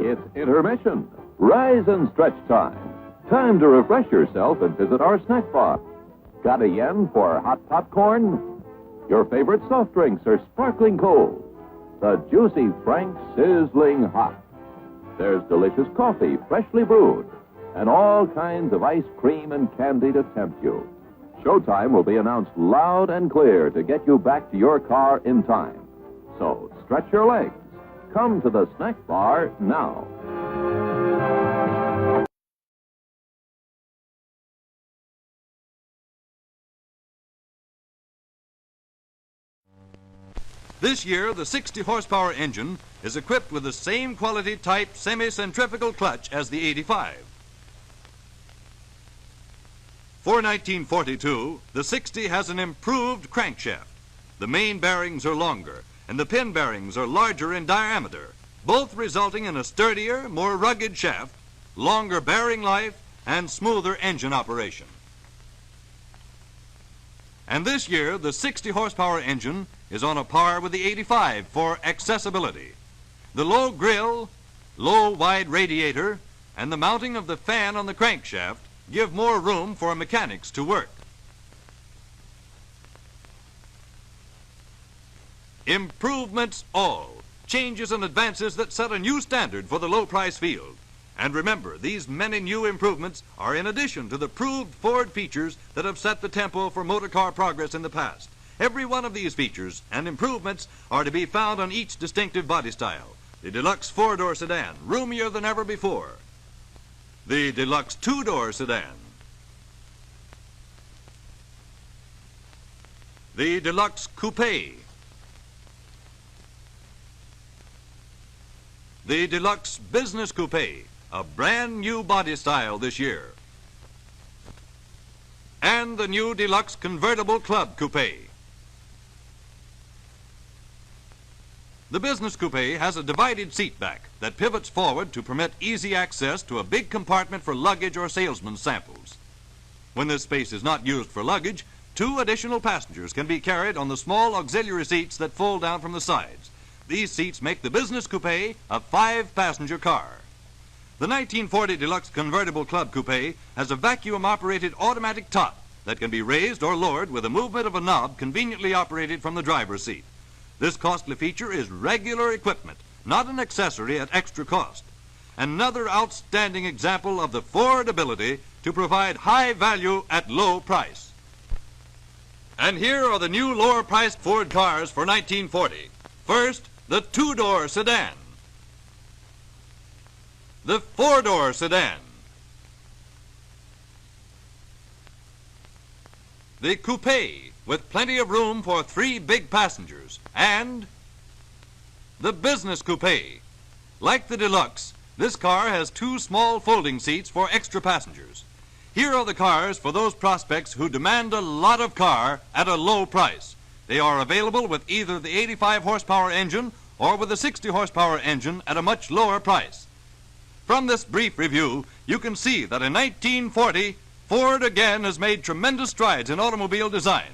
It's intermission. Rise and stretch time. Time to refresh yourself and visit our snack bar. Got a yen for hot popcorn? Your favorite soft drinks are sparkling cold. The juicy Frank sizzling hot. There's delicious coffee, freshly brewed, and all kinds of ice cream and candy to tempt you. Showtime will be announced loud and clear to get you back to your car in time. So stretch your legs. Come to the snack bar now. This year, the 60-horsepower engine is equipped with the same quality type semi-centrifugal clutch as the 85. For 1942, the 60 has an improved crankshaft. The main bearings are longer, and the pin bearings are larger in diameter, both resulting in a sturdier, more rugged shaft, longer bearing life, and smoother engine operation. And this year, the 60-horsepower engine is on a par with the 85 for accessibility. The low grill, low wide radiator, and the mounting of the fan on the crankshaft give more room for mechanics to work. Improvements all, changes and advances that set a new standard for the low-price field. And remember, these many new improvements are in addition to the proved Ford features that have set the tempo for motor car progress in the past. Every one of these features and improvements are to be found on each distinctive body style. The deluxe four-door sedan, roomier than ever before. The deluxe two-door sedan. The deluxe coupe. The deluxe business coupe, a brand new body style this year. And the new deluxe convertible club coupe. The business coupe has a divided seat back that pivots forward to permit easy access to a big compartment for luggage or salesman's samples. When this space is not used for luggage, 2 additional passengers can be carried on the small auxiliary seats that fold down from the sides. These seats make the business coupe a 5-passenger car. The 1940 Deluxe Convertible Club Coupe has a vacuum-operated automatic top that can be raised or lowered with a movement of a knob conveniently operated from the driver's seat. This costly feature is regular equipment, not an accessory at extra cost. Another outstanding example of the Ford ability to provide high value at low price. And here are the new lower-priced Ford cars for 1940. First, the 2-door sedan. The 4-door sedan. The coupe, with plenty of room for 3 big passengers. And the business coupe. Like the deluxe, this car has 2 small folding seats for extra passengers. Here are the cars for those prospects who demand a lot of car at a low price. They are available with either the 85 horsepower engine or with the 60 horsepower engine at a much lower price. From this brief review, you can see that in 1940, Ford again has made tremendous strides in automobile design.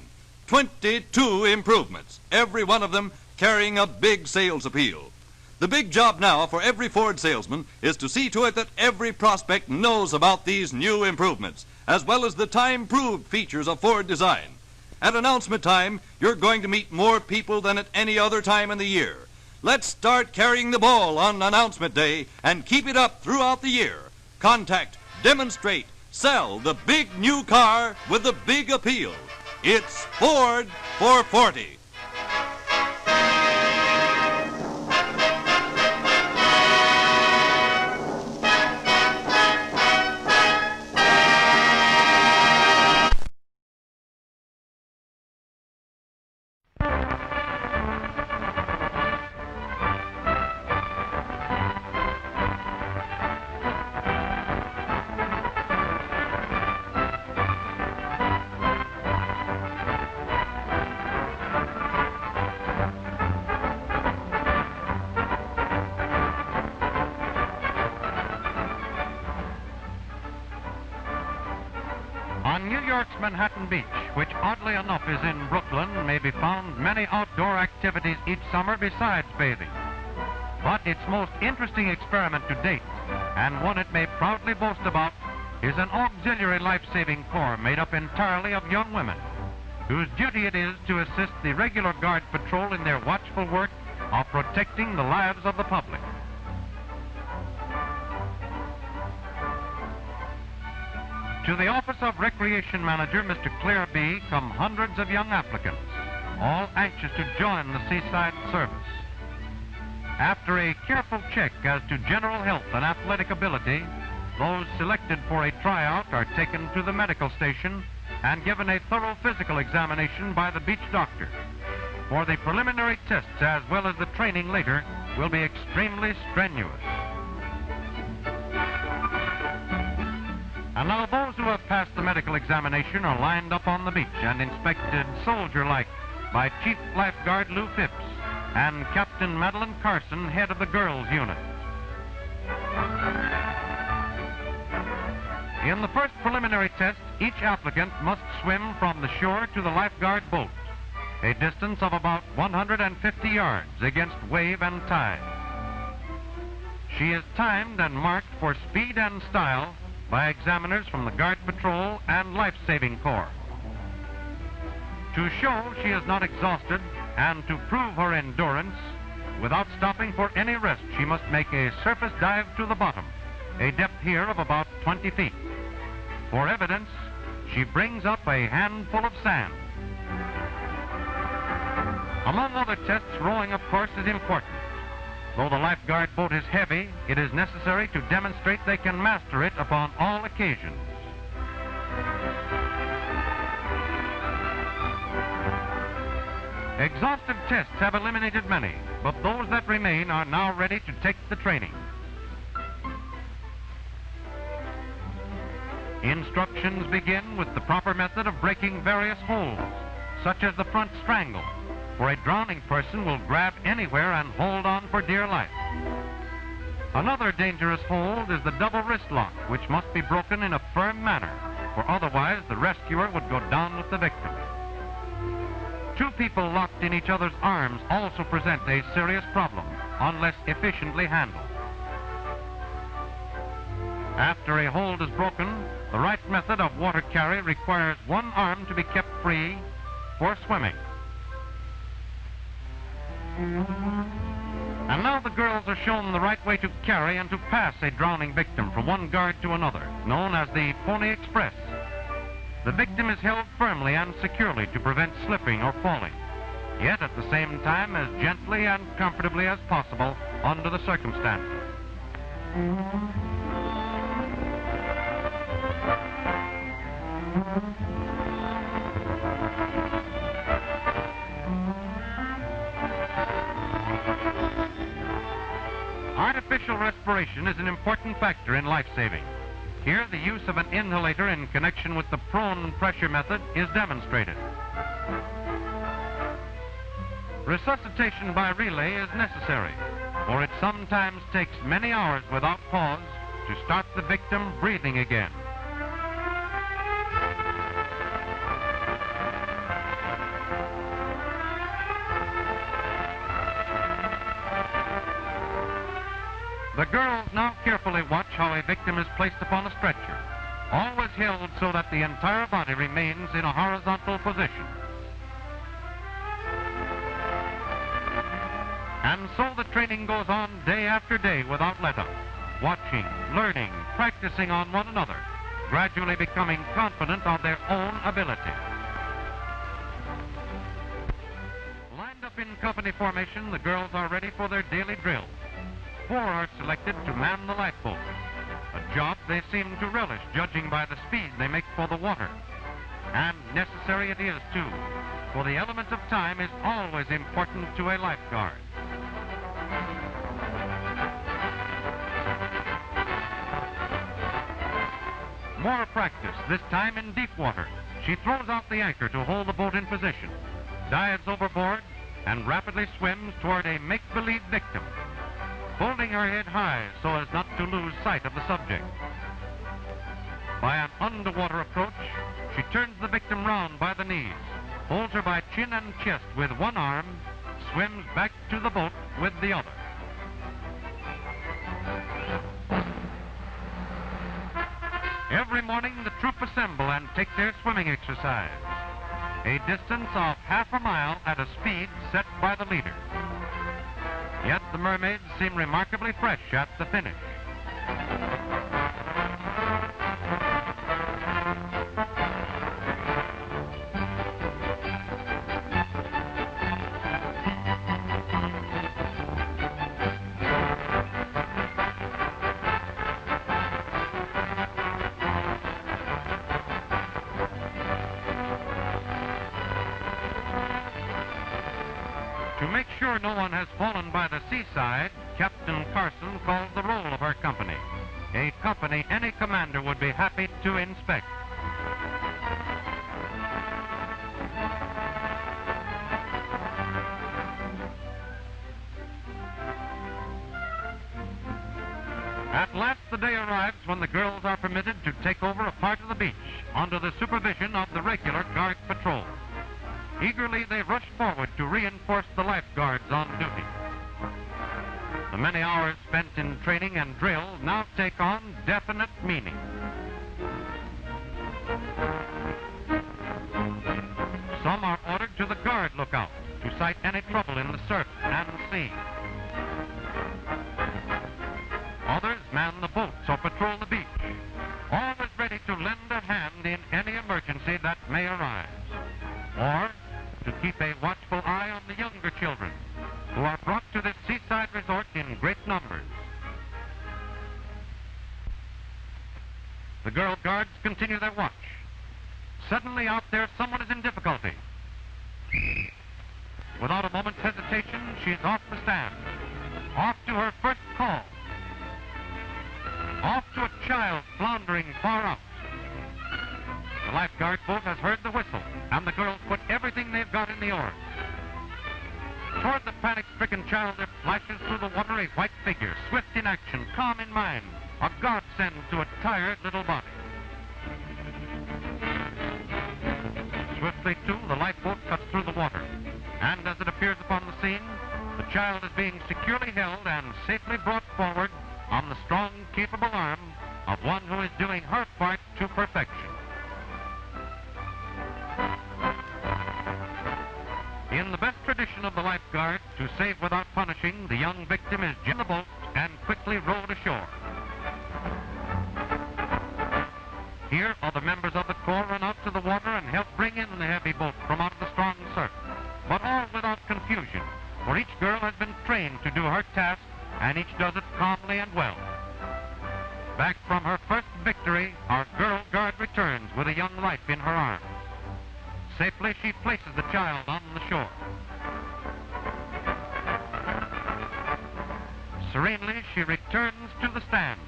22 improvements, every one of them carrying a big sales appeal. The big job now for every Ford salesman is to see to it that every prospect knows about these new improvements, as well as the time-proved features of Ford design. At announcement time, you're going to meet more people than at any other time in the year. Let's start carrying the ball on announcement day and keep it up throughout the year. Contact, demonstrate, sell the big new car with the big appeal. It's Ford for 40. On New York's Manhattan Beach, which oddly enough is in Brooklyn, may be found many outdoor activities each summer besides bathing. But its most interesting experiment to date, and one it may proudly boast about, is an auxiliary life-saving corps made up entirely of young women, whose duty it is to assist the regular guard patrol in their watchful work of protecting the lives of the public. To the office of Recreation Manager, Mr. Clare B., come hundreds of young applicants, all anxious to join the seaside service. After a careful check as to general health and athletic ability, those selected for a tryout are taken to the medical station and given a thorough physical examination by the beach doctor. For the preliminary tests as well as the training later will be extremely strenuous. And now those who have passed the medical examination are lined up on the beach and inspected soldier-like by Chief Lifeguard Lou Phipps and Captain Madeline Carson, head of the girls' unit. In the first preliminary test, each applicant must swim from the shore to the lifeguard boat, a distance of about 150 yards against wave and tide. She is timed and marked for speed and style by examiners from the Guard Patrol and Life-Saving Corps. To show she is not exhausted and to prove her endurance, without stopping for any rest, she must make a surface dive to the bottom, a depth here of about 20 feet. For evidence, she brings up a handful of sand. Among other tests, rowing, of course, is important. Though the lifeguard boat is heavy, it is necessary to demonstrate they can master it upon all occasions. Exhaustive tests have eliminated many, but those that remain are now ready to take the training. Instructions begin with the proper method of breaking various holds, such as the front strangle, for a drowning person will grab anywhere and hold on for dear life. Another dangerous hold is the double wrist lock, which must be broken in a firm manner, for otherwise the rescuer would go down with the victim. Two people locked in each other's arms also present a serious problem, unless efficiently handled. After a hold is broken, the right method of water carry requires one arm to be kept free for swimming. And now the girls are shown the right way to carry and to pass a drowning victim from one guard to another, known as the Pony Express. The victim is held firmly and securely to prevent slipping or falling, yet at the same time as gently and comfortably as possible under the circumstances. Artificial respiration is an important factor in life-saving. Here, the use of an inhalator in connection with the prone pressure method is demonstrated. Resuscitation by relay is necessary, for it sometimes takes many hours without pause to start the victim breathing again. The girls now carefully watch how a victim is placed upon a stretcher, always held so that the entire body remains in a horizontal position. And so the training goes on day after day without let-up, watching, learning, practicing on one another, gradually becoming confident of their own ability. Lined up in company formation, the girls are ready for their daily drill. 4 are selected to man the lifeboat, a job they seem to relish, judging by the speed they make for the water. And necessary it is, too, for the element of time is always important to a lifeguard. More practice, this time in deep water. She throws out the anchor to hold the boat in position, dives overboard, and rapidly swims toward a make-believe victim, holding her head high so as not to lose sight of the subject. By an underwater approach, she turns the victim round by the knees, holds her by chin and chest with one arm, swims back to the boat with the other. Every morning, the troop assemble and take their swimming exercise. A distance of half a mile at a speed set by the leader. Yet the mermaids seem remarkably fresh at the finish. To make sure no one has fallen by the seaside, Captain Carson calls the roll of her company, a company any commander would be happy to inspect. At last the day arrives when the girls are permitted to take over a part of the beach under the supervision of the regular guard patrol. Eagerly, they rush forward to reinforce the lifeguards on duty. The many hours spent in training and drill now take on definite meaning. Some are ordered to the guard lookout to sight any trouble in the surf and sea. Others man the boats or patrol the beach, always ready to lend a hand in any emergency that may arise, or to keep a watchful eye on the younger children who are brought to this seaside resort in great numbers. The girl guards continue their watch. Suddenly out there someone is in difficulty. Without a moment's hesitation, she's off the stand, off to her first call, off to a child floundering far out. The lifeguard boat has heard the whistle, and the girls put everything they've got in the oars. Toward the panic-stricken child there flashes through the water a white figure, swift in action, calm in mind, a godsend to a tired little body. Swiftly, too, the lifeboat cuts through the water, and as it appears upon the scene, the child is being securely held and safely brought forward on the strong, capable arm of one who is doing her part to perfection. In the best tradition of the lifeguard, to save without punishing, the young victim is in the boat and quickly rowed ashore. Here, other members of the Corps run out to the water and help bring in the heavy boat from out of the strong surf, but all without confusion, for each girl has been trained to do her task, and each does it calmly and well. Back from her first victory, our girl guard returns with a young life in her arms. Safely, she places the child on the shore. Serenely, she returns to the stand,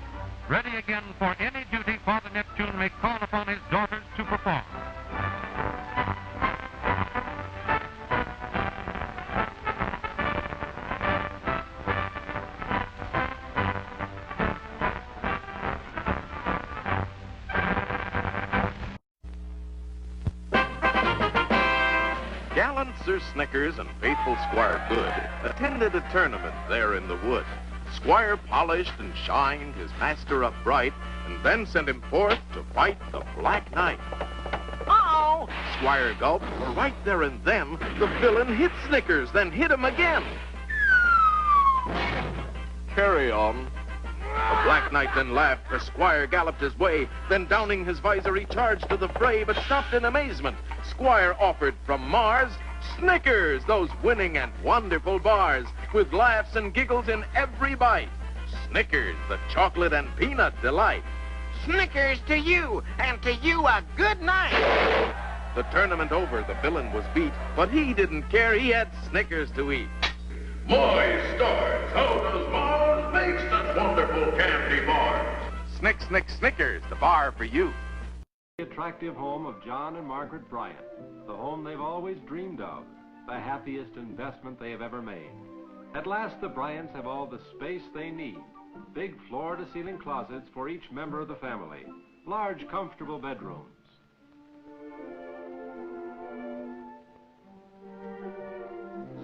ready again for any duty Father Neptune may call upon his daughters to perform. Gallant Sir Snickers and faithful Squire Good attended a tournament there in the wood. Squire polished and shined his master up bright, and then sent him forth to fight the Black Knight. Uh-oh! Squire gulped, for right there and then, the villain hit Snickers, then hit him again. Carry on. The Black Knight then laughed as Squire galloped his way, then downing his visor he charged to the fray, but stopped in amazement. Squire offered from Mars Snickers, those winning and wonderful bars, with laughs and giggles in every bite. Snickers, the chocolate and peanut delight. Snickers to you, and to you a good night. The tournament over, the villain was beat, but he didn't care, he had Snickers to eat. My stars, how does Mars make such wonderful candy bars? Snick, snick, Snickers, the bar for you. The attractive home of John and Margaret Bryant, the home they've always dreamed of, the happiest investment they have ever made. At last, the Bryants have all the space they need. Big floor-to-ceiling closets for each member of the family. Large, comfortable bedrooms.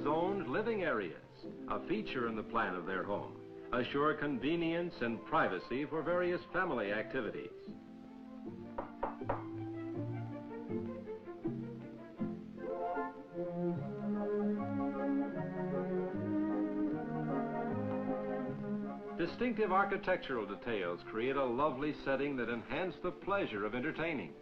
Zoned living areas, a feature in the plan of their home, assure convenience and privacy for various family activities. distinctive architectural details create a lovely setting that enhance the pleasure of entertaining.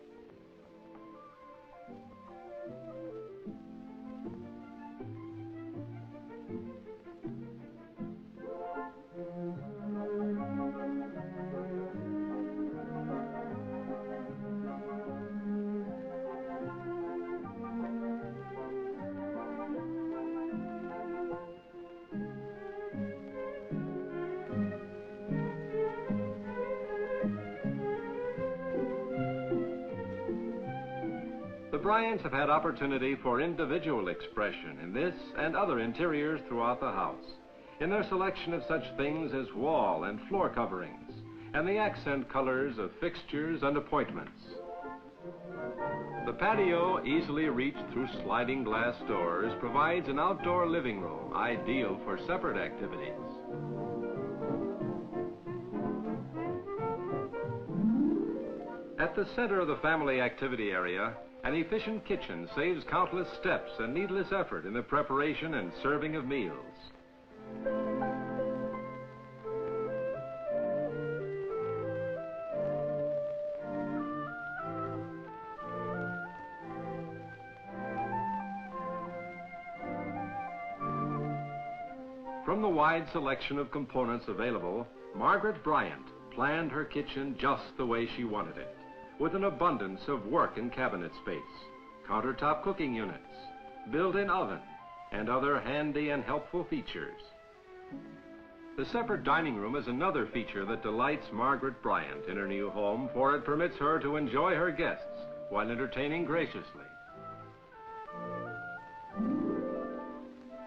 The Bryants have had opportunity for individual expression in this and other interiors throughout the house, in their selection of such things as wall and floor coverings, and the accent colors of fixtures and appointments. The patio, easily reached through sliding glass doors, provides an outdoor living room ideal for separate activities. At the center of the family activity area, an efficient kitchen saves countless steps and needless effort in the preparation and serving of meals. From the wide selection of components available, Margaret Bryant planned her kitchen just the way she wanted it, with an abundance of work and cabinet space, countertop cooking units, built-in oven, and other handy and helpful features. The separate dining room is another feature that delights Margaret Bryant in her new home, for it permits her to enjoy her guests while entertaining graciously.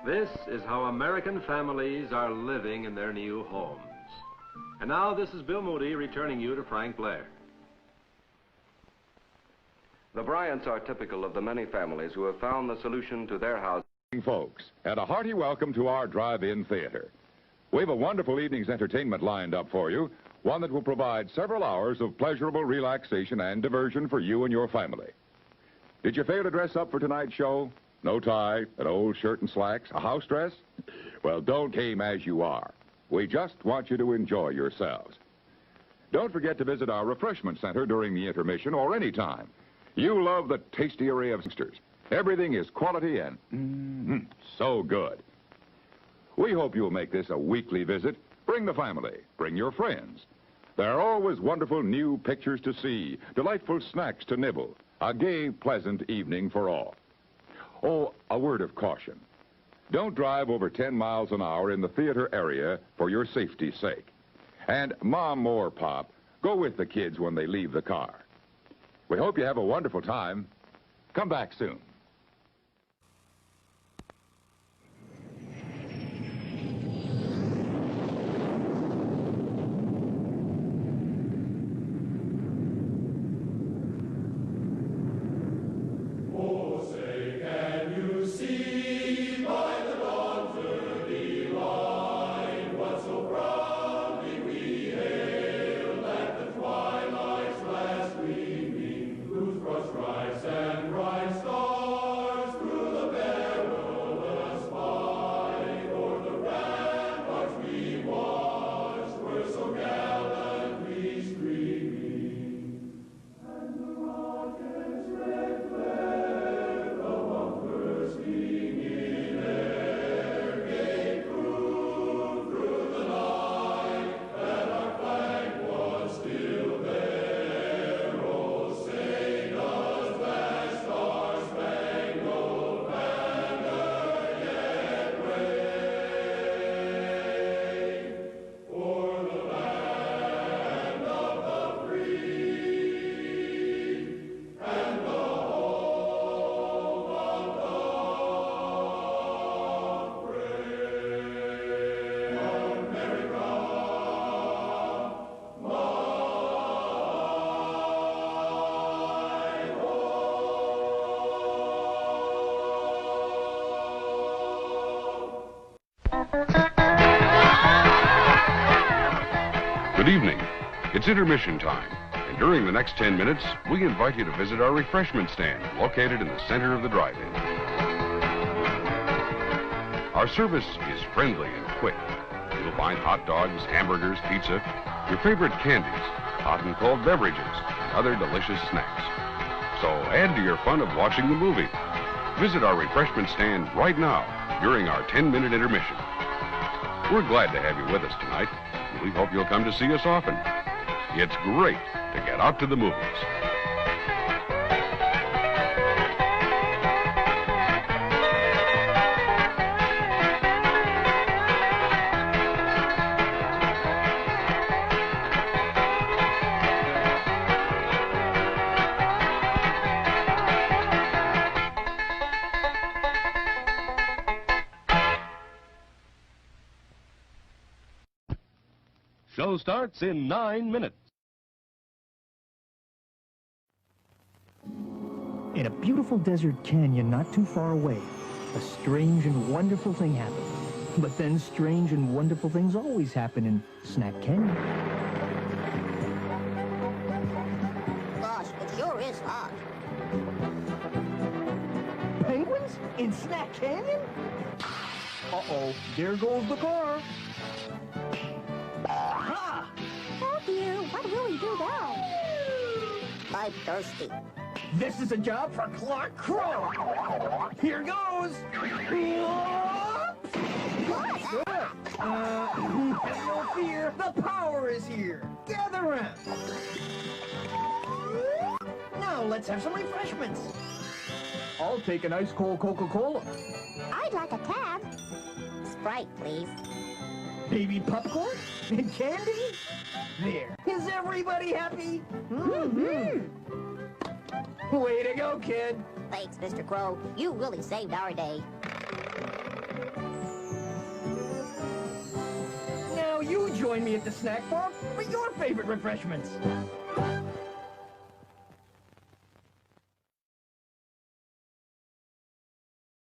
This is how American families are living in their new homes. And now this is Bill Moody returning you to Frank Blair. The Bryants are typical of the many families who have found the solution to their house. Folks, and a hearty welcome to our drive-in theater. We have a wonderful evening's entertainment lined up for you, one that will provide several hours of pleasurable relaxation and diversion for you and your family. Did you fail to dress up for tonight's show? No tie, an old shirt and slacks, a house dress? Well, don't came as you are. We just want you to enjoy yourselves. Don't forget to visit our refreshment center during the intermission or any time. You love the tasty array of oysters. Everything is quality and so good. We hope you'll make this a weekly visit. Bring the family. Bring your friends. There are always wonderful new pictures to see, delightful snacks to nibble, a gay, pleasant evening for all. Oh, a word of caution. Don't drive over 10 miles an hour in the theater area for your safety's sake. And Mom or Pop, go with the kids when they leave the car. We hope you have a wonderful time. Come back soon. Good evening. It's intermission time, and during the next 10 minutes, we invite you to visit our refreshment stand located in the center of the drive-in. Our service is friendly and quick. You'll find hot dogs, hamburgers, pizza, your favorite candies, hot and cold beverages, and other delicious snacks. So add to your fun of watching the movie. Visit our refreshment stand right now during our 10-minute intermission. We're glad to have you with us tonight, and we hope you'll come to see us often. It's great to get out to the movies. Show starts in 9 minutes. In a beautiful desert canyon not too far away, a strange and wonderful thing happened. But then strange and wonderful things always happen in Snack Canyon. Gosh, it sure is hot. Penguins? In Snack Canyon? Uh-oh, there goes the car. Oh dear, what will we do now? I'm thirsty. This is a job for Clark Crow. Here goes. Have no fear. The power is here. Gather round. Now let's have some refreshments. I'll take an ice cold Coca-Cola. I'd like a tab. Sprite, please. Baby popcorn and candy. There. Is everybody happy? Mm-hmm. Way to go, kid. Thanks, Mr. Crow. You really saved our day. Now you join me at the snack bar for your favorite refreshments.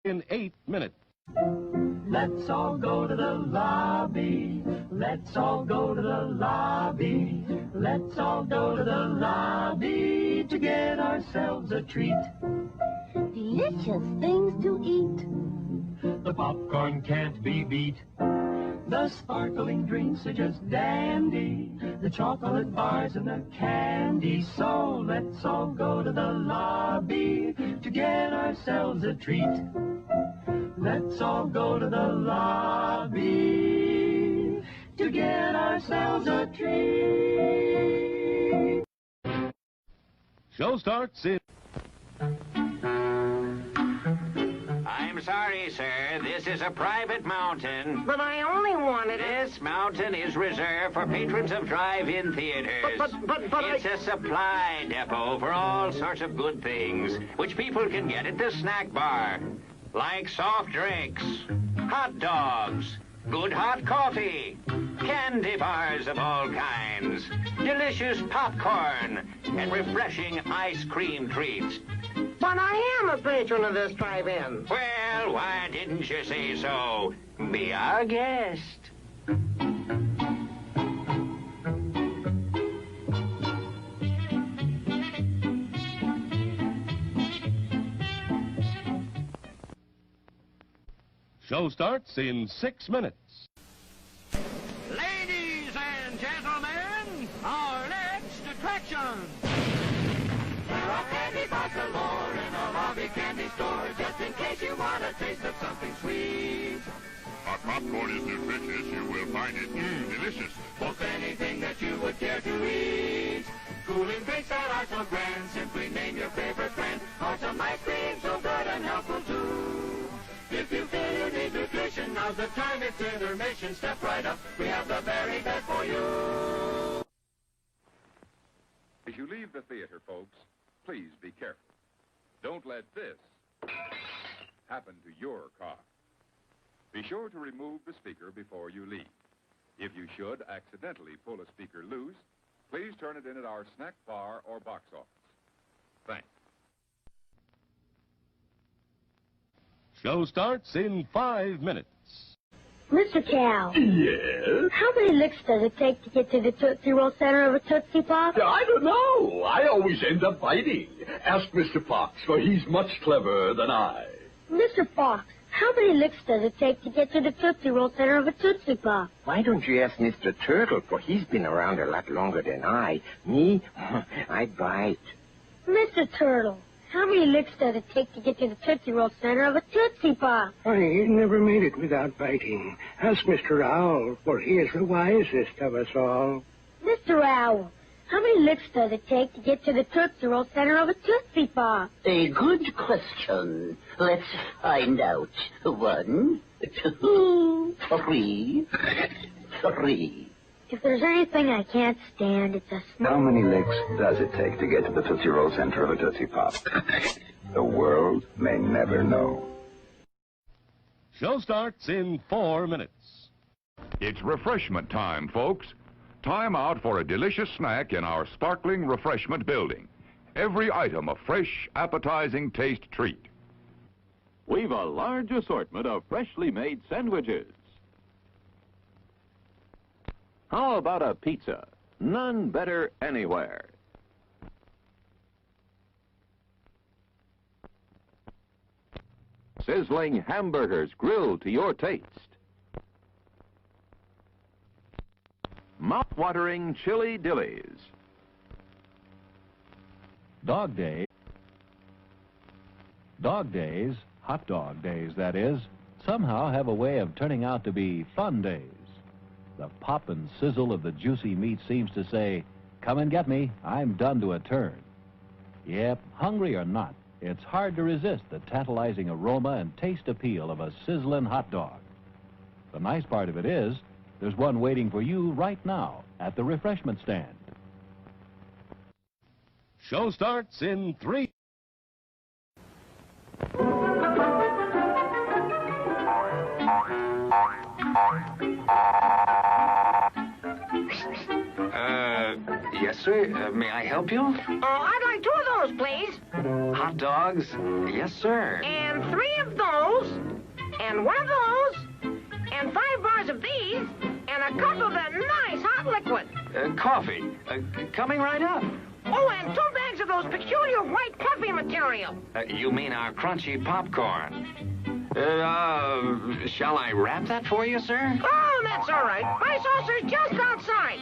In 8 minutes. Let's all go to the lobby. Let's all go to the lobby. Let's all go to the lobby to get ourselves a treat. Delicious things to eat. The popcorn can't be beat. The sparkling drinks are just dandy. The chocolate bars and the candy. So let's all go to the lobby to get ourselves a treat. Let's all go to the lobby to get ourselves a treat. Show starts in... I'm sorry, sir. This is a private mountain. But I only wanted it. This mountain is reserved for patrons of drive-in theaters. But it's a supply depot for all sorts of good things, which people can get at the snack bar. Like soft drinks, hot dogs, good hot coffee, candy bars of all kinds, delicious popcorn, and refreshing ice cream treats. But I am a patron of this drive-in. Well, why didn't you say so? Be our guest. Show starts in 6 minutes. Ladies and gentlemen, our next attraction. There are candy bars galore in a lobby candy store, just in case you want a taste of something sweet. Our popcorn is nutritious. You will find it delicious. Most anything that you would care to eat. Cooling drinks that are so grand, simply name your favorite brand. Or some ice cream so good and helpful too. If you feel you need nutrition, now's the time, it's intermission. Step right up, we have the very best for you. As you leave the theater, folks, please be careful. Don't let this happen to your car. Be sure to remove the speaker before you leave. If you should accidentally pull a speaker loose, please turn it in at our snack bar or box office. Thanks. Show starts in 5 minutes. Mr. Cow. Yes? How many licks does it take to get to the Tootsie Roll center of a Tootsie Pop? I don't know. I always end up biting. Ask Mr. Fox, for he's much cleverer than I. Mr. Fox, How many licks does it take to get to the Tootsie Roll center of a Tootsie Pop? Why don't you ask Mr. Turtle, for he's been around a lot longer than I. Me, I bite. Mr. Turtle, how many licks does it take to get to the Tootsie Roll center of a Tootsie Pop? I never made it without biting. Ask Mr. Owl, for he is the wisest of us all. Mr. Owl, how many licks does it take to get to the Tootsie Roll center of a Tootsie Pop? A good question. Let's find out. 1, 2, 3, 3. If there's anything I can't stand, it's a snake. How many licks does it take to get to the Tootsie Roll center of a Tootsie Pop? The world may never know. Show starts in 4 minutes. It's refreshment time, folks. Time out for a delicious snack in our sparkling refreshment building. Every item a fresh, appetizing taste treat. We've a large assortment of freshly made sandwiches. How about a pizza? None better anywhere. Sizzling hamburgers grilled to your taste. Mouth-watering chili dillies. Dog days, hot dog days, that is, somehow have a way of turning out to be fun days. The pop and sizzle of the juicy meat seems to say, come and get me, I'm done to a turn. Yep, hungry or not, it's hard to resist the tantalizing aroma and taste appeal of a sizzling hot dog. The nice part of it is, there's one waiting for you right now at the refreshment stand. Show starts in 3. Yes, sir. May I help you? I'd like 2 of those, please. Hot dogs? Yes, sir. And 3 of those. And 1 of those. And 5 bars of these. And a cup of that nice hot liquid. Coffee. Coming right up. Oh, and 2 bags of those peculiar white puffy material. You mean our crunchy popcorn? Shall I wrap that for you, sir? Oh, that's all right. My saucer's just outside.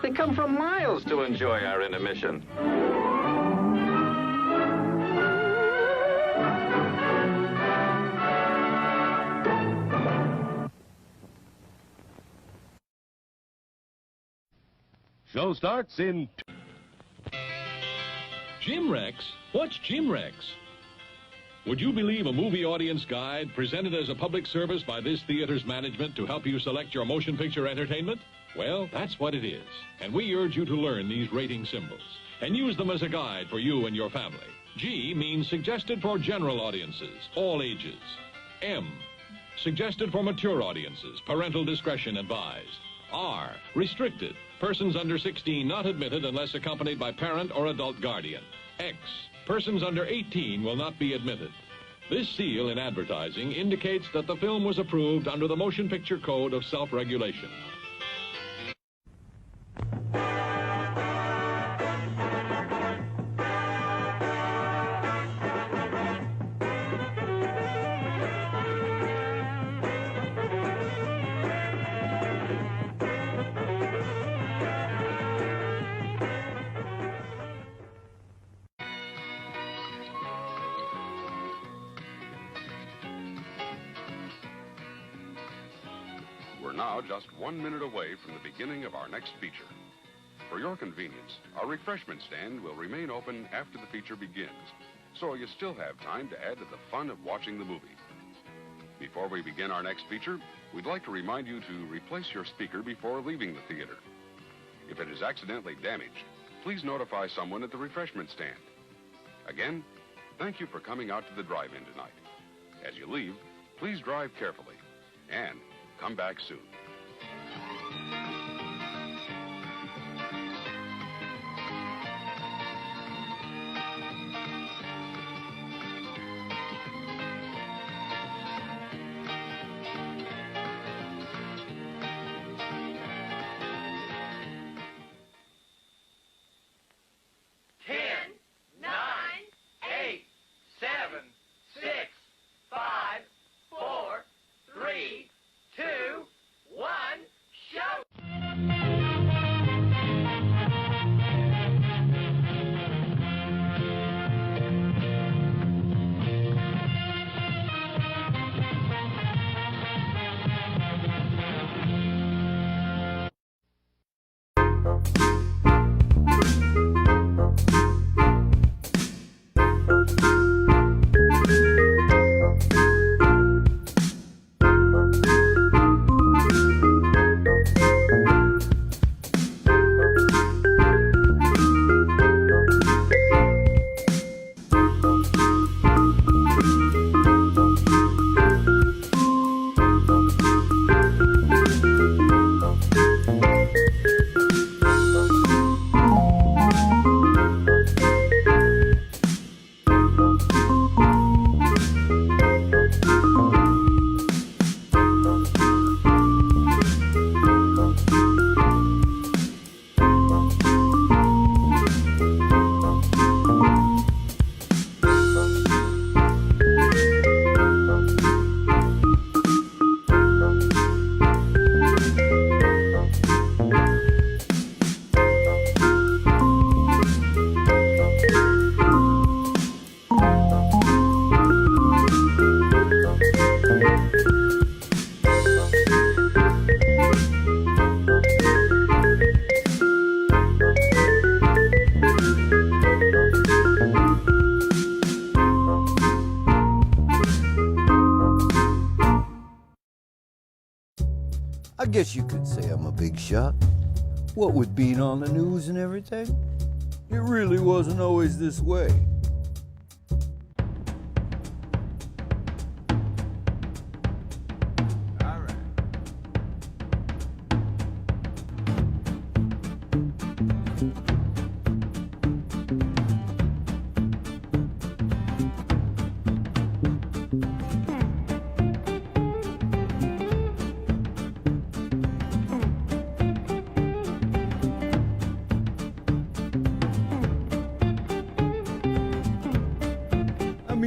They come from miles to enjoy our intermission. Show starts in... Jim Rex? What's Jim Rex? Would you believe a movie audience guide presented as a public service by this theater's management to help you select your motion picture entertainment? Well, that's what it is. And we urge you to learn these rating symbols and use them as a guide for you and your family. G means suggested for general audiences, all ages. M, suggested for mature audiences, parental discretion advised. R, restricted, persons under 16 not admitted unless accompanied by parent or adult guardian. X, persons under 18 will not be admitted. This seal in advertising indicates that the film was approved under the Motion Picture Code of Self-Regulation. We're now just 1 minute away from the beginning of our next feature. For your convenience, our refreshment stand will remain open after the feature begins, so you still have time to add to the fun of watching the movie. Before we begin our next feature, we'd like to remind you to replace your speaker before leaving the theater. If it is accidentally damaged, please notify someone at the refreshment stand. Again, thank you for coming out to the drive-in tonight. As you leave, please drive carefully and come back soon. Ten, 9, 8, 7, 6, 5, I guess you could say I'm a big shot. What with being on the news and everything, it really wasn't always this way.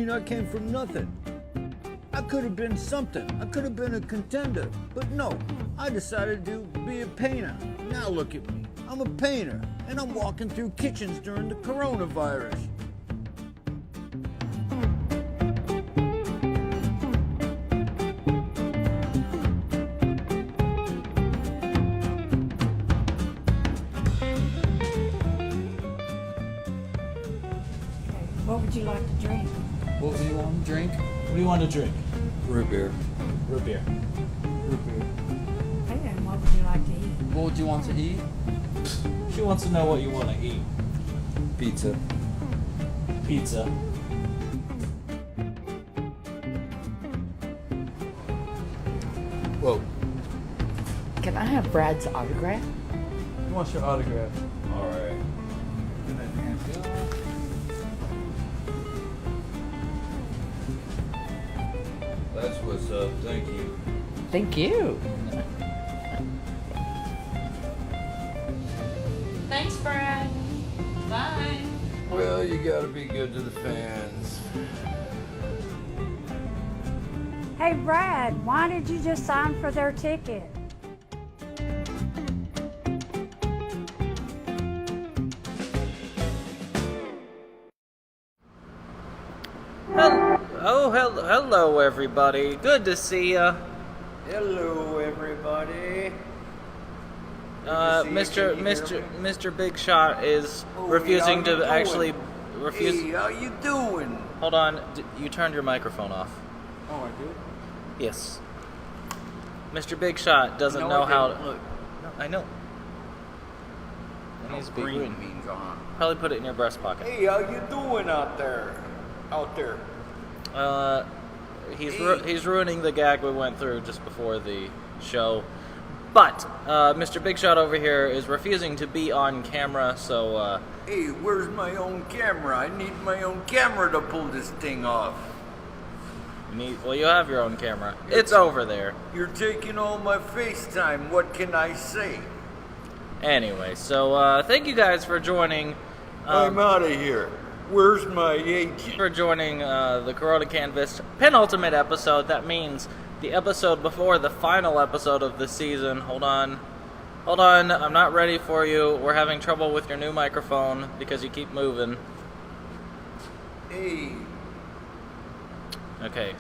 I came from nothing. I could have been something. I could have been a contender. But no, I decided to be a painter. Now look at me. I'm a painter, and I'm walking through kitchens during the coronavirus. What would you like to drink? What do you want to drink? What do you want to drink? Root beer. Root beer. Root beer. Hey, then what would you like to eat? What would you want to eat? She wants to know what you want to eat. Pizza. Pizza. Whoa. Can I have Brad's autograph? Who wants your autograph? All right. That's what's up. Thank you. Thank you. Thanks, Brad. Bye. Well, you gotta be good to the fans. Hey, Brad, why did you just sign for their ticket? Hello, everybody. Good to see ya. Hello, everybody. Mr. Big Shot is refusing to actually refuse. Hey, how you doing? Hold on, you turned your microphone off. Oh, I did? Yes. Mr. Big Shot doesn't No, know I how. didn't. Look. No, I know. It needs to be green. means on. Probably put it in your breast pocket. Hey, how you doing out there? He's ruining the gag we went through just before the show. But Mr. Big Shot over here is refusing to be on camera, so Hey, where's my own camera? I need my own camera to pull this thing off. you have your own camera. It's over there. You're taking all my FaceTime. What can I say? Anyway, so thank you guys for joining. I'm out of here. Where's my agent? For joining the Corona Canvas penultimate episode. That means the episode before the final episode of the season. Hold on, I'm not ready for you. We're having trouble with your new microphone because you keep moving. Hey. Okay,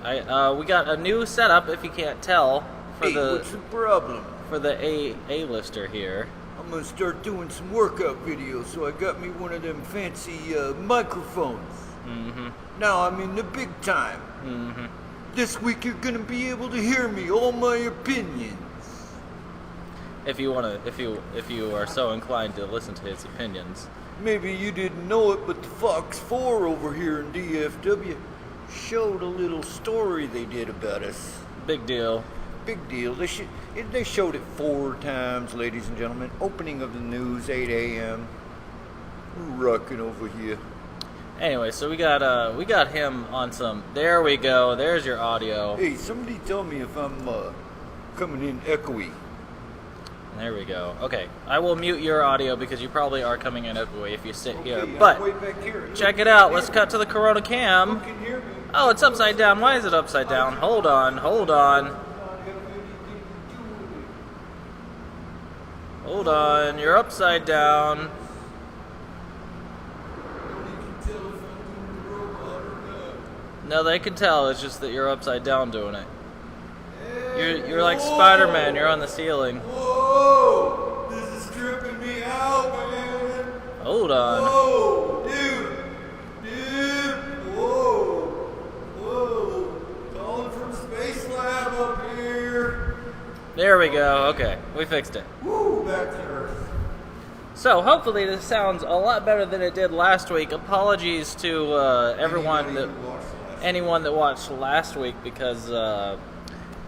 we got a new setup, if you can't tell, for what's the problem? For the A-lister here. I'm gonna start doing some workout videos, so I got me one of them fancy microphones. Mm-hmm. Now I'm in the big time. Mm-hmm. This week you're gonna be able to hear me, all my opinions. If you are so inclined to listen to his opinions. Maybe you didn't know it, but the Fox 4 over here in DFW showed a little story they did about us. Big deal. Big deal. They showed it 4 times, ladies and gentlemen. Opening of the news, 8 a.m. We're rocking over here. Anyway, so we got him on some. There we go. There's your audio. Hey, somebody tell me if I'm coming in echoey. There we go. Okay, I will mute your audio because you probably are coming in echoey if you sit here. I'm But way back here. check it out. Let's cut to the Corona Cam. You can hear me. Oh, it's upside down. Why is it upside down? Hold on. Hold on. You're upside down. No, they can tell. It's just that you're upside down doing it. You're like Spider-Man. You're on the ceiling. Whoa! This is tripping me out, man. Hold on. Whoa, dude. Whoa. Calling from Space Lab up here. There we go. Okay, we fixed it. Woo, back to Earth. So hopefully this sounds a lot better than it did last week. Apologies to anyone that watched last week because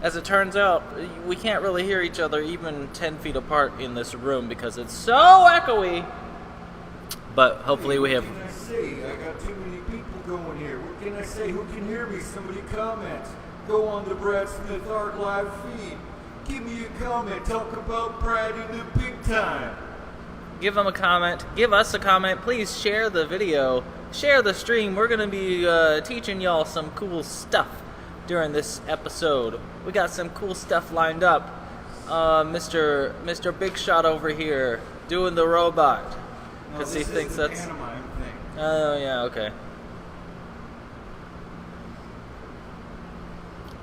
as it turns out, we can't really hear each other even 10 feet apart in this room because it's so echoey. But hopefully we have... What can I say? I got too many people going here. What can I say? Who can hear me? Somebody comment. Go on the Brad Smith Art Live feed. Give me a comment. Talk about Brad in the big time. Give them a comment. Give us a comment. Please share the video. Share the stream. We're going to be teaching y'all some cool stuff during this episode. We got some cool stuff lined up. Mr. Big Shot over here doing the robot. Because he thinks that's... Oh, yeah, okay.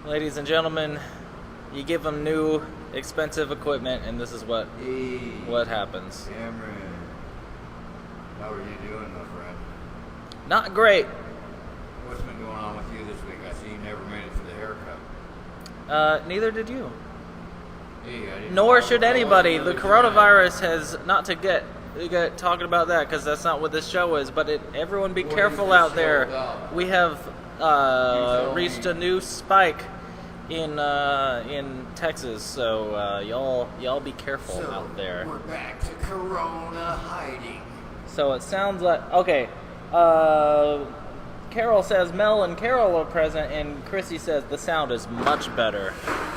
Ladies and gentlemen, you give them new, expensive equipment, and this is what happens. Cameron, how are you doing, my friend? Not great. What's been going on with you this week? I see you never made it to the haircut. Neither did you. Hey, I didn't Nor know should I was anybody. another The time. coronavirus has, not to get talking about that because that's not what this show is, but everyone be What careful is this out show there. about? We have tell reached me. a new spike in Texas, so y'all be careful out there. We're back to Corona hiding. So it sounds like okay. Carol says Mel and Carol are present, and Chrissy says the sound is much better.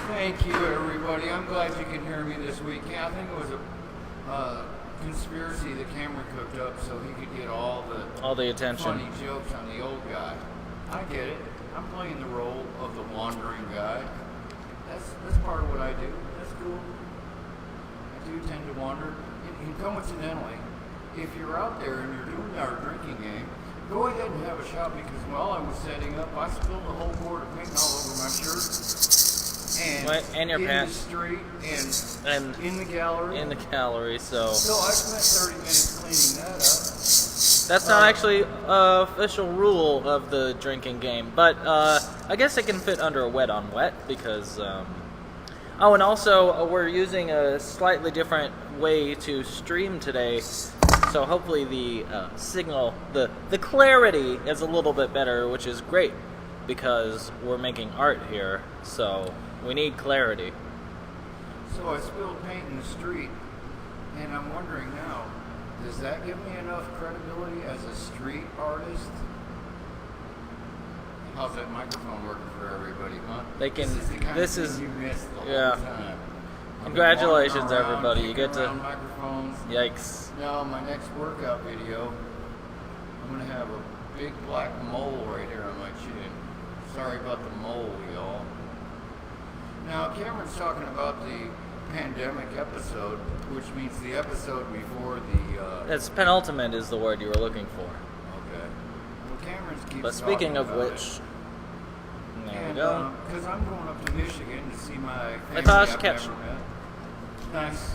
Thank you, everybody. I'm glad you can hear me this week. Yeah, I think it was a conspiracy that Cameron cooked up so he could get all the attention. funny jokes on the old guy. I get it. I'm playing the role of the wandering guy. That's part of what I do. That's cool. I do tend to wander. And coincidentally, if you're out there and you're doing our drinking game, go ahead and have a shot because while I was setting up, I spilled a whole quart of paint all over my shirt. And your in pants. the street and in the gallery. In the gallery, so I spent 30 minutes cleaning that up. that's not actually official rule of the drinking game, but I guess it can fit under a wet on wet because. Oh, and also we're using a slightly different way to stream today, so hopefully the signal, the clarity is a little bit better, which is great because we're making art here, so we need clarity. So I spilled paint in the street, and I'm wondering now, does that give me enough credibility as a street artist? How's that microphone working for everybody, huh? They can. This is the kind This of is. thing you missed the Yeah. whole time. Congratulations, Walking around, everybody! You kicking get to. around microphones. Yikes! Now, my next workout video, I'm gonna have a big black mole right here on my chin. Sorry about the mole, y'all. Now, Cameron's talking about the pandemic episode, which means the episode before the. It's penultimate is the word you were looking for. Okay. Well, Cameron's keeps But speaking talking of about which, it. there we And go. because I'm going up to Michigan to see my family I thought I should I've catch. never met. Nice.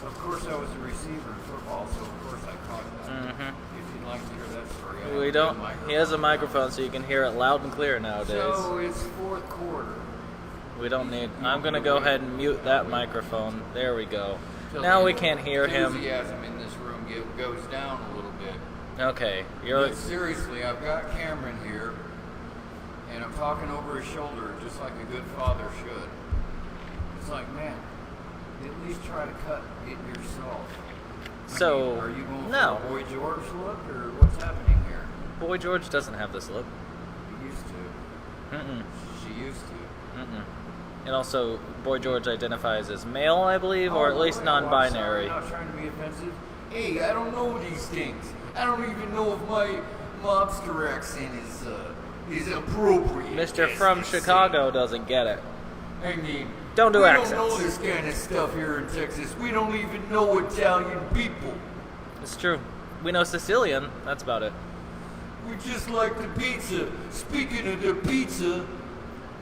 Of course, I was a receiver in football, so of course I caught that. Mhm. If you'd like to hear that story, I We have don't. a microphone. He has a microphone, so you can hear it loud and clear nowadays. So it's fourth quarter. We don't need. I'm gonna go ahead and mute that microphone. There we go. Till Now the we can't hear him. Enthusiasm in this room goes down a little bit. Okay, you're. But seriously, I've got Cameron here, and I'm talking over his shoulder just like a good father should. It's like, man, at least try to cut it yourself. So, are you going no. for a Boy George look, or what's happening here? Boy George doesn't have this look. He used to. Mm-mm. She used to. Mm-mm. And also, Boy George identifies as male, I believe, or at least I'm non-binary. not trying to be offensive. Hey, I don't know these things. I don't even know if my mobster accent is appropriate. Mr. From Chicago doesn't get it. I mean, Don't do we accents. don't know this kind of stuff here in Texas. We don't even know Italian people. It's true. We know Sicilian. That's about it. We just like the pizza. Speaking of the pizza,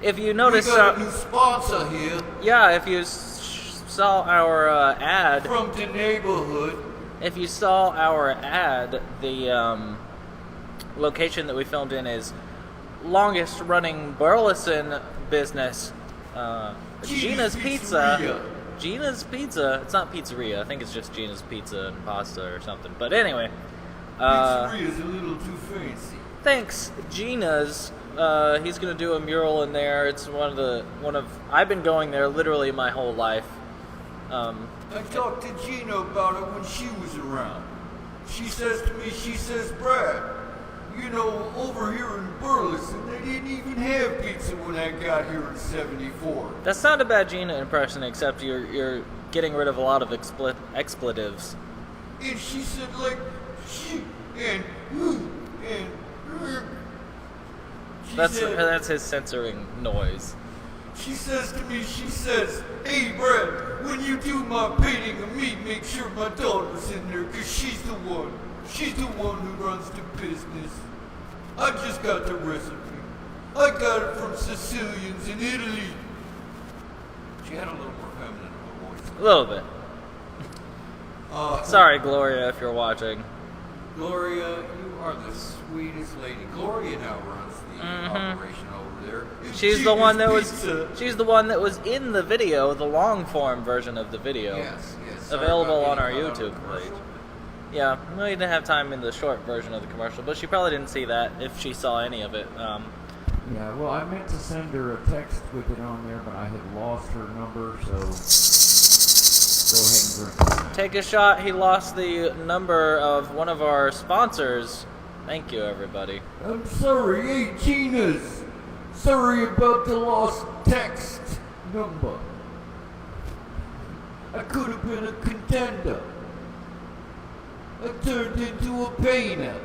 if you notice, we got a new sponsor here. Yeah, if you saw our ad from the neighborhood. If you saw our ad, the location that we filmed in is longest running Burleson business Gina's Pizza. Gina's Pizza. It's not pizzeria. I think it's just Gina's Pizza and Pasta or something. But anyway. Pizzeria's a little too fancy. Thanks, Gina's. He's gonna do a mural in there. It's one of. I've been going there literally my whole life. I talked to Gina about it when she was around. She says to me, Brad, you know, over here in Burleson, they didn't even have pizza when I got here in '74. That's not a bad Gina impression, except you're getting rid of a lot of expletives. And she said, like, and that's his censoring noise. She says to me, hey, Brad, when you do my painting of me, make sure my daughter's in there, because she's the one who runs the business. I just got the recipe. I got it from Sicilians in Italy. She had a little more feminine of a voice. A little bit. Sorry, Gloria, if you're watching. Gloria, you are the sweetest lady. Gloria now runs the operation over there. She's the one that was in the video, the long form version of the video. Yes. Available on our YouTube page. Yeah, we didn't have time in the short version of the commercial, but she probably didn't see that if she saw any of it. Yeah, well, I meant to send her a text with it on there, but I had lost her number, so go ahead and drink on that. Take a shot. He lost the number of one of our sponsors. Thank you, everybody. I'm sorry, hey, Gina's. Sorry about the lost text number. I could have been a contender. I turned into a painter.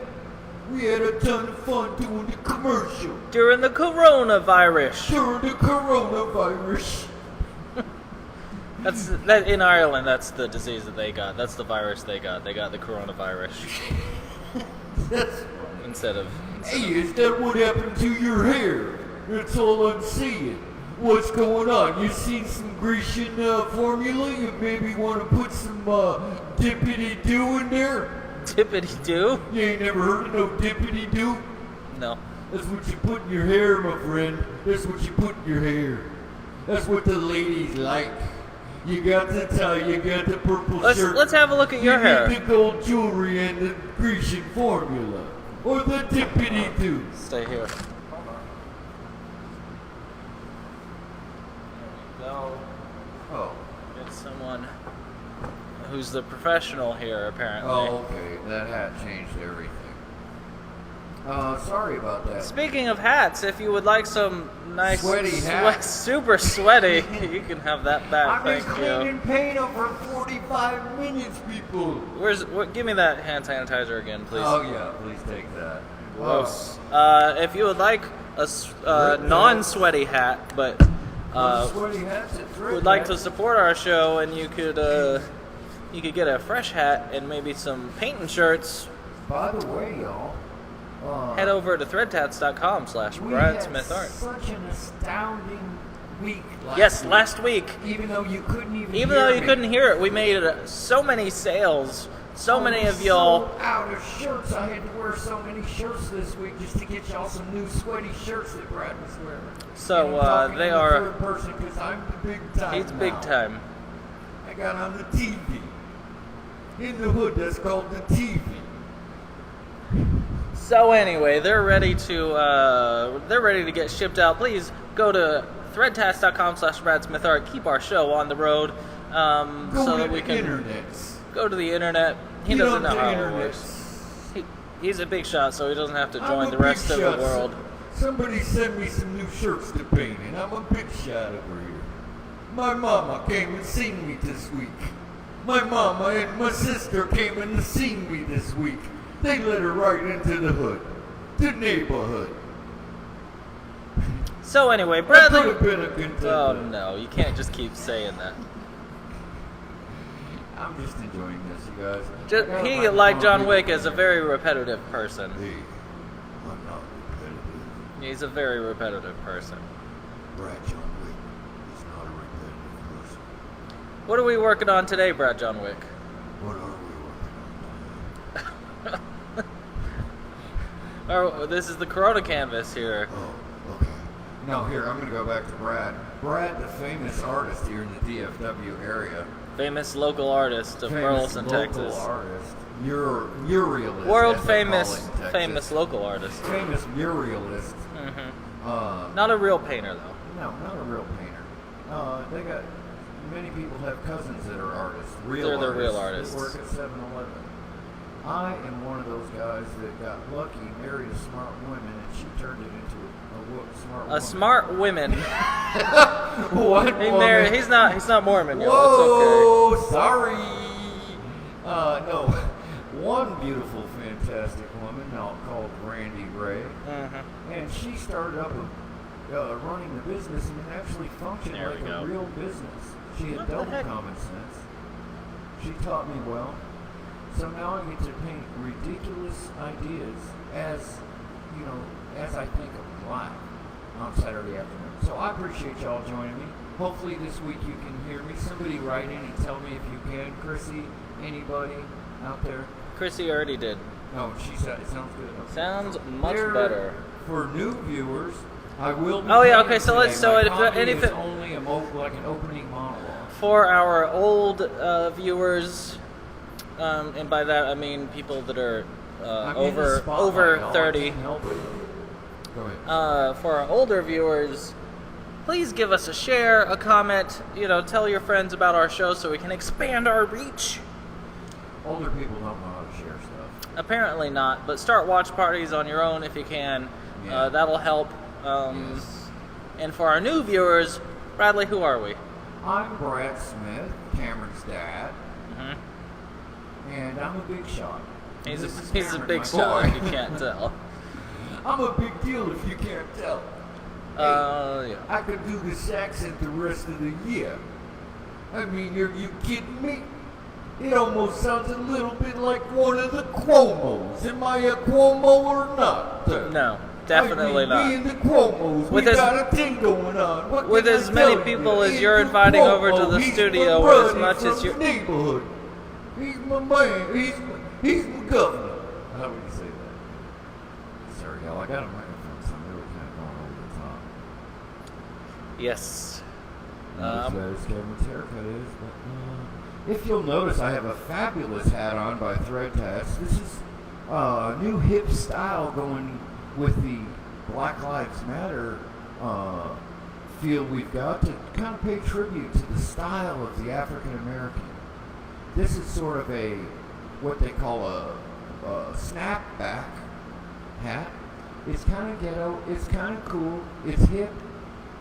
We had a ton of fun doing the commercial. During the coronavirus. That in Ireland, that's the disease that they got. That's the virus they got. They got the coronavirus. Instead of. Hey, is that what happened to your hair? That's all I'm seeing. What's going on? You seen some Grecian formula? You maybe want to put some dippity-doo in there? Dippity-doo? You ain't never heard of no dippity-doo? No. That's what you put in your hair, my friend. That's what you put in your hair. That's what the ladies like. You got the tie, you got the purple shirt. Let's have a look at your hair. You get the gold jewelry and the Grecian formula. Or the dippity-doo. Stay here. Oh. It's someone who's the professional here, apparently. Oh, okay. That hat changed everything. Sorry about that. Speaking of hats, if you would like some nice sweaty hat, super sweaty, you can have that back. I've been cleaning paint over 45 minutes, people. Give me that hand sanitizer again, please. Oh yeah, please take that. Gross. If you would like a non-sweaty hat, but would like to support our show, and you could get a fresh hat and maybe some painting shirts. By the way, y'all, head over to threadtats.com/BradSmithArt. Such an astounding week. Last week. Even though you couldn't hear it, we made so many sales. So many of y'all out of shirts. I had to wear so many shirts this week just to get y'all some new sweaty shirts that Brad was wearing. So they are. Third person because I'm the big time. He's big time. I got on the TV. In the hood, that's called the TV. So anyway, they're ready to get shipped out. Please go to threadtats.com/BradSmithArt. Keep our show on the road, so that we can go to the internet. He doesn't know how it works. He's a big shot, so he doesn't have to join the rest of the world. Somebody sent me some new shirts to paint, and I'm a big shot over here. My mama came and seen me this week. My mama and my sister came in to see me this week. They let her right into the hood, the neighborhood. So anyway, Bradley. Oh no, you can't just keep saying that. I'm just enjoying this, you guys. He, like John Wick, is a very repetitive person. Hey, I'm not repetitive. He's a very repetitive person. Brad John Wick is not a repetitive person. What are we working on today, Brad John Wick? What are we Oh, this is the Corona canvas here. Oh, okay. No, here, I'm going to go back to Brad. Brad, the famous artist here in the DFW area. Famous local artist of Burleson, Texas. Artist. Muralist. World famous local artist. Famous muralist. Not a real painter, though. No, not a real painter. They got many people have cousins that are artists. They're the real artists. That work at 7-Eleven. I am one of those guys that got lucky, married a smart woman, and she turned it into smart woman. A smart woman. What? He's not Mormon, y'all. Whoa, It's okay. Sorry. No. One beautiful, fantastic woman called Randy Ray, and she started up running the business and it actually functioned like a real business. She had double common sense. She taught me well. So now I get to paint ridiculous ideas as I think of life on Saturday afternoon. So I appreciate y'all joining me. Hopefully this week you can hear me. Somebody write in and tell me if you can. Chrissy, anybody out there? Chrissy already did. No, she said it sounds good. Okay. Sounds much better. For new viewers, I will be okay, so let's anything only like an opening monologue. For our old viewers, and by that I mean people that are over 30. Go ahead. For our older viewers, please give us a share, a comment, tell your friends about our show so we can expand our reach. Older people don't know how to share stuff. Apparently not, but start watch parties on your own if you can. Yeah. That'll help. Yes. And for our new viewers, Bradley, who are we? I'm Brad Smith, Cameron's dad. And I'm a big shot. He's a big shot if you can't tell. I'm a big deal if you can't tell. Yeah. I could do this accent the rest of the year. I mean, you kidding me? It almost sounds a little bit like one of the Cuomos. Am I a Cuomo or not? No, definitely not. Me and the Cuomos, we got a thing going on. What with as many people as you're inviting over to the studio, or as much as you. Neighborhood. He's my man. He's my governor. How would you say that? Sorry, y'all. I got a microphone, so I'm really kind of going over the top. Yes. As Kevin's haircut is, but if you'll notice, I have a fabulous hat on by Thread Tats. This is a new hip style going with the Black Lives Matter feel we've got to kind of pay tribute to the style of the African American. This is sort of what they call a snapback hat. It's kind of ghetto. It's kind of cool. It's hip.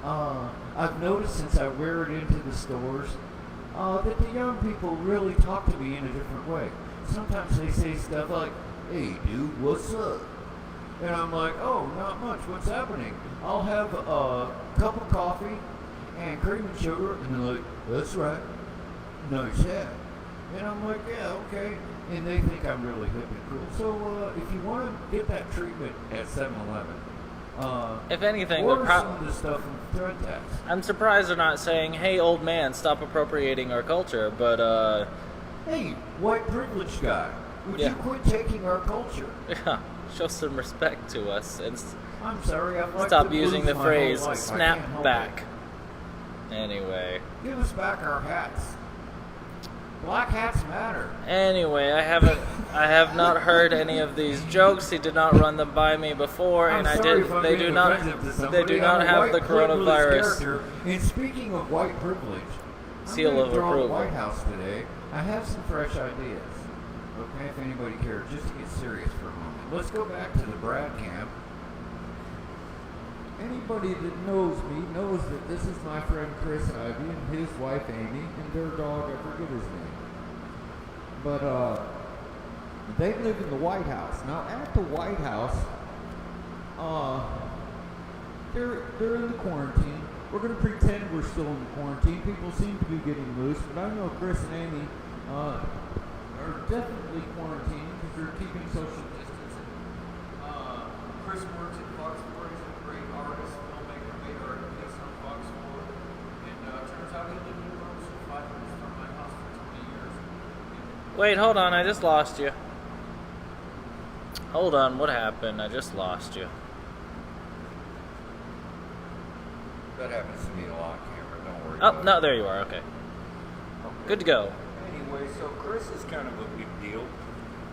I've noticed since I wear it into the stores that the young people really talk to me in a different way. Sometimes they say stuff like, "Hey, dude, what's up?" And I'm like, "Oh, not much. What's happening?" I'll have a cup of coffee and cream and sugar, and they're like, "That's right. Nice hat." And I'm like, "Yeah, okay." And they think I'm really hip and cool. So if you want to get that treatment at 7-Eleven, if anything, order some of the stuff from Thread Tats. I'm surprised they're not saying, "Hey, old man, stop appropriating our culture." But hey, white privileged guy, would you quit taking our culture? Yeah, show some respect to us and I'm sorry, I've liked stop the using blues the my phrase whole life. "snap I can't help back." it. Anyway. Give us back our hats. Black hats matter. Anyway, I have not heard any of these jokes. He did not run them by me before, and They do not have the coronavirus And speaking of white privilege, seal of the approval. White House today. I have some fresh ideas. Okay, if anybody cares, just to get serious for a moment. Let's go back to the Brad camp. Anybody that knows me knows that this is my friend Chris Ivy and his wife Amy and their dog, I forget his name. But they live in the White House. Now at the White House, they're in the quarantine. We're going to pretend we're still in the quarantine. People seem to be getting loose, but I know Chris and Amy are definitely quarantining because they're keeping social distancing. Chris works at Fox 4. He's a great artist, filmmaker, made art piece on Fox 4. And turns out he lived in Burleson 5 minutes from my house for 20 years. Wait, hold on, I just lost you. Hold on, what happened? I just lost you. That happens to me a lot, Cameron. Don't worry. Oh, no, there you are. Okay. Good to go. Anyway, so Chris is kind of a big deal.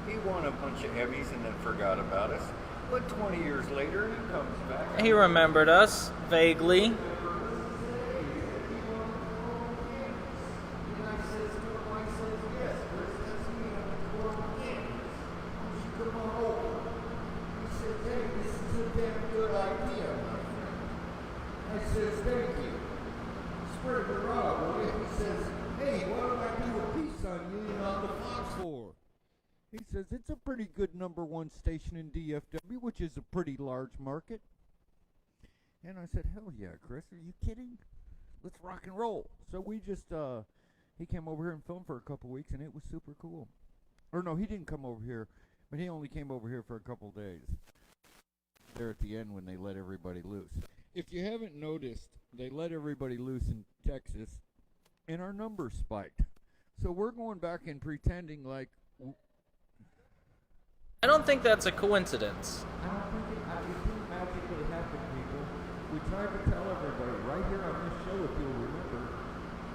He won a bunch of Emmys and then forgot about us. But 20 years later, he comes back. He remembered us vaguely. He says, it's a pretty good #1 station in DFW, which is a pretty large market. And I said, hell yeah, Chris, are you kidding? Let's rock and roll. So we just, he came over here and filmed for a couple weeks, and it was super cool. Or no, he didn't come over here, but he only came over here for a couple days. There at the end when they let everybody loose. If you haven't noticed, they let everybody loose in Texas, and our numbers spiked. So we're going back and pretending like... I don't think that's a coincidence. I don't think it didn't magically happen, people. We tried to tell everybody right here on this show, if you'll remember,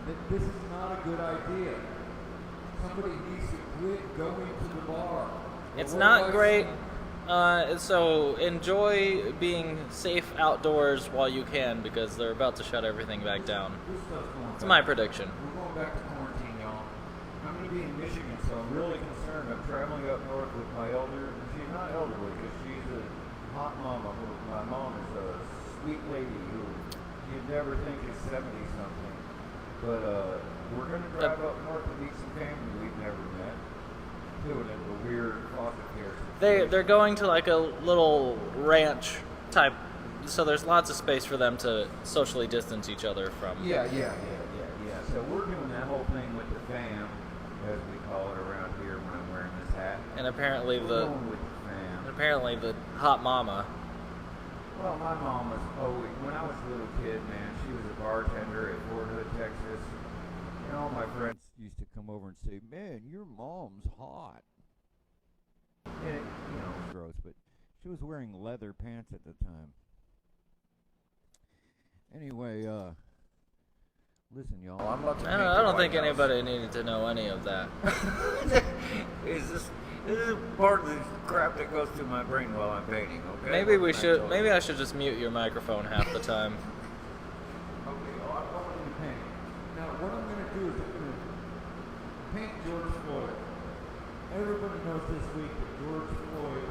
that this is not a good idea. Somebody needs to quit going to the bar. It's not great. So enjoy being safe outdoors while you can, because they're about to shut everything back down. It's my prediction. We're going back to quarantine, y'all. I'm going to be in Michigan, so I'm really concerned. I'm traveling up north with my elder. She's not elderly because she's a hot mama. My mom is a sweet lady who you'd never think is 70-something. But we're going to drive up north to meet some family we've never met. Doing it in a weird foster care situation. They're going to like a little ranch type, so there's lots of space for them to socially distance each other from. Yeah. So we're doing that whole thing with the fam, as we call it around here when I'm wearing this hat. And apparently We're going with the fam. apparently the hot mama. Well, my mom was always, when I was a little kid, man, she was a bartender at Fort Hood, Texas. And all my friends used to come over and say, man, your mom's hot. And it, you know, it was gross, but she was wearing leather pants at the time. Anyway, listen, y'all, I'm about to I don't think anybody needed to know any of that. This is part of the crap that goes through my brain while I'm painting, okay? Maybe I should just mute your microphone half the time. Okay, I'm going to paint. Now, what I'm going to do is I'm going to paint George Floyd. Everybody knows this week that George Floyd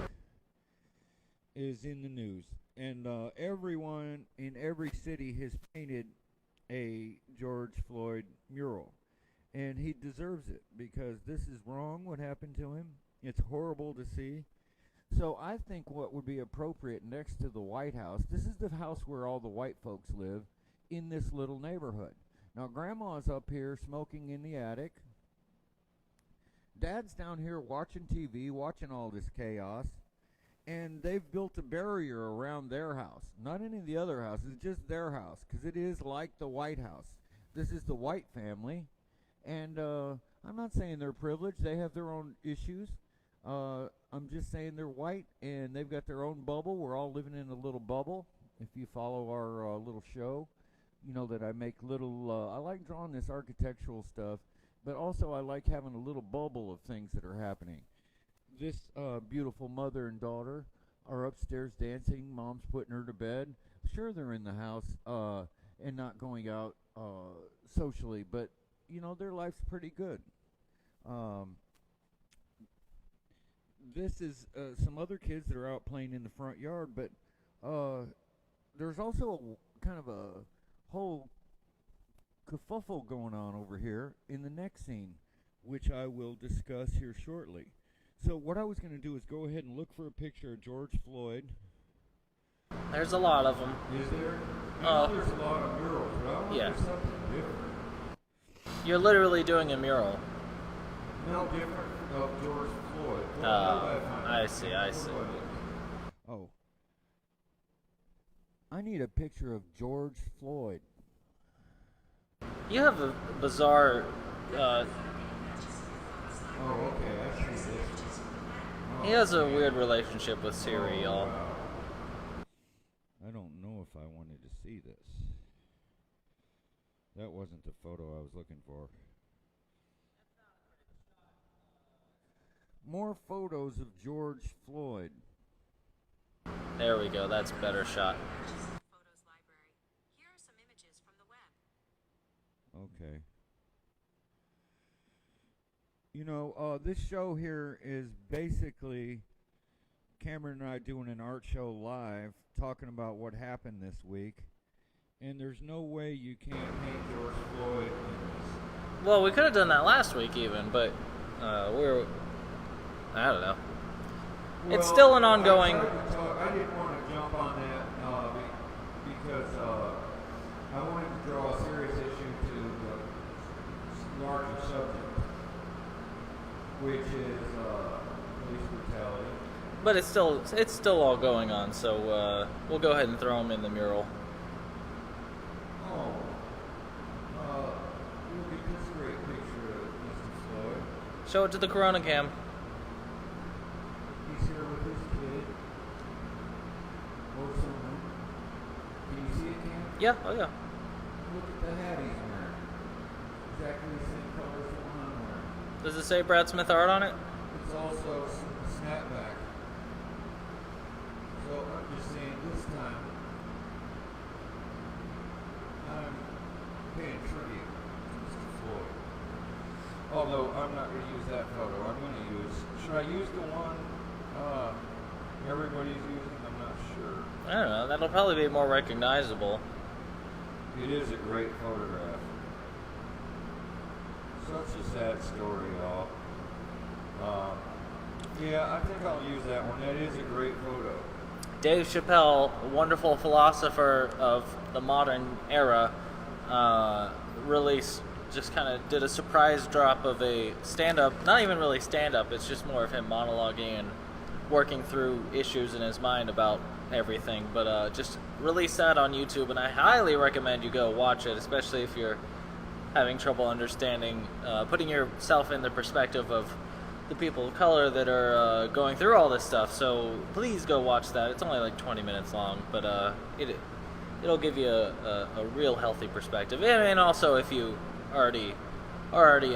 is in the news. And everyone in every city has painted a George Floyd mural. And he deserves it because this is wrong what happened to him. It's horrible to see. So I think what would be appropriate next to the White House, this is the house where all the white folks live in this little neighborhood. Now Grandma's up here smoking in the attic. Dad's down here watching TV, watching all this chaos. And they've built a barrier around their house. Not any of the other houses, just their house. Because it is like the White House. This is the White family. And I'm not saying they're privileged. They have their own issues. I'm just saying they're white and they've got their own bubble. We're all living in a little bubble. If you follow our little show, you know that I make little, I like drawing this architectural stuff, but also I like having a little bubble of things that are happening. This beautiful mother and daughter are upstairs dancing. Mom's putting her to bed. Sure, they're in the house and not going out socially, but you know, their life's pretty good. This is some other kids that are out playing in the front yard, but there's also kind of a whole kerfuffle going on over here in the next scene, which I will discuss here shortly. So what I was going to do is go ahead and look for a picture of George Floyd. There's a lot of them. Is there? There's a lot of murals, but I want to do something different. You're literally doing a mural. No different of George Floyd. I see. Oh. I need a picture of George Floyd. You have a bizarre... Oh, okay, I see this. He has a weird relationship with Siri, y'all. I don't know if I wanted to see this. That wasn't the photo I was looking for. More photos of George Floyd. There we go. That's a better shot. Okay. You know, this show here is basically Cameron and I doing an art show live, talking about what happened this week. And there's no way you can't hate George Floyd in this. Well, we could have done that last week even, but we're... I don't know. Well, it's still an ongoing... I didn't want to jump on that because I wanted to draw a serious issue to the larger subject, which is police brutality. But it's still all going on, so we'll go ahead and throw him in the mural. Oh, look at this great picture of Mr. Floyd. Show it to the Corona cam. He's here with his kid. Or someone. Can you see it, Cam? Yeah, oh yeah. Look at the hat he's wearing. Exactly the same color as the one I'm wearing. Does it say Brad Smith art on it? It's also a snapback. So I'm just saying this time I'm paying tribute to Mr. Floyd. Although I'm not going to use that photo. I'm going to use... Should I use the one everybody's using? I'm not sure. I don't know. That'll probably be more recognizable. It is a great photograph. Such a sad story, y'all. Yeah, I think I'll use that one. That is a great photo. Dave Chappelle, wonderful philosopher of the modern era, really just kind of did a surprise drop of a stand-up. Not even really stand-up. It's just more of him monologuing and working through issues in his mind about everything. But just released that on YouTube, and I highly recommend you go watch it, especially if you're having trouble understanding, putting yourself in the perspective of the people of color that are going through all this stuff. So please go watch that. It's only like 20 minutes long, but it'll give you a real healthy perspective. And also if you already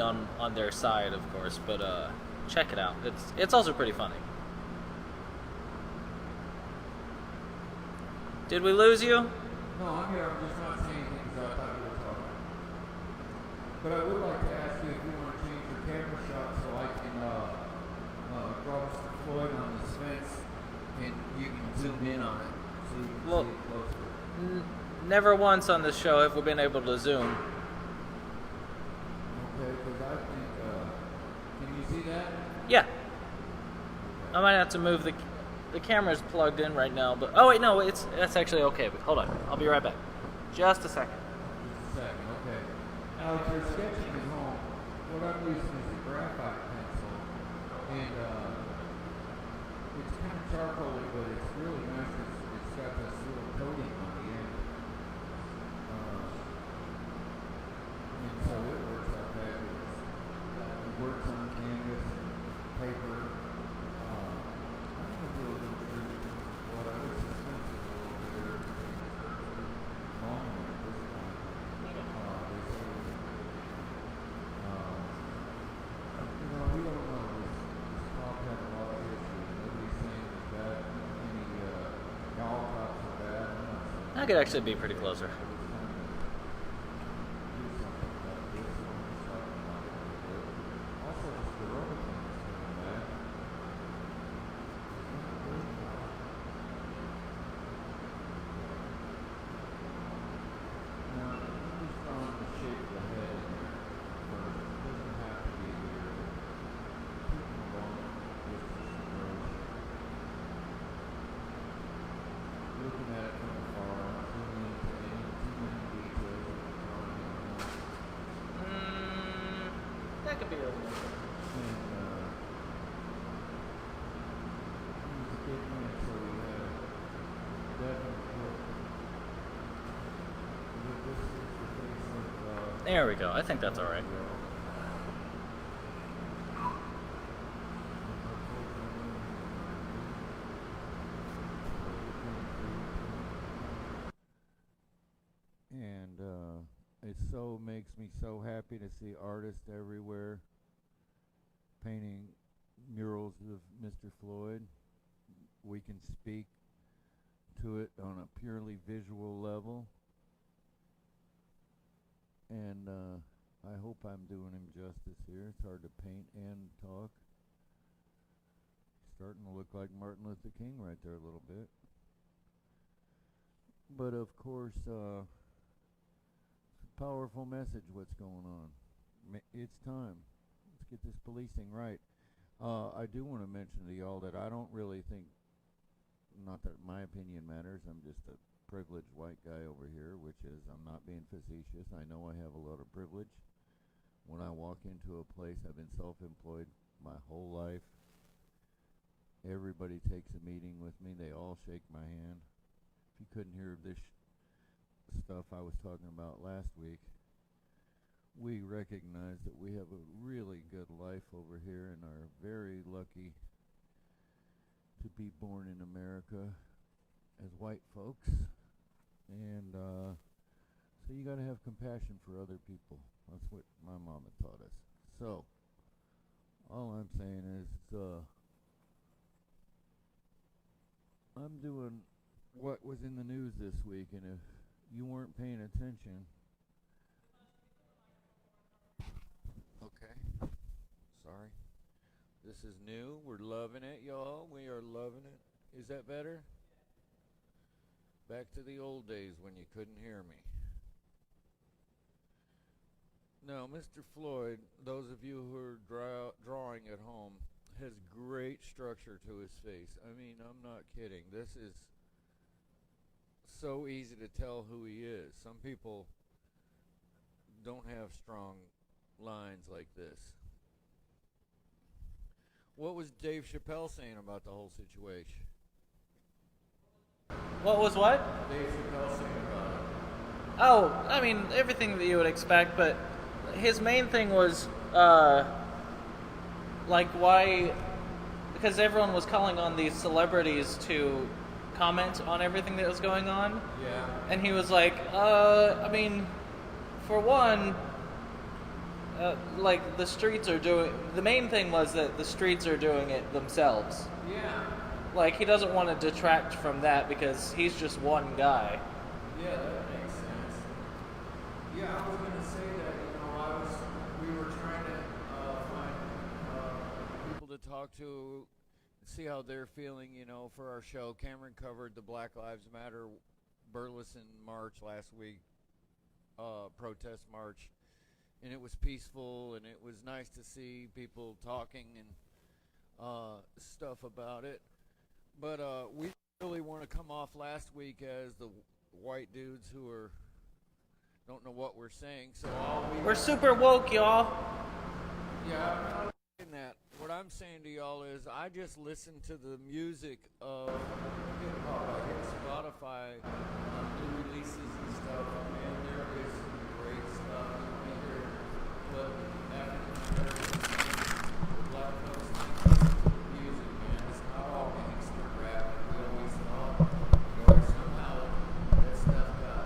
on their side, of course. But check it out. It's also pretty funny. Did we lose you? No, I'm here. I'm just not saying things I thought you were talking. But I would like to ask you if you want to change your camera shot so I can draw Mr. Floyd on this fence and you can zoom in on it so you can see it closer. Never once on this show have we been able to zoom. Okay, because I think, can you see that? Yeah. I might have to move the camera's plugged in right now, but oh wait, no, that's actually okay. But hold on, I'll be right back. Just a second. Just a second, okay. Now, if you're sketching at home, what I'm using is a graphite pencil, and it's kind of charcoaly, but it's really nice. It's got this little coating on the end, and so it works out fabulous. It works on canvas, paper. I'm going to do a little trick. Well, I was expensive over there. Long one at this point. They say, we don't know. This pop had a lot of issues. Nobody's saying that any y'all cops are bad. I'm not saying I could actually be pretty closer. also, this Corona thing is coming back. Now, I'm just trying to shape the head in there first. It doesn't have to be here. Keep it along with this erosion. Looking at it from afar, I'm zooming into any too many details of the drawing anymore. That could be a little. And he's a big man, so we had a definite look. This is the face of There we go. I think that's all right. And it so makes me so happy to see artists everywhere painting murals of Mr. Floyd. We can speak to it on a purely visual level, and I hope I'm doing him justice here. It's hard to paint and talk. Starting to look like Martin Luther King right there a little bit. But of course, it's a powerful message what's going on. It's time. Let's get this policing right. I do want to mention to y'all that I don't really think, not that my opinion matters, I'm just a privileged white guy over here, which is, I'm not being facetious. I know I have a lot of privilege. When I walk into a place, I've been self-employed my whole life. Everybody takes a meeting with me. They all shake my hand. If you couldn't hear this stuff I was talking about last week, we recognize that we have a really good life over here and are very lucky to be born in America as white folks. And so you got to have compassion for other people. That's what my mama taught us. So all I'm saying is I'm doing what was in the news this week, and if you weren't paying attention, okay, sorry. This is new. We're loving it, y'all. We are loving it. Is that better? Back to the old days when you couldn't hear me. Now, Mr. Floyd, those of you who are drawing at home, has great structure to his face. I mean, I'm not kidding. This is so easy to tell who he is. Some people don't have strong lines like this. What was Dave Chappelle saying about the whole situation? What was what? Dave Chappelle saying about it. Oh, I mean, everything that you would expect, but his main thing was, like, why... Because everyone was calling on these celebrities to comment on everything that was going on. Yeah. And he was like, I mean, for one... like, the streets are doing... The main thing was that the streets are doing it themselves. Yeah. Like, he doesn't want to detract from that because he's just one guy. Yeah, that makes sense. Yeah, I was going to say that, we were trying to find people to talk to, see how they're feeling, for our show. Cameron covered the Black Lives Matter Burleson March last week, protest march. And it was peaceful, and it was nice to see people talking and stuff about it. But we really want to come off last week as the white dudes who don't know what we're saying. So we're super woke, y'all. Yeah, I'm not saying that. What I'm saying to y'all is I just listen to the music of hip-hop. I hit Spotify new releases and stuff, and there is some great stuff. You hear black folks music, man. It's not all gangster rap like we always thought. Somehow that stuff got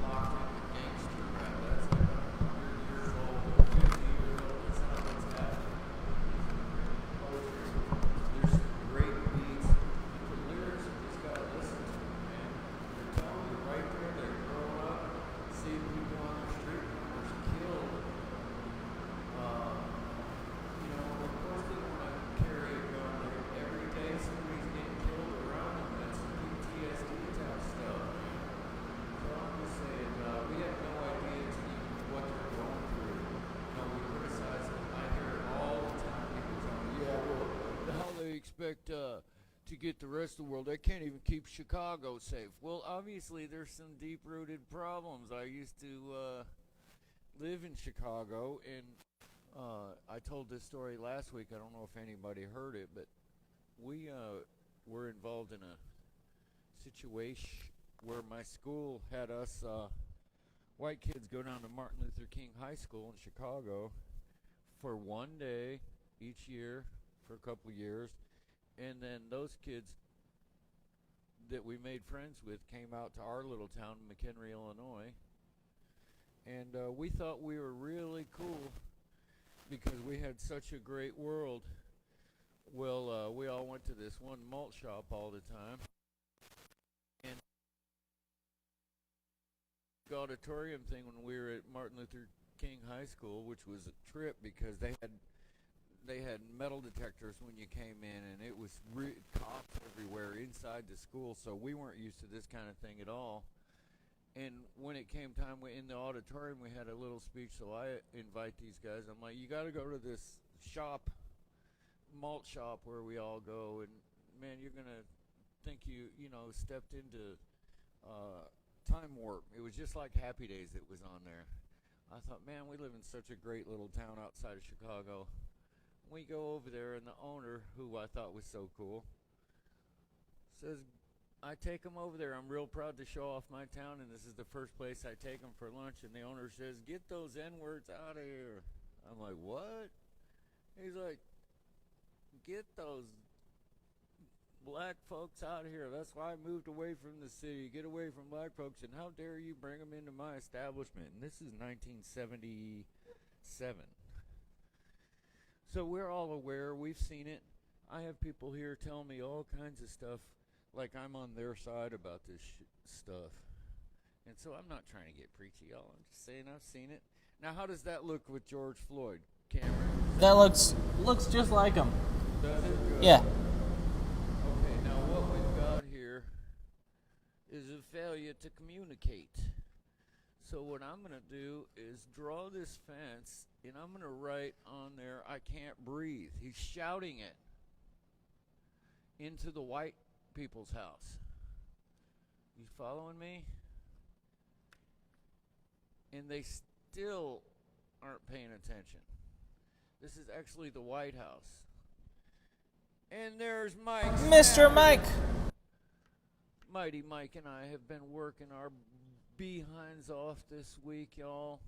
locked into gangster rap. That's like 100 years old, 50 years old. That's not what's happening. There's some great beats. The lyrics you just gotta listen to, man. They're telling you right there. They're growing up, seeing people on the street corners killed. Of course they want to carry a gun. Every day somebody's getting killed around them. That's PTSD type stuff, man. So I'm just saying, we have no idea what they're going through. We criticize them. I hear it all the time. People tell me, yeah, well, how they expect to get the rest of the world. They can't even keep Chicago safe. Well, obviously there's some deep-rooted problems. I used to live in Chicago, and I told this story last week. I don't know if anybody heard it, but we were involved in a situation where my school had us white kids go down to Martin Luther King High School in Chicago for one day each year for a couple years, and then those kids that we made friends with came out to our little town, McHenry, Illinois, And we thought we were really cool because we had such a great world. Well, we all went to this one malt shop all the time. And the auditorium thing when we were at Martin Luther King High School, which was a trip because they had metal detectors when you came in, and it was cops everywhere inside the school, so we weren't used to this kind of thing at all. And when it came time in the auditorium, we had a little speech, so I invite these guys. I'm like, you got to go to this shop, malt shop, where we all go, and man, you're gonna think you stepped into time warp. It was just like Happy Days that was on there. I thought, man, we live in such a great little town outside of Chicago. We go over there, and the owner, who I thought was so cool, says, I take them over there. I'm real proud to show off my town, and this is the first place I take them for lunch. And the owner says, get those N-words out of here. I'm like, what? He's like, get those black folks out of here. That's why I moved away from the city. Get away from black folks, and how dare you bring them into my establishment? And this is 1977. So we're all aware. We've seen it. I have people here tell me all kinds of stuff like I'm on their side about this stuff. And so I'm not trying to get preachy, y'all. I'm just saying I've seen it. Now, how does that look with George Floyd, Cameron? That looks just like him. Does it? Good. Yeah. Okay, now what we've got here is a failure to communicate. So what I'm going to do is draw this fence, and I'm going to write on there, I can't breathe. He's shouting it into the white people's house. You following me? And they still aren't paying attention. This is actually the White House. And there's Mike. Mr. Mike. Mighty Mike and I have been working our behinds off this week, y'all.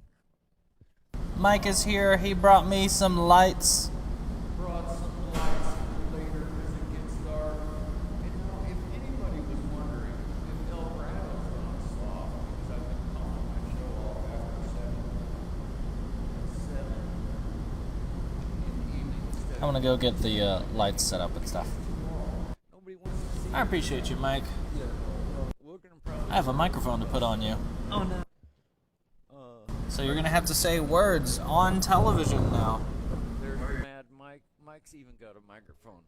Mike is here. He brought me some lights. Brought some lights later because it gets dark. And if anybody was wondering if El Brado's gone soft, because I've been calling my show off after 7 in the evening. I'm gonna go get the lights set up and stuff. I appreciate you, Mike. I have a microphone to put on you. Oh no. So you're gonna have to say words on television now. There's Mad Mike. Mike's even got a microphone.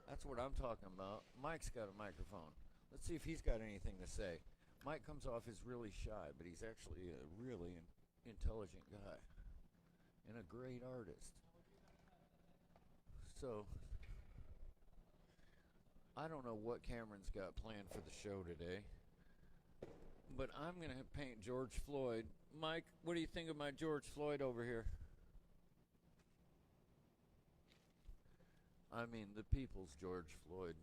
That's what I'm talking about. Mike's got a microphone. Let's see if he's got anything to say. Mike comes off as really shy, but he's actually a really intelligent guy and a great artist. So, I don't know what Cameron's got planned for the show today, but I'm going to paint George Floyd. Mike, what do you think of my George Floyd over here? I mean, the people's George Floyd.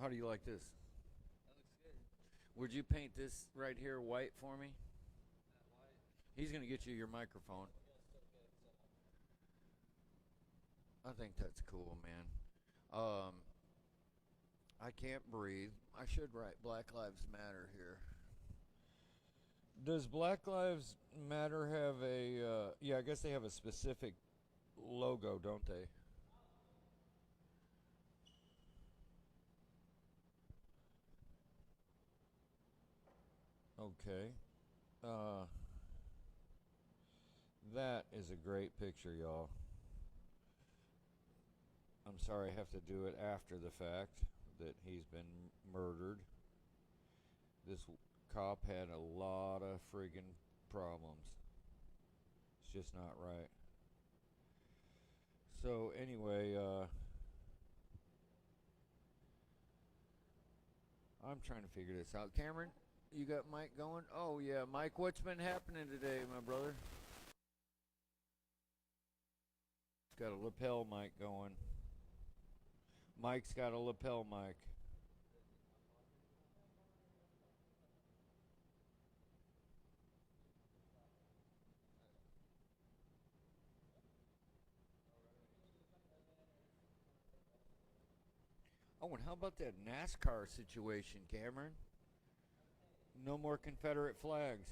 How do you like this? That looks good. Would you paint this right here white for me? He's going to get you your microphone. I think that's cool, man. I can't breathe. I should write Black Lives Matter here. Does Black Lives Matter have a, yeah, I guess they have a specific logo, don't they? Okay. That is a great picture, y'all. I'm sorry I have to do it after the fact that he's been murdered. This cop had a lot of friggin' problems. It's just not right. So anyway, I'm trying to figure this out. Cameron, you got Mike going? Oh yeah, Mike, what's been happening today, my brother? Got a lapel mic going. Mike's got a lapel mic. Oh, and how about that NASCAR situation, Cameron? No more Confederate flags.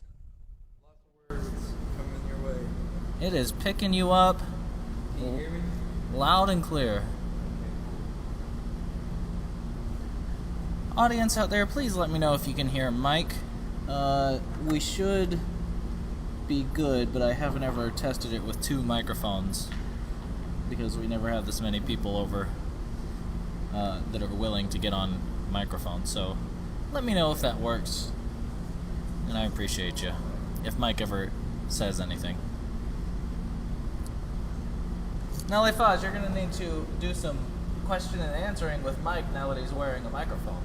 Lots of words coming your way. It is picking you up Can you hear me? loud and clear. Audience out there, please let me know if you can hear Mike. We should be good, but I haven't ever tested it with 2 microphones because we never have this many people over that are willing to get on microphones. So let me know if that works, and I appreciate you if Mike ever says anything. Now, Foz, you're going to need to do some question and answering with Mike now that he's wearing a microphone.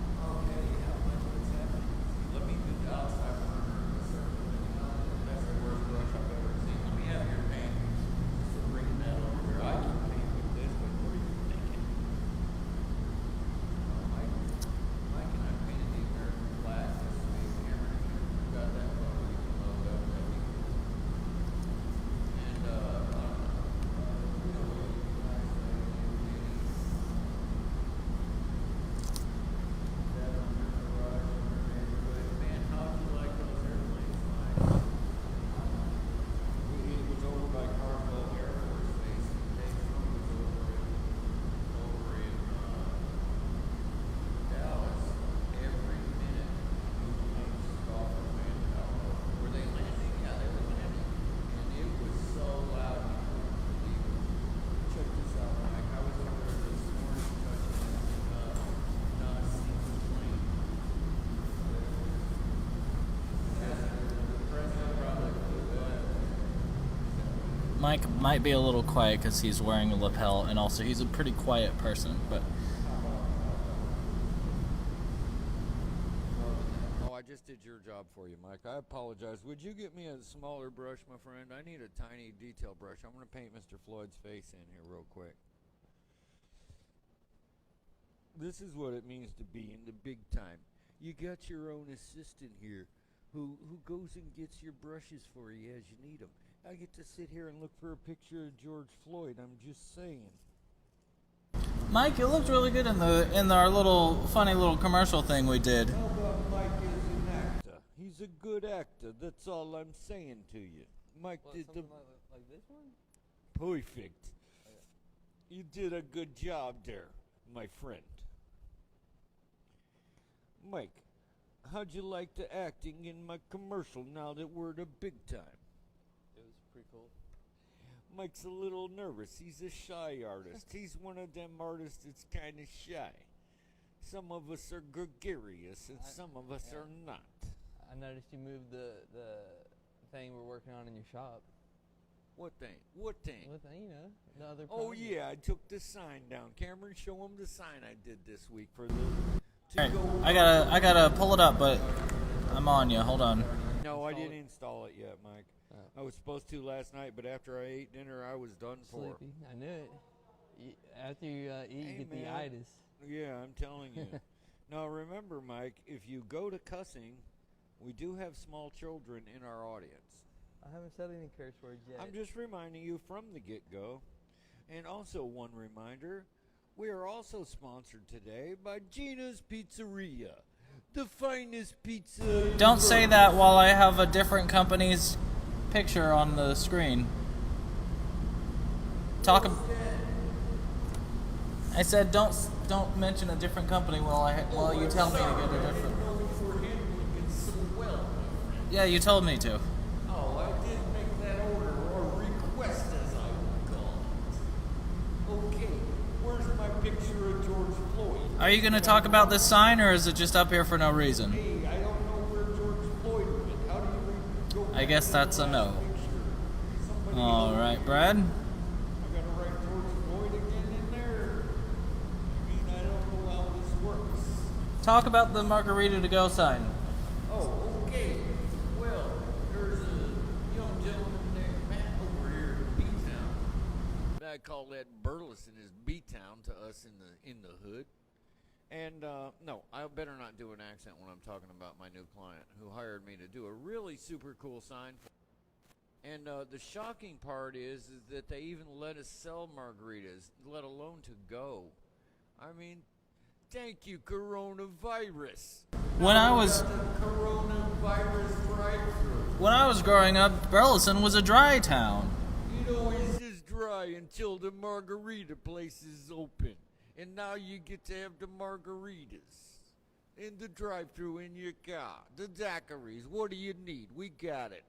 Mike might be a little quiet because he's wearing a lapel, and also he's a pretty quiet person, but... Oh, I just did your job for you, Mike. I apologize. Would you get me a smaller brush, my friend? I need a tiny detail brush. I'm going to paint Mr. Floyd's face in here real quick. This is what it means to be in the big time. You got your own assistant here who goes and gets your brushes for you as you need them. I get to sit here and look for a picture of George Floyd. I'm just saying. Mike, it looked really good in our little funny little commercial thing we did. How about Mike is an actor? He's a good actor. That's all I'm saying to you. Mike did the like this one. perfect. You did a good job there, my friend. Mike, how'd you like the acting in my commercial now that we're the big time? It was pretty cool. Mike's a little nervous. He's a shy artist. He's one of them artists that's kind of shy. Some of us are gregarious, and some of us are not. I noticed you moved the thing we're working on in your shop. What thing? What thing? What thing? You know, the other. Oh project. yeah, I took the sign down. Cameron, show him the sign I did this week for the. Alright, I gotta pull it up, but I'm on you. Hold on. No, I didn't install it yet, Mike. I was supposed to last night, but after I ate dinner, I was done for. Sleepy. I knew it. After you eat, you get the itis. Yeah, I'm telling you. Now remember, Mike, if you go to cussing, we do have small children in our audience. I haven't said any curse words yet. I'm just reminding you from the get-go. And also one reminder, we are also sponsored today by Gina's Pizzeria, the finest pizza. Don't say that while I have a different company's picture on the screen. I said don't mention a different company while you tell me to get a different. Yeah, you told me to. Oh, I did make that order, or request as I would call it. Okay, where's my picture of George Floyd? Are you going to talk about this sign, or is it just up here for no reason? Hey, I don't know where George Floyd went. How do you go? I guess that's a no. All right, Brad. I gotta write George Floyd again in there. I mean, I don't know how this works. Talk about the margarita to go sign. Oh, okay. Well, there's a young gentleman named Matt over here in B-Town. I call that Burleson is B-Town to us in the hood. And no, I better not do an accent when I'm talking about my new client who hired me to do a really super cool sign. And the shocking part is that they even let us sell margaritas, let alone to go. I mean, thank you, coronavirus. When I was Coronavirus drive-through. when I was growing up, Burleson was a dry town. You know, it's just dry until the margarita place is open. And now you get to have the margaritas in the drive-thru in your car. The daiquiris. What do you need? We got it.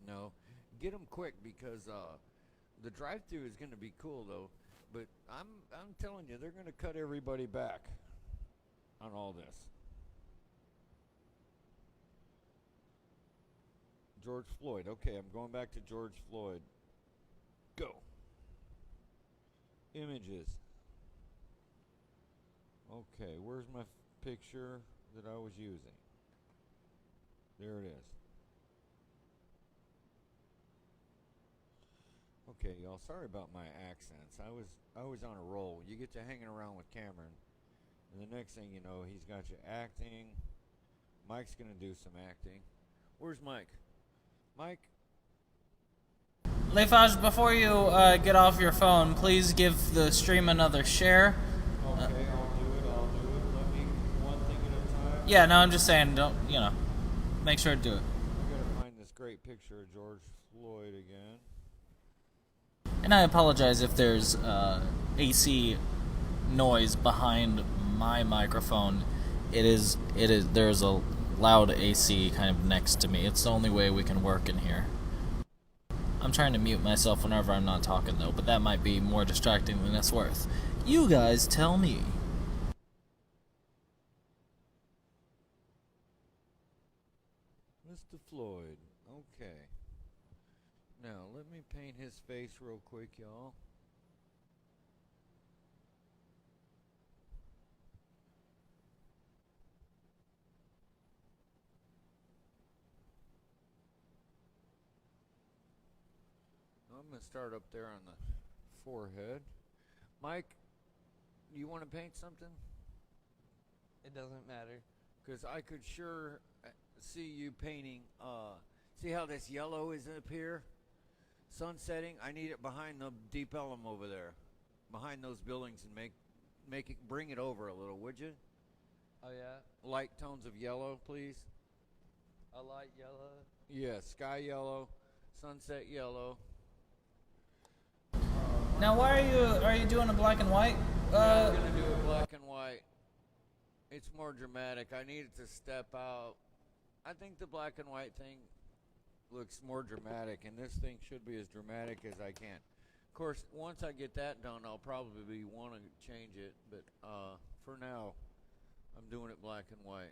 No, get them quick because the drive-thru is going to be cool though. But I'm telling you, they're going to cut everybody back on all this. George Floyd. Okay, I'm going back to George Floyd. Go. Images. Okay, where's my picture that I was using? There it is. Okay, y'all, sorry about my accents. I was on a roll. You get to hanging around with Cameron, and the next thing you know, he's got you acting. Mike's gonna do some acting. Where's Mike? Mike? Leifage, before you get off your phone, please give the stream another share. Okay, I'll do it. Let me one thing at a time. Yeah, no, I'm just saying, don't, make sure to do it. I gotta find this great picture of George Floyd again. And I apologize if there's AC noise behind my microphone. There's a loud AC kind of next to me. It's the only way we can work in here. I'm trying to mute myself whenever I'm not talking though, but that might be more distracting than it's worth. You guys tell me. Mr. Floyd. Okay. Now, let me paint his face real quick, y'all. I'm going to start up there on the forehead. Mike, you want to paint something? It doesn't matter. Because I could sure see you painting. See how this yellow is up here? Sun setting. I need it behind the Deep Ellum over there, behind those buildings, and bring it over a little, would you? Oh yeah. Light tones of yellow, please. A light yellow. Yeah, sky yellow, sunset yellow. Now, why are you doing a black and white? I'm gonna do a black and white. It's more dramatic. I need it to step out. I think the black and white thing looks more dramatic, and this thing should be as dramatic as I can. Of course, once I get that done, I'll probably want to change it, but for now, I'm doing it black and white.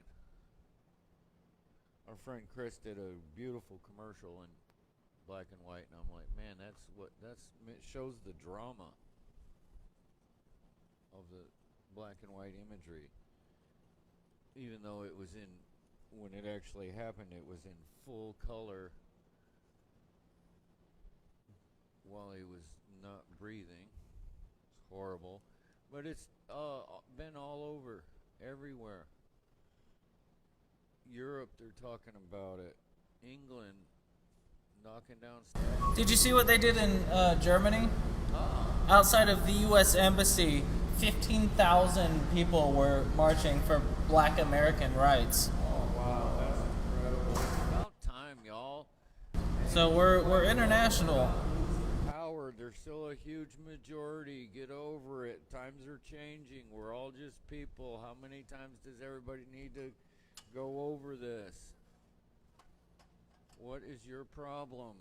Our friend Chris did a beautiful commercial in black and white, and I'm like, man, it shows the drama of the black and white imagery. Even though it was when it actually happened, it was in full color while he was not breathing. It's horrible. But it's been all over, everywhere. Europe, they're talking about it. England, knocking down statues. Did you see what they did in Germany? Outside of the U.S. Embassy, 15,000 people were marching for Black American rights. Oh wow, that's incredible. It's about time, y'all. So we're international. Power, there's still a huge majority. Get over it. Times are changing. We're all just people. How many times does everybody need to go over this? What is your problem?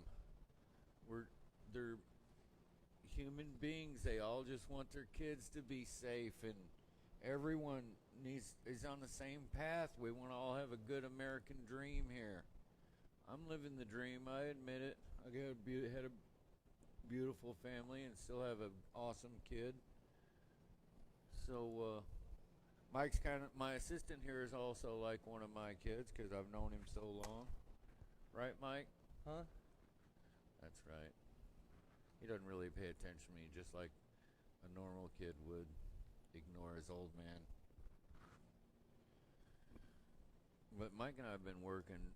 They're human beings. They all just want their kids to be safe, and everyone is on the same path. We want to all have a good American dream here. I'm living the dream. I admit it. I had a beautiful family and still have an awesome kid. So Mike's my assistant here is also like one of my kids because I've known him so long. Right, Mike? Huh? That's right. He doesn't really pay attention to me, just like a normal kid would ignore his old man. But Mike and I have been working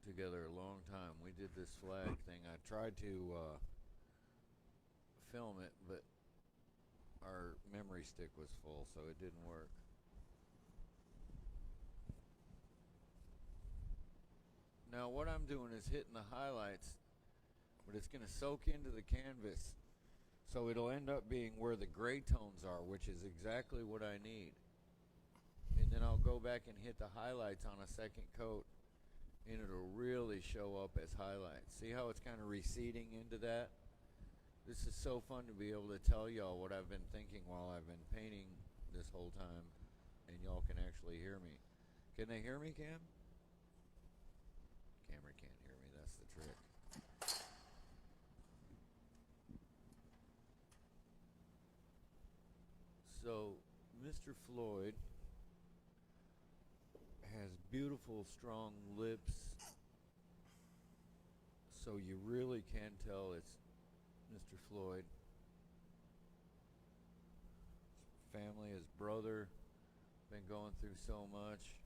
together a long time. We did this flag thing. I tried to film it, but our memory stick was full, so it didn't work. Now what I'm doing is hitting the highlights, but it's going to soak into the canvas. So it'll end up being where the gray tones are, which is exactly what I need. And then I'll go back and hit the highlights on a second coat, and it'll really show up as highlights. See how it's kind of receding into that? This is so fun to be able to tell y'all what I've been thinking while I've been painting this whole time, and y'all can actually hear me. Can they hear me, Cam? Camera can't hear me, that's the trick. So, Mr. Floyd has beautiful, strong lips, so you really can tell it's Mr. Floyd. His family, his brother, been going through so much.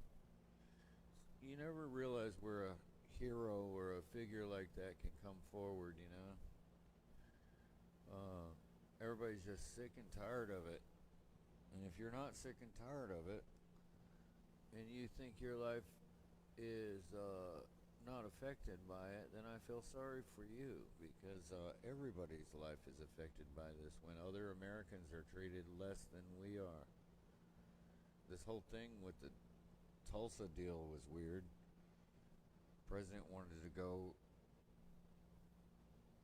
You never realize where a hero or a figure like that can come forward, you know? Everybody's just sick and tired of it. And if you're not sick and tired of it, and you think your life is not affected by it, then I feel sorry for you, because everybody's life is affected by this when other Americans are treated less than we are. This whole thing with the Tulsa deal was weird. The president wanted to go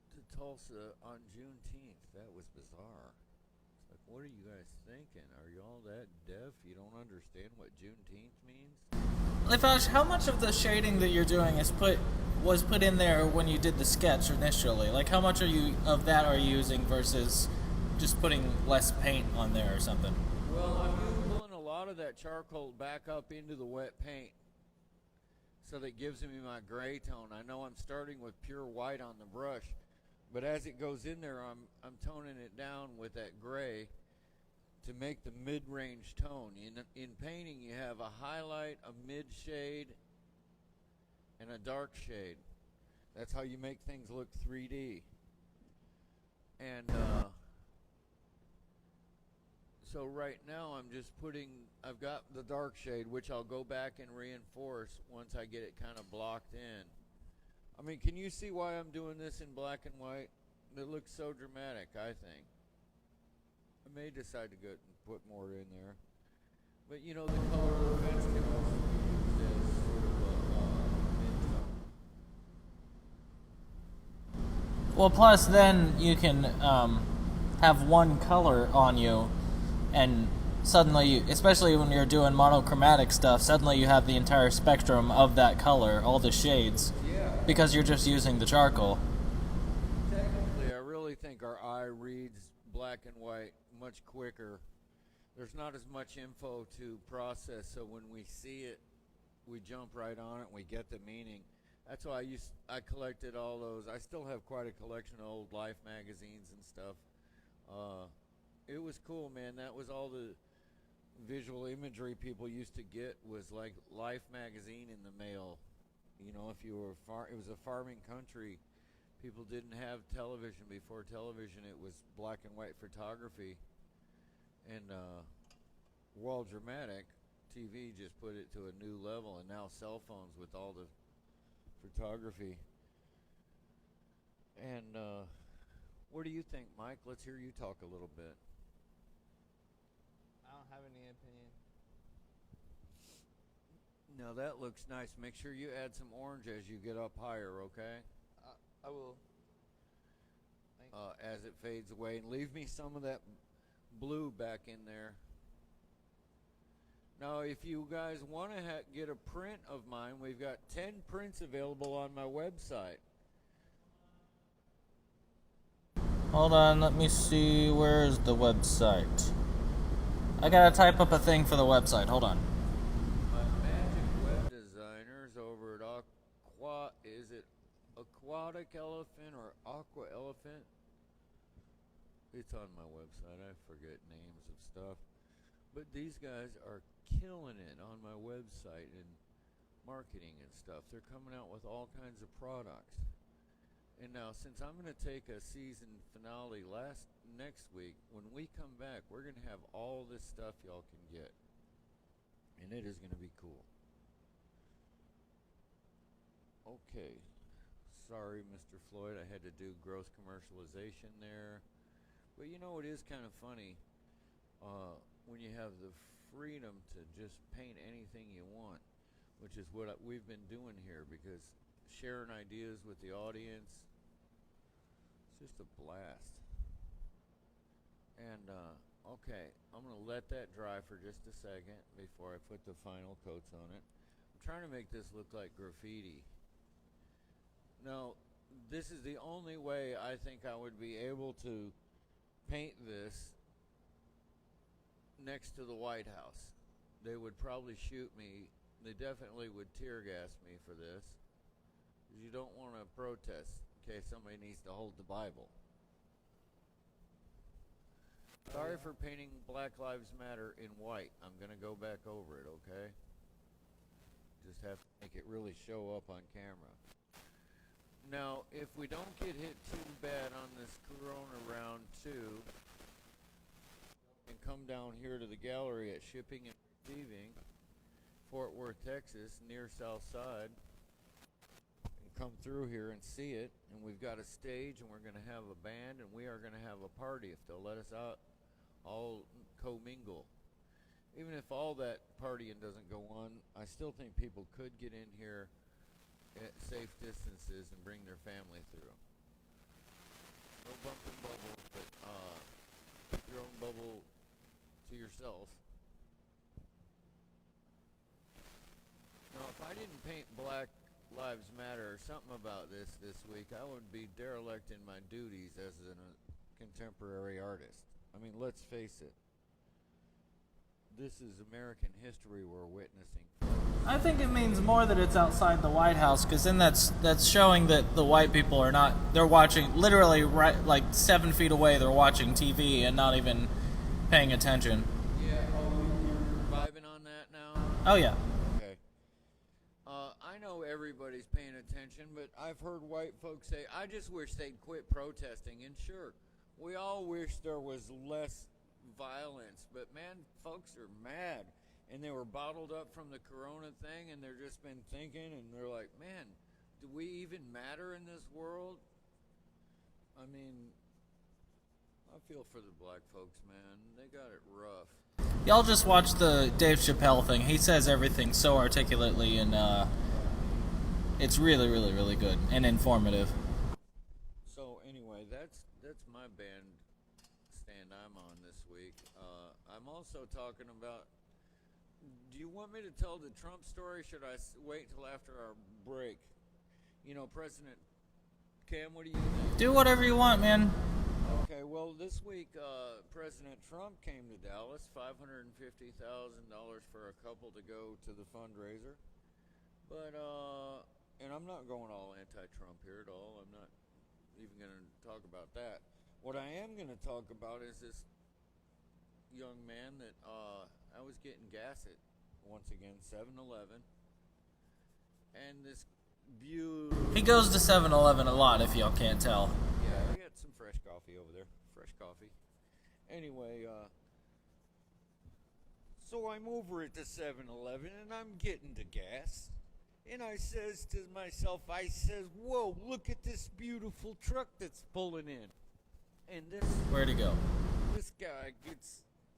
to Tulsa on Juneteenth. That was bizarre. It's like, what are you guys thinking? Are y'all that deaf? You don't understand what Juneteenth means? Levash, how much of the shading that you're doing was put in there when you did the sketch initially? Like, how much of that are you using versus just putting less paint on there or something? Well, I'm pulling a lot of that charcoal back up into the wet paint, so that gives me my gray tone. I know I'm starting with pure white on the brush, but as it goes in there, I'm toning it down with that gray to make the mid-range tone. In painting, you have a highlight, a mid-shade, and a dark shade. That's how you make things look 3D. And so right now I've got the dark shade, which I'll go back and reinforce once I get it kind of blocked in. I mean, can you see why I'm doing this in black and white? It looks so dramatic, I think. I may decide to go and put more in there. But you know, the color of the fence can also be used as sort of a mid-tone. Well, plus then you can have one color on you, and suddenly, especially when you're doing monochromatic stuff, suddenly you have the entire spectrum of that color, all the shades, because you're just using the charcoal. Technically, I really think our eye reads black and white much quicker. There's not as much info to process, so when we see it, we jump right on it and we get the meaning. That's why I collected all those. I still have quite a collection of old Life magazines and stuff. It was cool, man. That was all the visual imagery people used to get, was like Life magazine in the mail. You know, if you were it was a farming country. People didn't have television. Before television, it was black and white photography. And while dramatic, TV just put it to a new level, and now cell phones with all the photography. And what do you think, Mike? Let's hear you talk a little bit. I don't have any opinion. Now that looks nice. Make sure you add some orange as you get up higher, okay? I will. As it fades away, and leave me some of that blue back in there. Now, if you guys want to get a print of mine, we've got 10 prints available on my website. Hold on, let me see, where's the website? I gotta type up a thing for the website, hold on. My magic web designers over at is it Aquatic Elephant or Aqua Elephant? It's on my website. I forget names of stuff. But these guys are killing it on my website and marketing and stuff. They're coming out with all kinds of products. And now, since I'm going to take a season finale next week, when we come back, we're going to have all this stuff y'all can get. And it is going to be cool. Okay. Sorry, Mr. Floyd, I had to do gross commercialization there. But you know, it is kind of funny when you have the freedom to just paint anything you want, which is what we've been doing here, because sharing ideas with the audience, it's just a blast. And, okay, I'm going to let that dry for just a second before I put the final coats on it. I'm trying to make this look like graffiti. Now, this is the only way I think I would be able to paint this next to the White House. They would probably shoot me. They definitely would tear gas me for this. Because you don't want to protest in case somebody needs to hold the Bible. Sorry for painting Black Lives Matter in white. I'm going to go back over it, okay? Just have to make it really show up on camera. Now, if we don't get hit too bad on this Corona round 2, and come down here to the gallery at Shipping and Receiving, Fort Worth, Texas, near South Side, and come through here and see it, and we've got a stage, and we're going to have a band, and we are going to have a party if they'll let us out, all commingle. Even if all that partying doesn't go on, I still think people could get in here at safe distances and bring their family through. No bumping bubbles, but keep your own bubble to yourself. Now, if I didn't paint Black Lives Matter or something about this week, I would be derelict in my duties as a contemporary artist. I mean, let's face it. This is American history we're witnessing. I think it means more that it's outside the White House, because then that's showing that the white people are not, they're watching, literally right, like 7 feet away, they're watching TV and not even paying attention. Yeah, you're vibing on that now? Oh, yeah. Okay. I know everybody's paying attention, but I've heard white folks say, I just wish they'd quit protesting, and sure, we all wish there was less violence, but man, folks are mad, and they were bottled up from the Corona thing, and they're just been thinking, and they're like, man, do we even matter in this world? I mean, I feel for the black folks, man. They got it rough. Y'all just watch the Dave Chappelle thing. He says everything so articulately, and it's really, really, really good and informative. So anyway, that's my band stand I'm on this week. I'm also talking about, do you want me to tell the Trump story? Should I wait till after our break? You know, President Cam, what do you think? Do whatever you want, man. Okay, well, this week, President Trump came to Dallas, $550,000 for a couple to go to the fundraiser. But, and I'm not going all anti-Trump here at all. I'm not even going to talk about that. What I am going to talk about is this young man that I was getting gas at, once again, 7-Eleven. And this He goes to 7-Eleven a lot, if y'all can't tell. Yeah, we got some fresh coffee over there. Fresh coffee. Anyway, so I'm over at the 7-Eleven, and I'm getting the gas. And I says to myself, whoa, look at this beautiful truck that's pulling in. And this... Where'd he go? This guy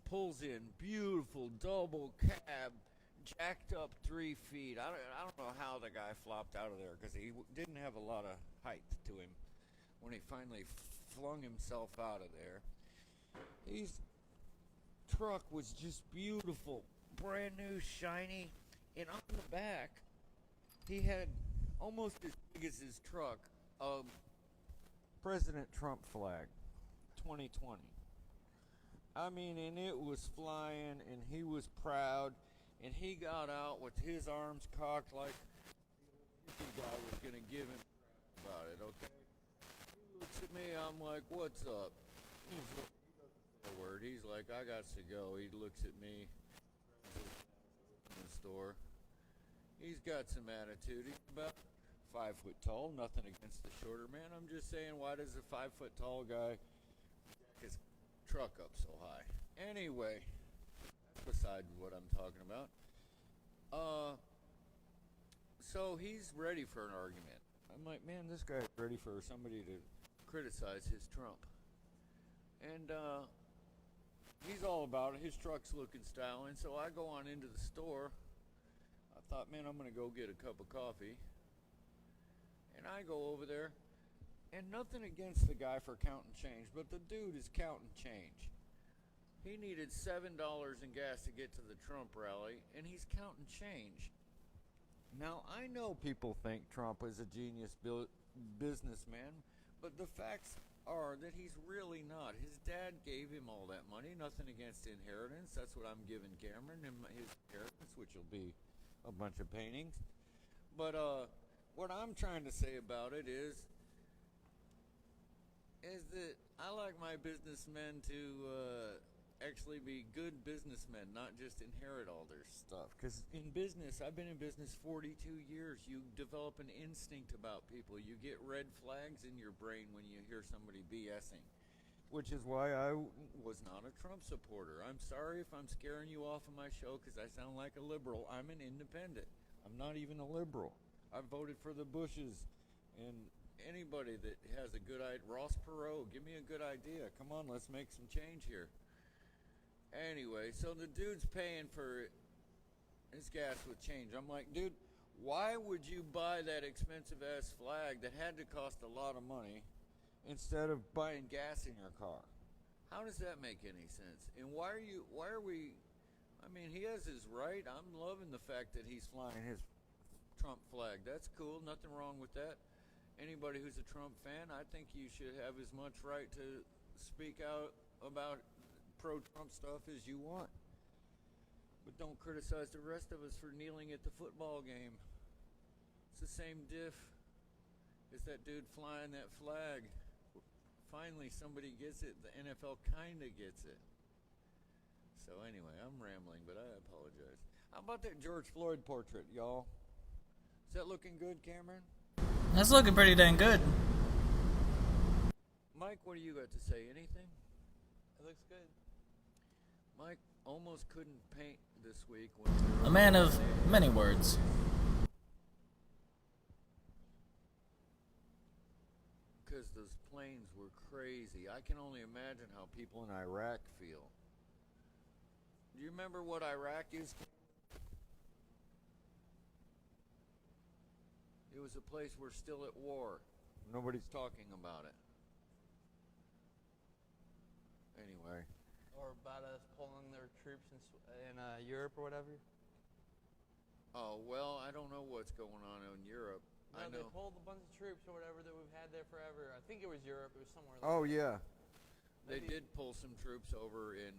pulls in, beautiful double cab, jacked up 3 feet. I don't know how the guy flopped out of there, because he didn't have a lot of height to him when he finally flung himself out of there. His truck was just beautiful, brand new, shiny, and on the back, he had almost as big as his truck a President Trump flag, 2020. I mean, and it was flying, and he was proud, and he got out with his arms cocked like the guy was going to give him about it, okay? He looks at me, I'm like, what's up? He's like, he doesn't say a word. He's like, I got to go. He looks at me in the store. He's got some attitude. He's about 5 foot tall. Nothing against the shorter man. I'm just saying, why does a 5 foot tall guy jack his truck up so high? Anyway, that's beside what I'm talking about. So he's ready for an argument. I'm like, man, this guy's ready for somebody to criticize his Trump. And he's all about it. His truck's looking styling. So I go on into the store. I thought, man, I'm going to go get a cup of coffee. And I go over there. And nothing against the guy for counting change, but the dude is counting change. He needed $7 in gas to get to the Trump rally, and he's counting change. Now, I know people think Trump is a genius businessman, but the facts are that he's really not. His dad gave him all that money. Nothing against inheritance. That's what I'm giving Cameron, and his inheritance, which will be a bunch of paintings. But what I'm trying to say about it is that I like my businessmen to actually be good businessmen, not just inherit all their stuff. Because in business, I've been in business 42 years. You develop an instinct about people. You get red flags in your brain when you hear somebody BSing, which is why I was not a Trump supporter. I'm sorry if I'm scaring you off of my show because I sound like a liberal. I'm an independent. I'm not even a liberal. I voted for the Bushes, and anybody that has a good idea, Ross Perot, give me a good idea. Come on, let's make some change here. Anyway, so the dude's paying for his gas with change. I'm like, dude, why would you buy that expensive ass flag that had to cost a lot of money instead of buying gas in your car? How does that make any sense? And why are we, I mean, he has his right. I'm loving the fact that he's flying his Trump flag. That's cool. Nothing wrong with that. Anybody who's a Trump fan, I think you should have as much right to speak out about pro-Trump stuff as you want. But don't criticize the rest of us for kneeling at the football game. It's the same diff as that dude flying that flag. Finally, somebody gets it. The NFL kind of gets it. So anyway, I'm rambling, but I apologize. How about that George Floyd portrait, y'all? Is that looking good, Cameron? That's looking pretty dang good. Mike, what do you got to say? Anything? It looks good. Mike almost couldn't paint this week. A man of many words. Because those planes were crazy. I can only imagine how people in Iraq feel. Do you remember what Iraq is? It was a place we're still at war. Nobody's talking about it. Anyway. Or about us pulling their troops in Europe or whatever? Oh, well, I don't know what's going on in Europe. No, I know. they pulled a bunch of troops or whatever that we've had there forever. I think it was Europe. It was somewhere. Oh, yeah. Maybe. They did pull some troops over in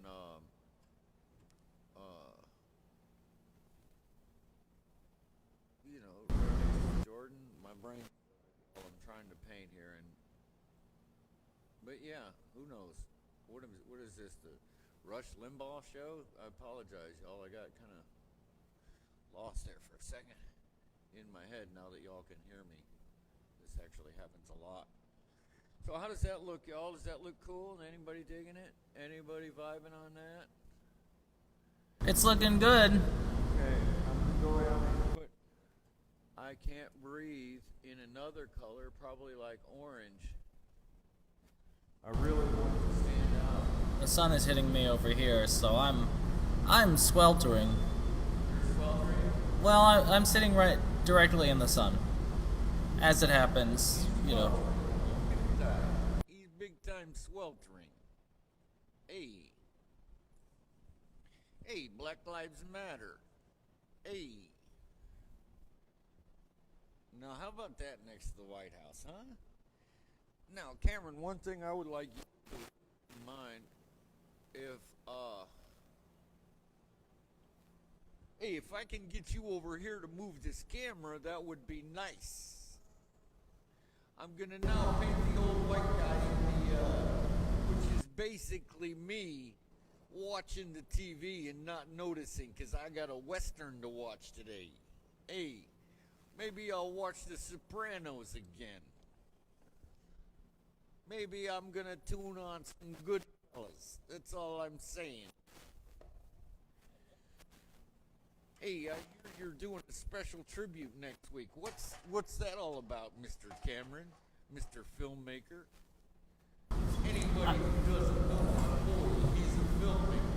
Jordan. My brain, I'm trying to paint here, but yeah, who knows? What is this? The Rush Limbaugh show? I apologize, y'all. I got kind of lost there for a second in my head. Now that y'all can hear me, this actually happens a lot. So how does that look, y'all? Does that look cool? Anybody digging it? Anybody vibing on that? It's looking good. Okay, I'm going to go ahead and put I Can't Breathe in another color, probably like orange. I really want to stand out. The sun is hitting me over here, so I'm sweltering. You're sweltering? Well, I'm sitting right directly in the sun. As it happens, you know. Look at that. He's big time sweltering. Hey. Hey, Black Lives Matter. Hey. Now, how about that next to the White House, huh? Now, Cameron, one thing I would like you to keep in mind, if I can get you over here to move this camera, that would be nice. I'm gonna now paint the old white guy in the, which is basically me watching the TV and not noticing, because I got a Western to watch today. Hey, maybe I'll watch The Sopranos again. Maybe I'm gonna tune on some Goodfellas. That's all I'm saying. Hey, I hear you're doing a special tribute next week. What's that all about, Mr. Cameron, Mr. Filmmaker? Anybody who doesn't know my boy, he's a filmmaker.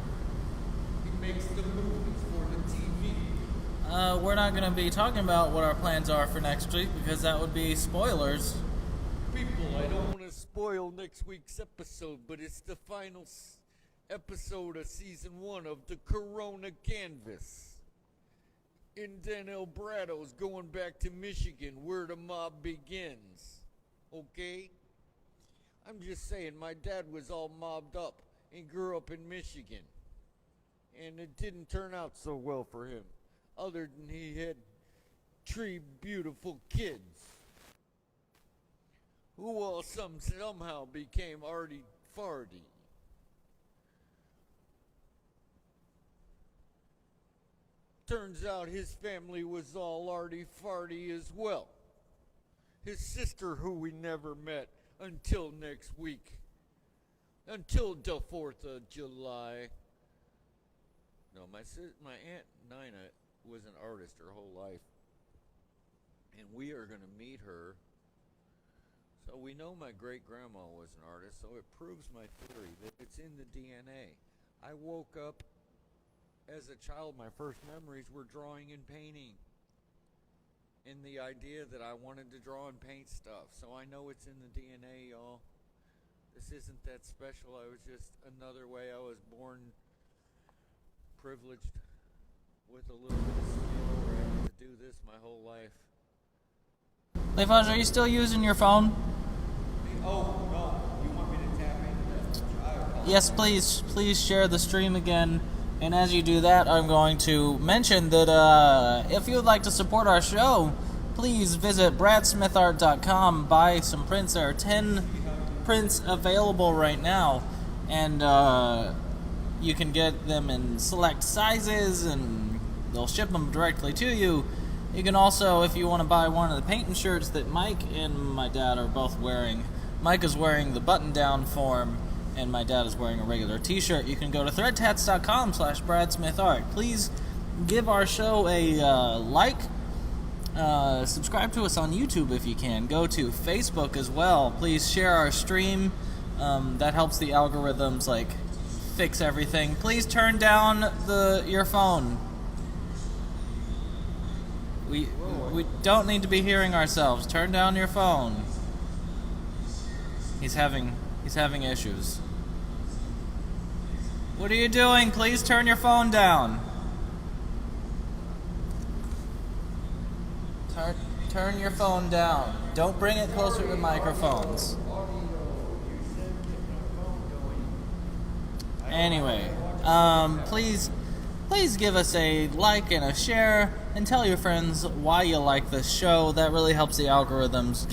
He makes the movies for the TV. We're not going to be talking about what our plans are for next week because that would be spoilers. People, I don't want to spoil next week's episode, but it's the final episode of season 1 of the Corona Canvas. And then El Brado's going back to Michigan where the mob begins. Okay? I'm just saying, my dad was all mobbed up and grew up in Michigan. And it didn't turn out so well for him. Other than he had 3 beautiful kids. Who all somehow became arty farty. Turns out his family was all arty farty as well. His sister, who we never met until next week. Until the 4th of July. No, my Aunt Nina was an artist her whole life. And we are going to meet her. So we know my great-grandma was an artist, so it proves my theory that it's in the DNA. I woke up as a child, my first memories were drawing and painting. And the idea that I wanted to draw and paint stuff. So I know it's in the DNA, y'all. This isn't that special. I was just another way I was born privileged with a little bit of skill where I had to do this my whole life. Leifaj, are you still using your phone? Oh, no. You want me to tap into that? Yes, please. Please share the stream again. And as you do that, I'm going to mention that if you would like to support our show, please visit bradsmithart.com, buy some prints. There are 10 prints available right now. And you can get them in select sizes, and they'll ship them directly to you. You can also, if you want to buy one of the painting shirts that Mike and my dad are both wearing, Mike is wearing the button-down form, and my dad is wearing a regular t-shirt. You can go to threadtats.com/BradSmithArt. Please give our show a like. Subscribe to us on YouTube if you can. Go to Facebook as well. Please share our stream. That helps the algorithms fix everything. Please turn down your phone. We don't need to be hearing ourselves. Turn down your phone. He's having issues. What are you doing? Please turn your phone down. Turn your phone down. Don't bring it closer to microphones. Anyway, please give us a like and a share, and tell your friends why you like this show. That really helps the algorithms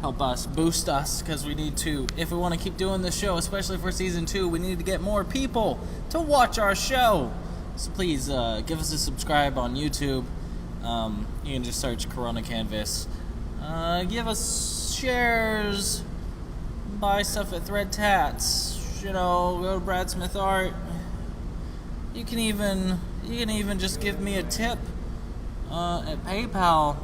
help us, boost us, because we need to, if we want to keep doing this show, especially for season 2, we need to get more people to watch our show. So please give us a subscribe on YouTube. You can just search Corona Canvas. Give us shares. Buy stuff at Thread Tats. Go to Brad Smith Art. You can even just give me a tip at PayPal.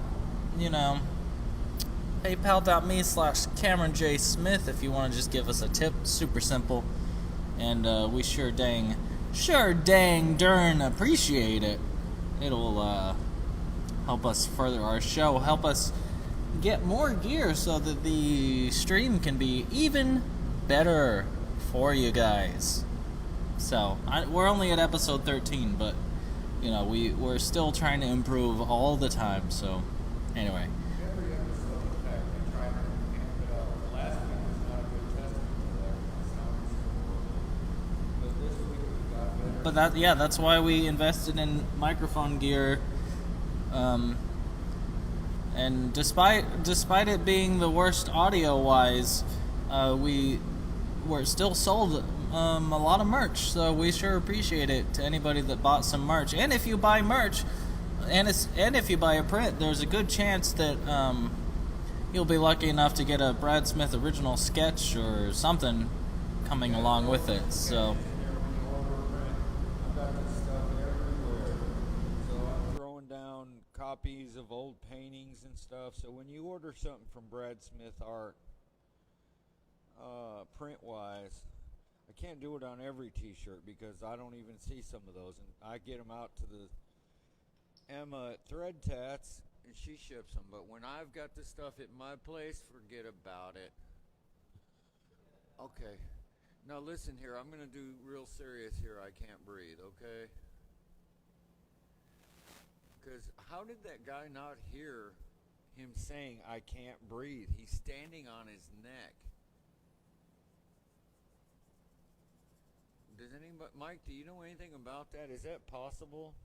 PayPal.me/Cameron J. Smith if you want to just give us a tip. Super simple. And we sure dang darn appreciate it. It'll help us further our show, help us get more gear so that the stream can be even better for you guys. So, we're only at episode 13, but, we're still trying to improve all the time, so, anyway. But that's why we invested in microphone gear. And despite it being the worst audio-wise, we're still sold a lot of merch, so we sure appreciate it to anybody that bought some merch. And if you buy merch, and if you buy a print, there's a good chance that you'll be lucky enough to get a Brad Smith original sketch or something coming along with it. So. copies of old paintings and stuff. So when you order something from Brad Smith Art, print-wise, I can't do it on every T-shirt because I don't even see some of those, and I get them out to the Emma at Thread Tats, and she ships them. But when I've got the stuff at my place, forget about it. Okay, now listen here. I'm gonna do real serious here. I can't breathe. Okay. Because how did that guy not hear him saying, I can't breathe? He's standing on his neck. Does anybody, Mike, do you know anything about that? Is that possible?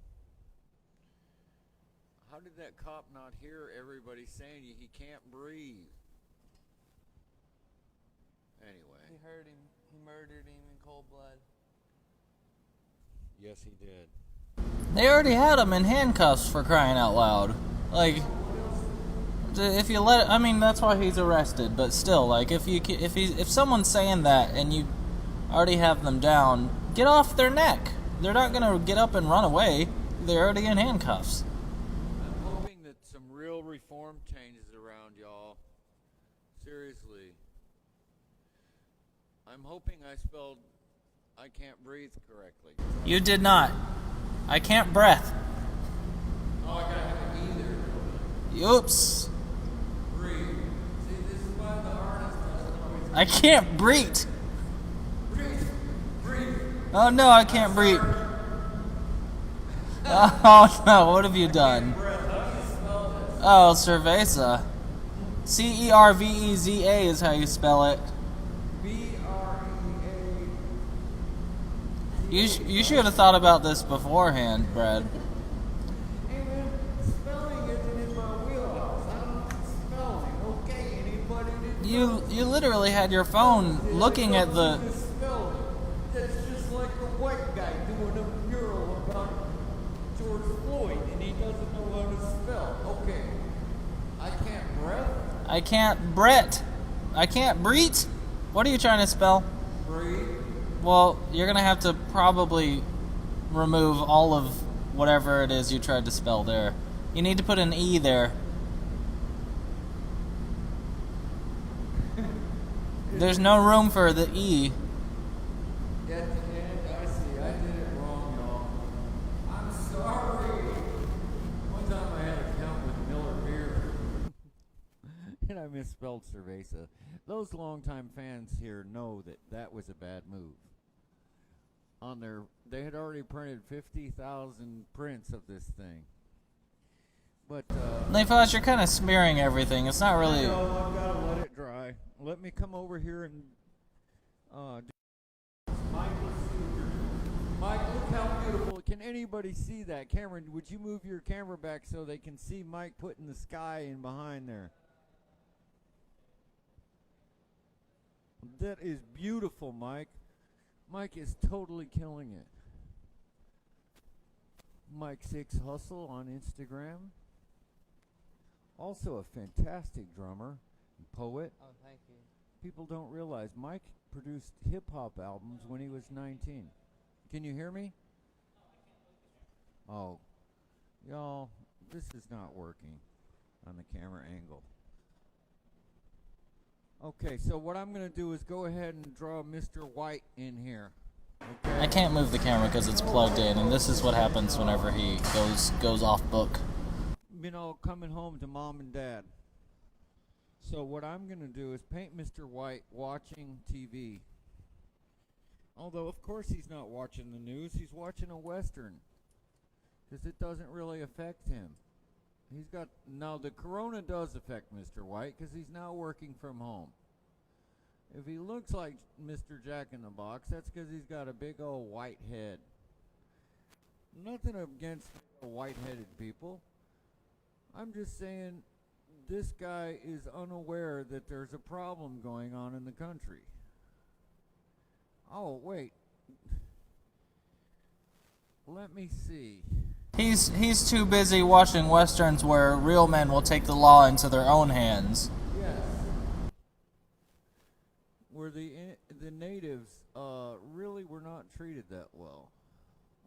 How did that cop not hear everybody saying he can't breathe? Anyway. He heard him. He murdered him in cold blood. Yes, he did. They already had him in handcuffs, for crying out loud. Like, if you let, I mean, that's why he's arrested. But still, like, if someone's saying that and you already have them down, get off their neck. They're not gonna get up and run away. They're already in handcuffs. I'm hoping that some real reform changes around, y'all. Seriously. I'm hoping I spelled I can't breathe correctly. You did not. I can't breath. Oh, I gotta have an either. Oops. Breathe. See, this is why the artist doesn't always. I can't breathe. Breathe. Oh no, I can't breathe. Oh no, what have you done? Oh, cerveza. Cerveza is how you spell it. You should have thought about this beforehand, Brad. Hey man, spelling isn't in my wheelhouse. I don't spelling. Okay, anybody did You literally had your phone looking at the. spelling. That's just like a white guy doing a mural about George Floyd, and he doesn't know how to spell. Okay, I can't breath. I can't Brett. I can't breathe. What are you trying to spell? Breathe. Well, you're gonna have to probably remove all of whatever it is you tried to spell there. You need to put an E there. There's no room for the E. At the end, I see. I did it wrong, y'all. I'm sorry. One time I had a count with Miller Beer, and I misspelled cerveza. Those longtime fans here know that that was a bad move. They had already printed 50,000 prints of this thing. But Leifos, you're kind of smearing everything. It's not really. I know, I've got to let it dry. Let me come over here and Mike, look how beautiful. Can anybody see that? Cameron, would you move your camera back so they can see Mike putting the sky in behind there? That is beautiful, Mike. Mike is totally killing it. Mike Six Hustle on Instagram. Also a fantastic drummer and poet. Oh, thank you. People don't realize Mike produced hip-hop albums when he was 19. Can you hear me? Oh, y'all, this is not working on the camera angle. Okay, so what I'm going to do is go ahead and draw Mr. White in here. Okay? I can't move the camera because it's plugged in, and this is what happens whenever he goes off book. You know, coming home to mom and dad. So what I'm going to do is paint Mr. White watching TV. Although, of course, he's not watching the news. He's watching a Western. Because it doesn't really affect him. Now the corona does affect Mr. White because he's now working from home. If he looks like Mr. Jack in the Box, that's because he's got a big old white head. Nothing against white-headed people. I'm just saying this guy is unaware that there's a problem going on in the country. Oh, wait. Let me see. He's too busy watching westerns where real men will take the law into their own hands. Yes. Where the natives really were not treated that well.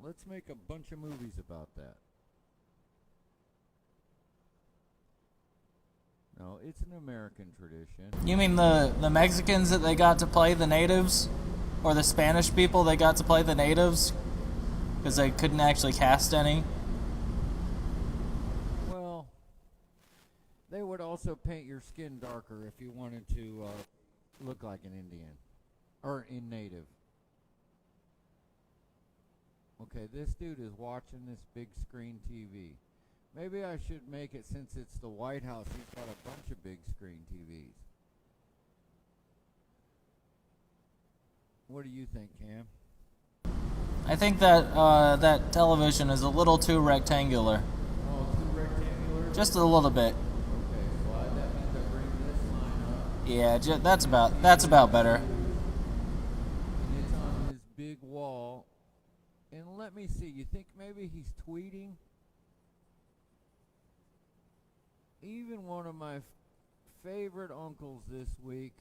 Let's make a bunch of movies about that. No, it's an American tradition. You mean the Mexicans that they got to play the natives? Or the Spanish people that got to play the natives? Because they couldn't actually cast any? Well, they would also paint your skin darker if you wanted to look like an Indian. Or in native. Okay, this dude is watching this big screen TV. Maybe I should make it, since it's the White House, he's got a bunch of big screen TVs. What do you think, Cam? I think that that television is a little too rectangular. Oh, too rectangular? Just a little bit. Okay, well, that means I bring this line up. Yeah, that's about better. And it's on his big wall. And let me see, you think maybe he's tweeting? Even one of my favorite uncles this week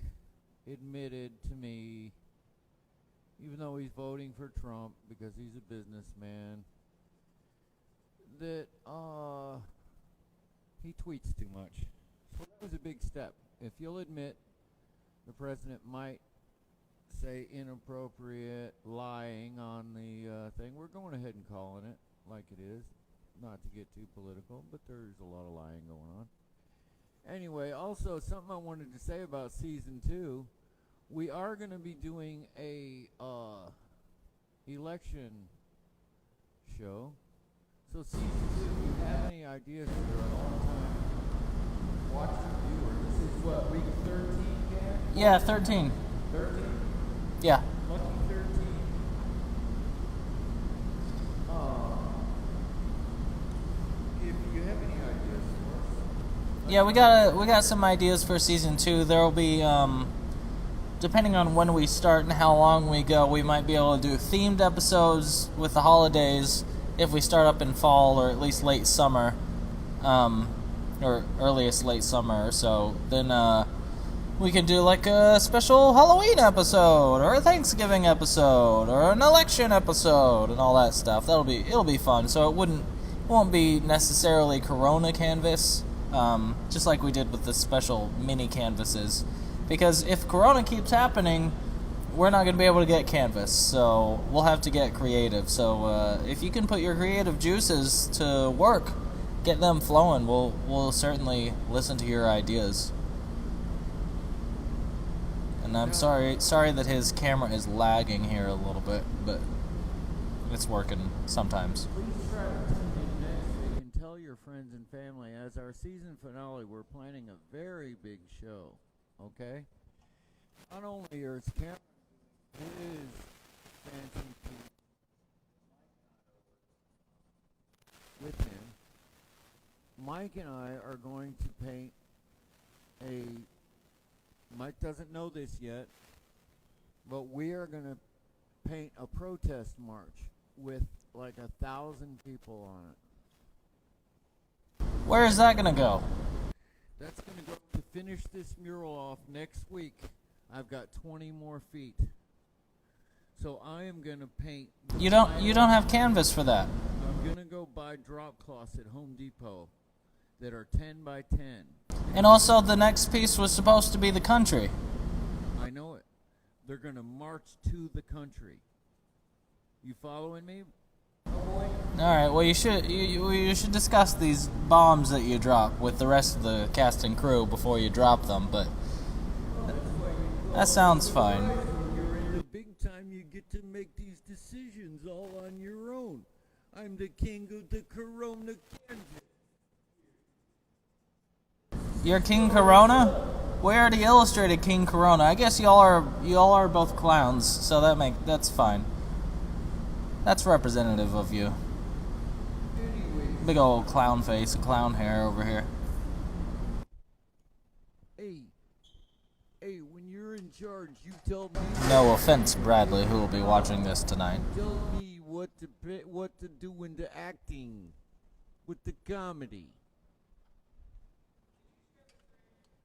admitted to me, even though he's voting for Trump because he's a businessman, that he tweets too much. So that was a big step. If you'll admit the president might say inappropriate lying on the thing, we're going ahead and calling it like it is. Not to get too political, but there's a lot of lying going on. Anyway, also something I wanted to say about season 2, we are going to be doing a election show. So season 2, if you have any ideas for a long-time watching viewer, this is what, week 13, Ken? Yeah, 13. 13? Yeah. Lucky 13. If you have any ideas for us. Yeah, we got some ideas for season 2. There'll be depending on when we start and how long we go, we might be able to do themed episodes with the holidays if we start up in fall or at least late summer, or earliest late summer. So then we can do like a special Halloween episode or a Thanksgiving episode or an election episode and all that stuff. It'll be fun. So it won't be necessarily Corona canvas, just like we did with the special mini canvases. Because if Corona keeps happening, we're not going to be able to get canvas, so we'll have to get creative. So if you can put your creative juices to work, get them flowing, we'll certainly listen to your ideas. And I'm sorry that his camera is lagging here a little bit, but it's working sometimes. Please try to tune in next week and tell your friends and family. As our season finale, we're planning a very big show. Okay? Not only are his camera, his fancy feet with him, Mike and I are going to paint Mike doesn't know this yet, but we are going to paint a protest march with like 1,000 people on it. Where is that going to go? That's going to go to finish this mural off next week. I've got 20 more feet. So I am going to paint. You don't have canvas for that. I'm going to go buy drop cloths at Home Depot that are 10 by 10. And also the next piece was supposed to be the country. I know it. They're going to march to the country. You following me? All right. Well, you should discuss these bombs that you drop with the rest of the cast and crew before you drop them. But that sounds fine. When you're in the big time, you get to make these decisions all on your own. I'm the king of the Corona canvas. You're King Corona? We already illustrated King Corona. I guess y'all are both clowns, so that's fine. That's representative of you. Big old clown face and clown hair over here. Hey, when you're in charge, you tell me. No offense, Bradley, who will be watching this tonight. Tell me what to do in the acting, with the comedy.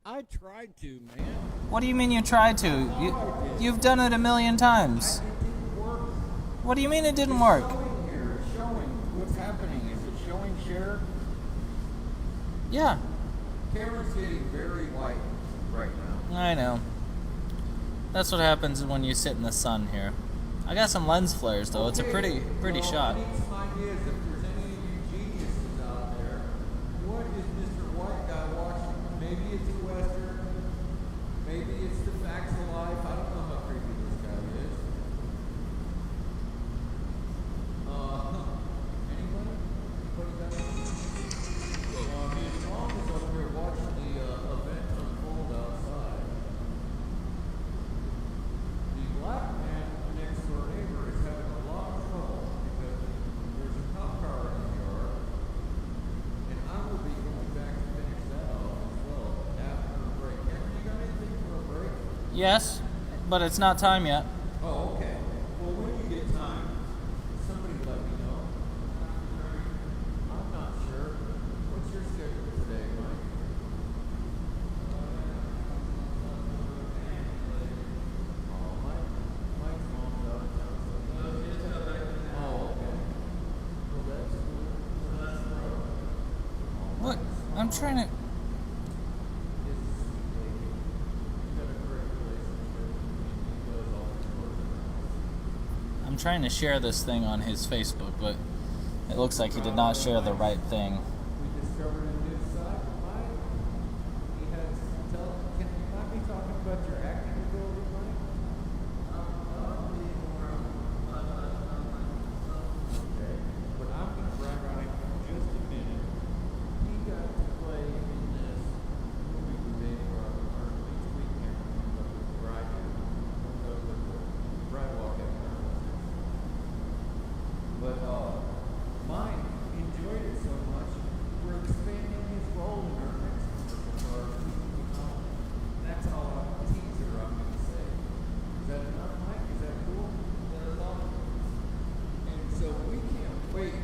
I tried to, man. What do you mean you tried to? You've done it a million times. It didn't work. What do you mean it didn't work? It's showing what's happening. Is it showing share? Yeah. camera's getting very white right now. I know. That's what happens when you sit in the sun here. I got some lens flares though. It's a pretty shot. I need some ideas if there's any of you geniuses out there. What is Mr. White Guy watching? Maybe it's a Western. Maybe it's the facts of life. I don't know how creepy this guy is. Anyone? Anybody got me and Mom was over here watching the event unfold outside. The black man next door neighbor is having a lot of trouble because there's a cop car in his yard, and I will be going back to finish that off as well after a break. Cameron, you got anything for a break? Yes, but it's not time yet. Oh, okay. Well, when you get time, somebody let me know. I'm not sure. What's your schedule today, Mike? Mike's mom's out of town. Oh, okay. Well, that's cool. What? I'm trying to. I'm trying to share this thing on his Facebook, but it looks like he did not share the right thing. We discovered a new side of Mike. He has can you not be talking about your acting ability, Mike? Okay, but I'm going to brag on him for just a minute. He got to play in this movie we made for our each weekend with Bride Walk at But mine enjoyed it so much, we're expanding his role in our next commercial for our That's all I'm teaser I'm going to say. Is that enough, Mike? Is that cool? That's awesome. And so we can't wait.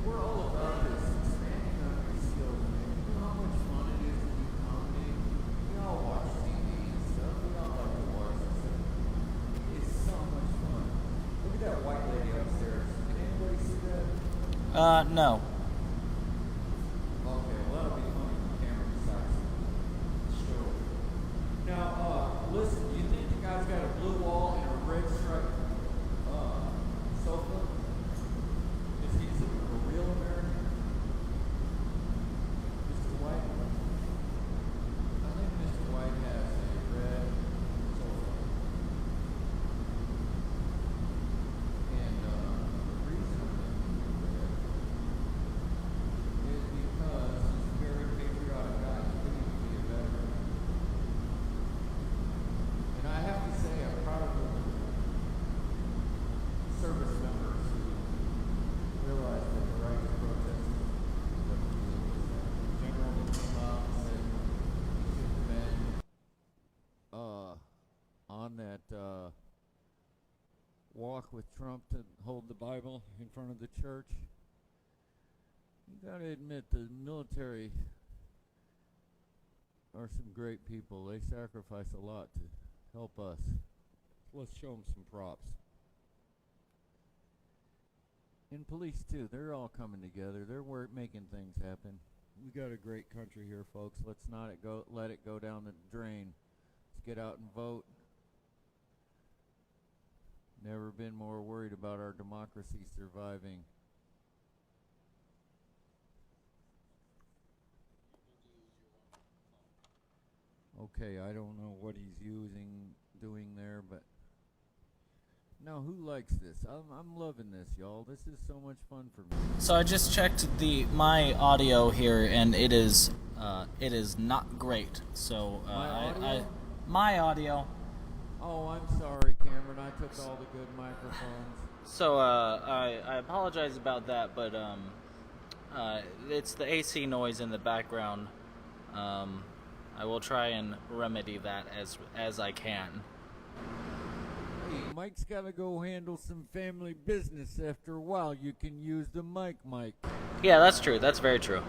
We're all about this, expanding on your skills, man. You know how much fun it is to do comedy? We all watch TV and stuff. We all like to watch this stuff. It's so much fun. Look at that white lady upstairs. Anybody see that? No. Okay, well that'll be funny when the camera decides to show it. Now, listen, do you think the guy's got a blue wall and a red striped sofa? Is he a real American? Mr. White? I think Mr. White has a red sofa. And the reason I'm thinking red is because he's a very patriotic guy. He could even be a veteran. And I have to say, I'm proud of the service members who realized that the right to protest is what the deal is. The general that came out and said he should have been on that walk with Trump to hold the Bible in front of the church. You gotta admit the military are some great people. They sacrifice a lot to help us. Let's show them some props. And police too. They're all coming together. They're making things happen. We got a great country here, folks. Let's not let it go down the drain. Let's get out and vote. Never been more worried about our democracy surviving. Okay, I don't know what he's doing there, but now who likes this? I'm loving this, y'all. This is so much fun for me. So I just checked my audio here, and it is not great. So my audio. Oh, I'm sorry, Cameron. I took all the good microphones. So I apologize about that, but it's the AC noise in the background. I will try and remedy that as I can. Hey, Mike's got to go handle some family business. After a while, you can use the mic. Yeah, that's true. That's very true.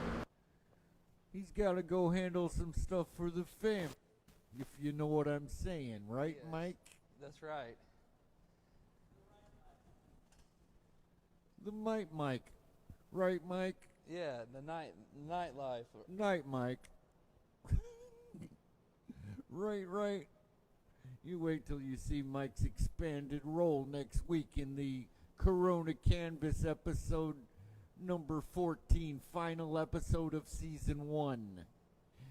He's got to go handle some stuff for the family. If you know what I'm saying, right, yes, Mike? That's right. The Mike. Right, Mike? Yeah, the nightlife. Night, Mike. Right. You wait till you see Mike's expanded role next week in the Corona Canvas episode number 14, final episode of season 1.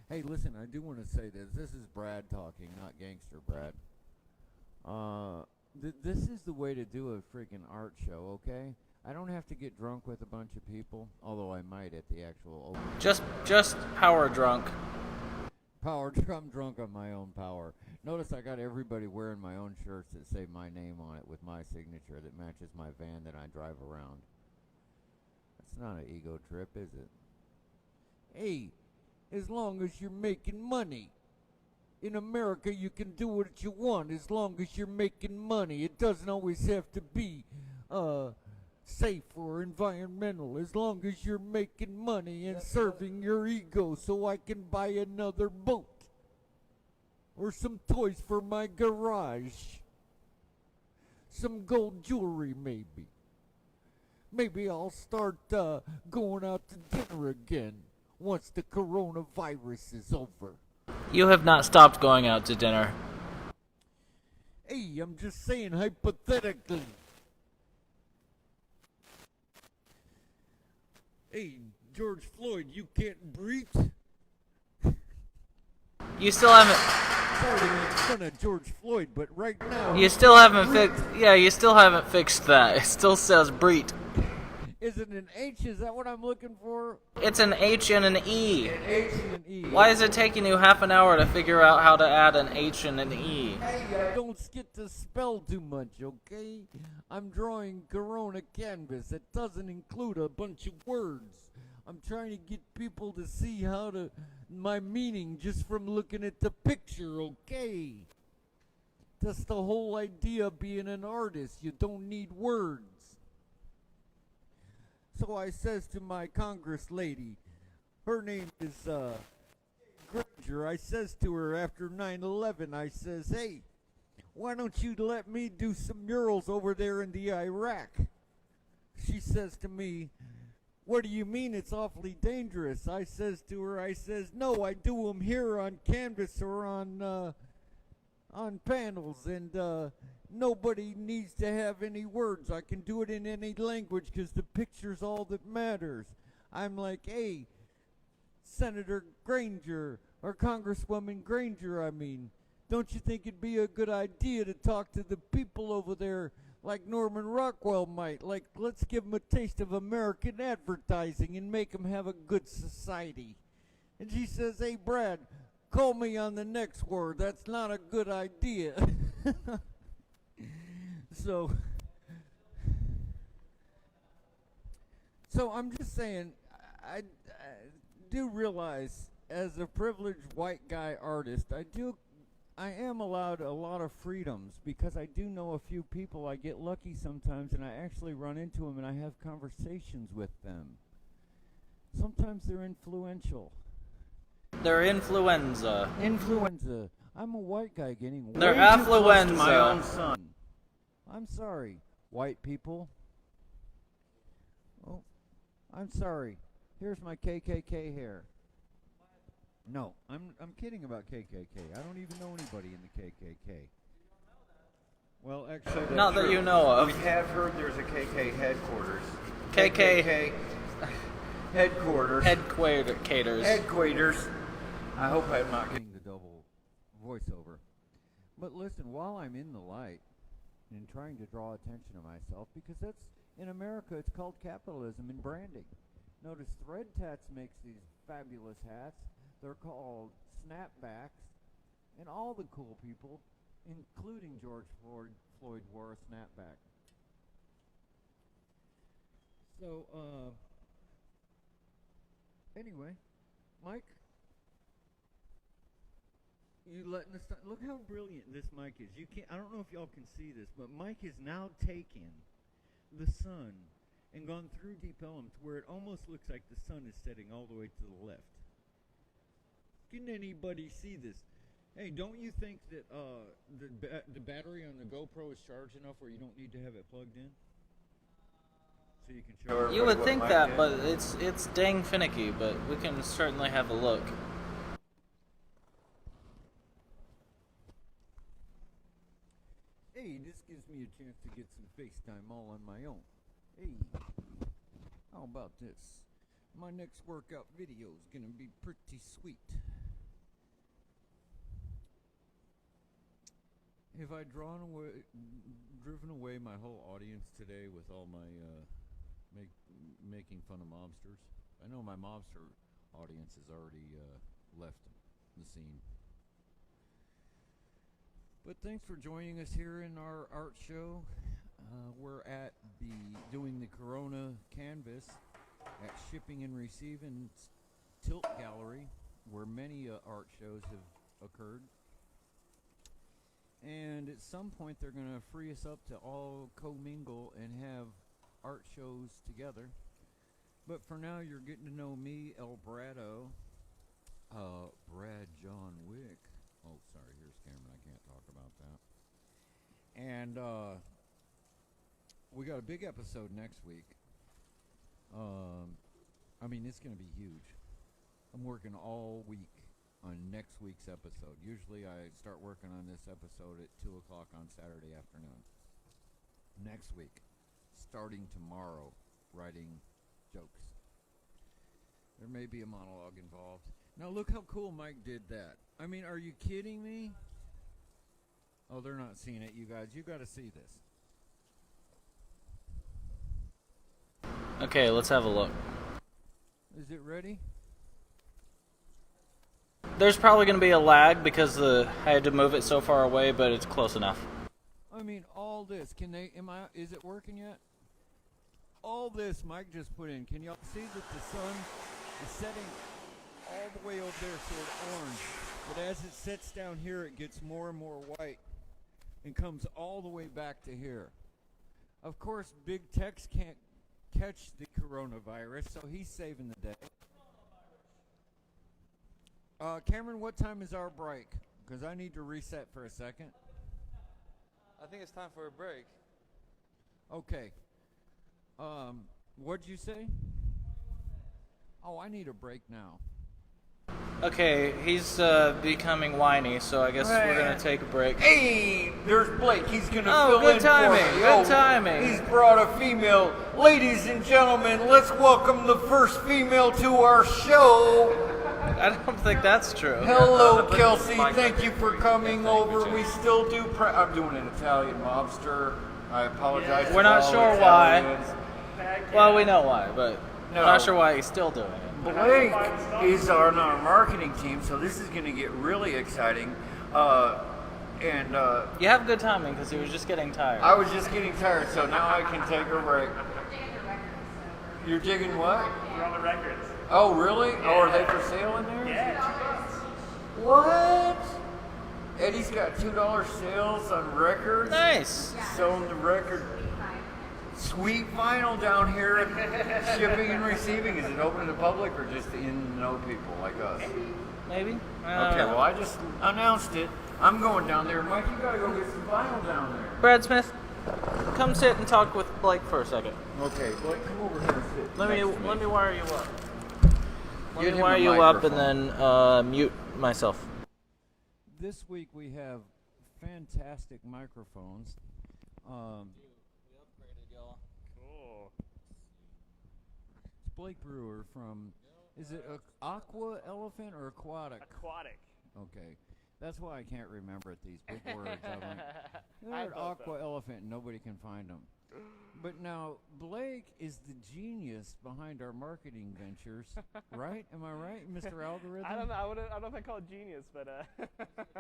Hey, listen, I do want to say this. This is Brad talking, not Gangster Brad. This is the way to do a freaking art show, okay? I don't have to get drunk with a bunch of people, although I might at the actual open. Just power drunk. I'm drunk on my own power. Notice I got everybody wearing my own shirts that say my name on it with my signature that matches my van that I drive around. That's not an ego trip, is it? Hey, as long as you're making money. In America, you can do what you want as long as you're making money. It doesn't always have to be safe or environmental. As long as you're making money and serving your ego so I can buy another boat. Or some toys for my garage. Some gold jewelry, maybe. Maybe I'll start going out to dinner again once the coronavirus is over. You have not stopped going out to dinner. Hey, I'm just saying hypothetically. Hey, George Floyd, you can't breathe? You still haven't... Sorry to make fun of George Floyd, but right now... You still haven't fixed... Yeah, you still haven't fixed that. It still says breed. Is it an H? Is that what I'm looking for? It's an H and an E. An H and an E. Why is it taking you half an hour to figure out how to add an H and an E? Hey, I don't get to spell too much, okay? I'm drawing Corona Canvas. It doesn't include a bunch of words. I'm trying to get people to see my meaning just from looking at the picture, okay? That's the whole idea of being an artist. You don't need words. So I says to my Congress lady, her name is Granger. I says to her after 9/11, I says, hey, why don't you let me do some murals over there in the Iraq? She says to me, what do you mean it's awfully dangerous? I says to her, no, I do them here on canvas or on panels, and nobody needs to have any words. I can do it in any language because the picture's all that matters. I'm like, hey, Senator Granger, or Congresswoman Granger, I mean, don't you think it'd be a good idea to talk to the people over there like Norman Rockwell might? Like, let's give them a taste of American advertising and make them have a good society. And she says, hey, Brad, call me on the next word. That's not a good idea. So I'm just saying, I do realize as a privileged white guy artist, I am allowed a lot of freedoms because I do know a few people. I get lucky sometimes and I actually run into them and I have conversations with them. Sometimes they're influential. They're influenza. Influenza. I'm a white guy getting They're way too close affluenza. to my own son. I'm sorry, white people. Oh, I'm sorry. Here's my KKK hair. No, I'm kidding about KKK. I don't even know anybody in the KKK. Well, actually, not that you know of. We have heard there's a KK headquarters. KK headquarters. Headquarters. I hope I'm not getting the double voiceover. But listen, while I'm in the light and trying to draw attention to myself, because that's, in America, it's called capitalism and branding. Notice Thread Tats makes these fabulous hats. They're called snapbacks, and all the cool people, including George Floyd wore a snapback. So, anyway, Mike, you letting us look how brilliant this mic is. You can't. I don't know if y'all can see this, but Mike has now taken the sun and gone through Deep Ellum to where it almost looks like the sun is setting all the way to the left. Can anybody see this? Hey, don't you think that the battery on the GoPro is charged enough where you don't need to have it plugged in? So you can show You would think that, but it's dang finicky, but we can certainly have a look. FaceTime all on my own. Hey, how about this? My next workout video is gonna be pretty sweet. Have I driven away my whole audience today with all my making fun of mobsters? I know my mobster audience has already left the scene. But thanks for joining us here in our art show. We're at doing the Corona Canvas at Shipping and Receiving Tilt Gallery, where many art shows have occurred. And at some point they're going to free us up to all commingle and have art shows together. But for now, you're getting to know me, El Brado, Brad John Wick. Oh, sorry, here's Cameron. I can't talk about that. And we got a big episode next week. I mean, it's going to be huge. I'm working all week on next week's episode. Usually I start working on this episode at 2 o'clock on Saturday afternoon. Next week, starting tomorrow, writing jokes. There may be a monologue involved. Now look how cool Mike did that. I mean, are you kidding me? Oh, they're not seeing it, you guys. You got to see this. Okay, let's have a look. Is it ready? There's probably going to be a lag because I had to move it so far away, but it's close enough. I mean, all this. Is it working yet? All this Mike just put in. Can y'all see that the sun is setting all the way over there, so it's orange. But as it sets down here, it gets more and more white and comes all the way back to here. Of course, Big Tex can't catch the coronavirus, so he's saving the day. Cameron, what time is our break? Because I need to reset for a second. I think it's time for a break. Okay. What'd you say? Oh, I need a break now. Okay, he's becoming whiny, so I guess we're going to take a break. Hey, there's Blake. He's going to fill in timing, for me. good timing. He's brought a female. Ladies and gentlemen, let's welcome the first female to our show. I don't think that's true. Hello, Kelsey. Thank you for coming over. We still do. I'm doing an Italian mobster. I apologize. We're not sure why. Well, we know why, but No. we're not sure why he's still doing it. Blake is on our marketing team, so this is going to get really exciting. You have good timing because he was just getting tired. I was just getting tired, so now I can take a break. You're digging what? We're on the records. Oh, really? Yeah. Oh, are they for sale in there? Yeah. What? Eddie's got $2 sales on records. Nice. Selling the record. Sweet vinyl down here at Shipping and Receiving. Is it open to the public or just in-know people like us? Maybe. Okay, well, I just announced it. I'm going down there. Mike, you gotta go get some vinyl down there. Brad Smith, come sit and talk with Blake for a second. Okay, Blake, come over here and sit. Let me wire you up. Let Get me him wire a you up and microphone. then mute myself. This week we have fantastic microphones. Cool. It's Blake Brewer from, is it Aqua Elephant or Aquatic? Aquatic. Okay. That's why I can't remember it, these big words. I They're at thought Aqua so. Elephant and nobody can find them. But now, Blake is the genius behind our marketing ventures, right? Am I right, Mr. Algorithm? I don't know. I don't know if I call it genius, but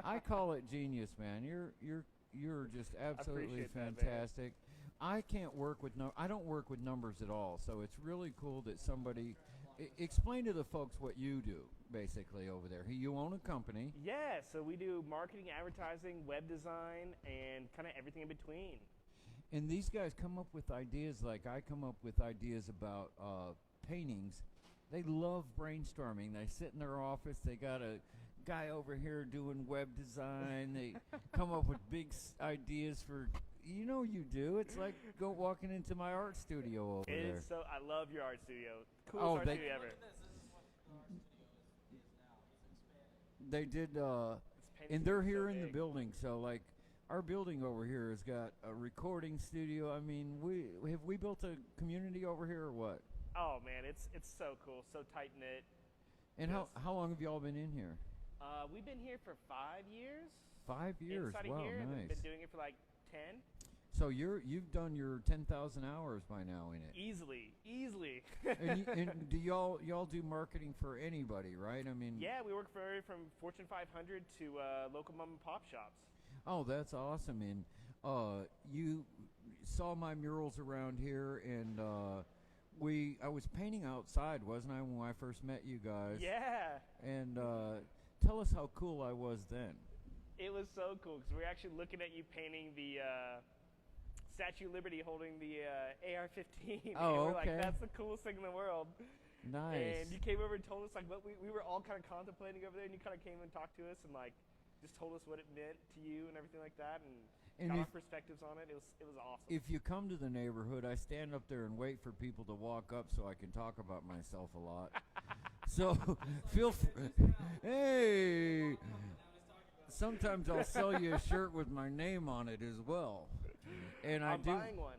I call it genius, man. You're just absolutely appreciate that, man. fantastic. I can't work with I don't work with numbers at all, so it's really cool that somebody explain to the folks what you do basically over there. You own a company. yeah. So we do marketing, advertising, web design, and kind of everything in between. And these guys come up with ideas like I come up with ideas about paintings. They love brainstorming. They sit in their office. They got a guy over here doing web design. They come up with big ideas for, you do. It's like walking into my art studio over there. So I love your art studio. Coolest art studio ever. They did, painted and they're so here in the big. building. So, like, our building over here has got a recording studio. I mean, we built a community over here or what? Oh man, it's so cool, so tight knit. And how long have y'all been in here? We've been here for 5 years. 5 years. Inside Wow, of here, and nice. we've been doing it for like 10. So you've done your 10,000 hours by now in it. Easily. and do y'all do marketing for anybody, right? I mean. Yeah, we work for from Fortune 500 to local mom and pop shops. Oh, that's awesome. And you saw my murals around here, and I was painting outside, wasn't I, when I first met you guys? Yeah. And tell us how cool I was then. It was so cool because we were actually looking at you painting the Statue of Liberty holding the AR-15. Oh, and we're okay. like, that's the coolest thing in the world. Nice. And you came over and told us like what we were all kind of contemplating over there, and you kind of came and talked to us and like just told us what it meant to you and everything like that, and got our perspectives on it. It was awesome. If you come to the neighborhood, I stand up there and wait for people to walk up so I can talk about myself a lot. So feel free. Hey. Sometimes I'll sell you a shirt with my name on it as well. And I'm buying one.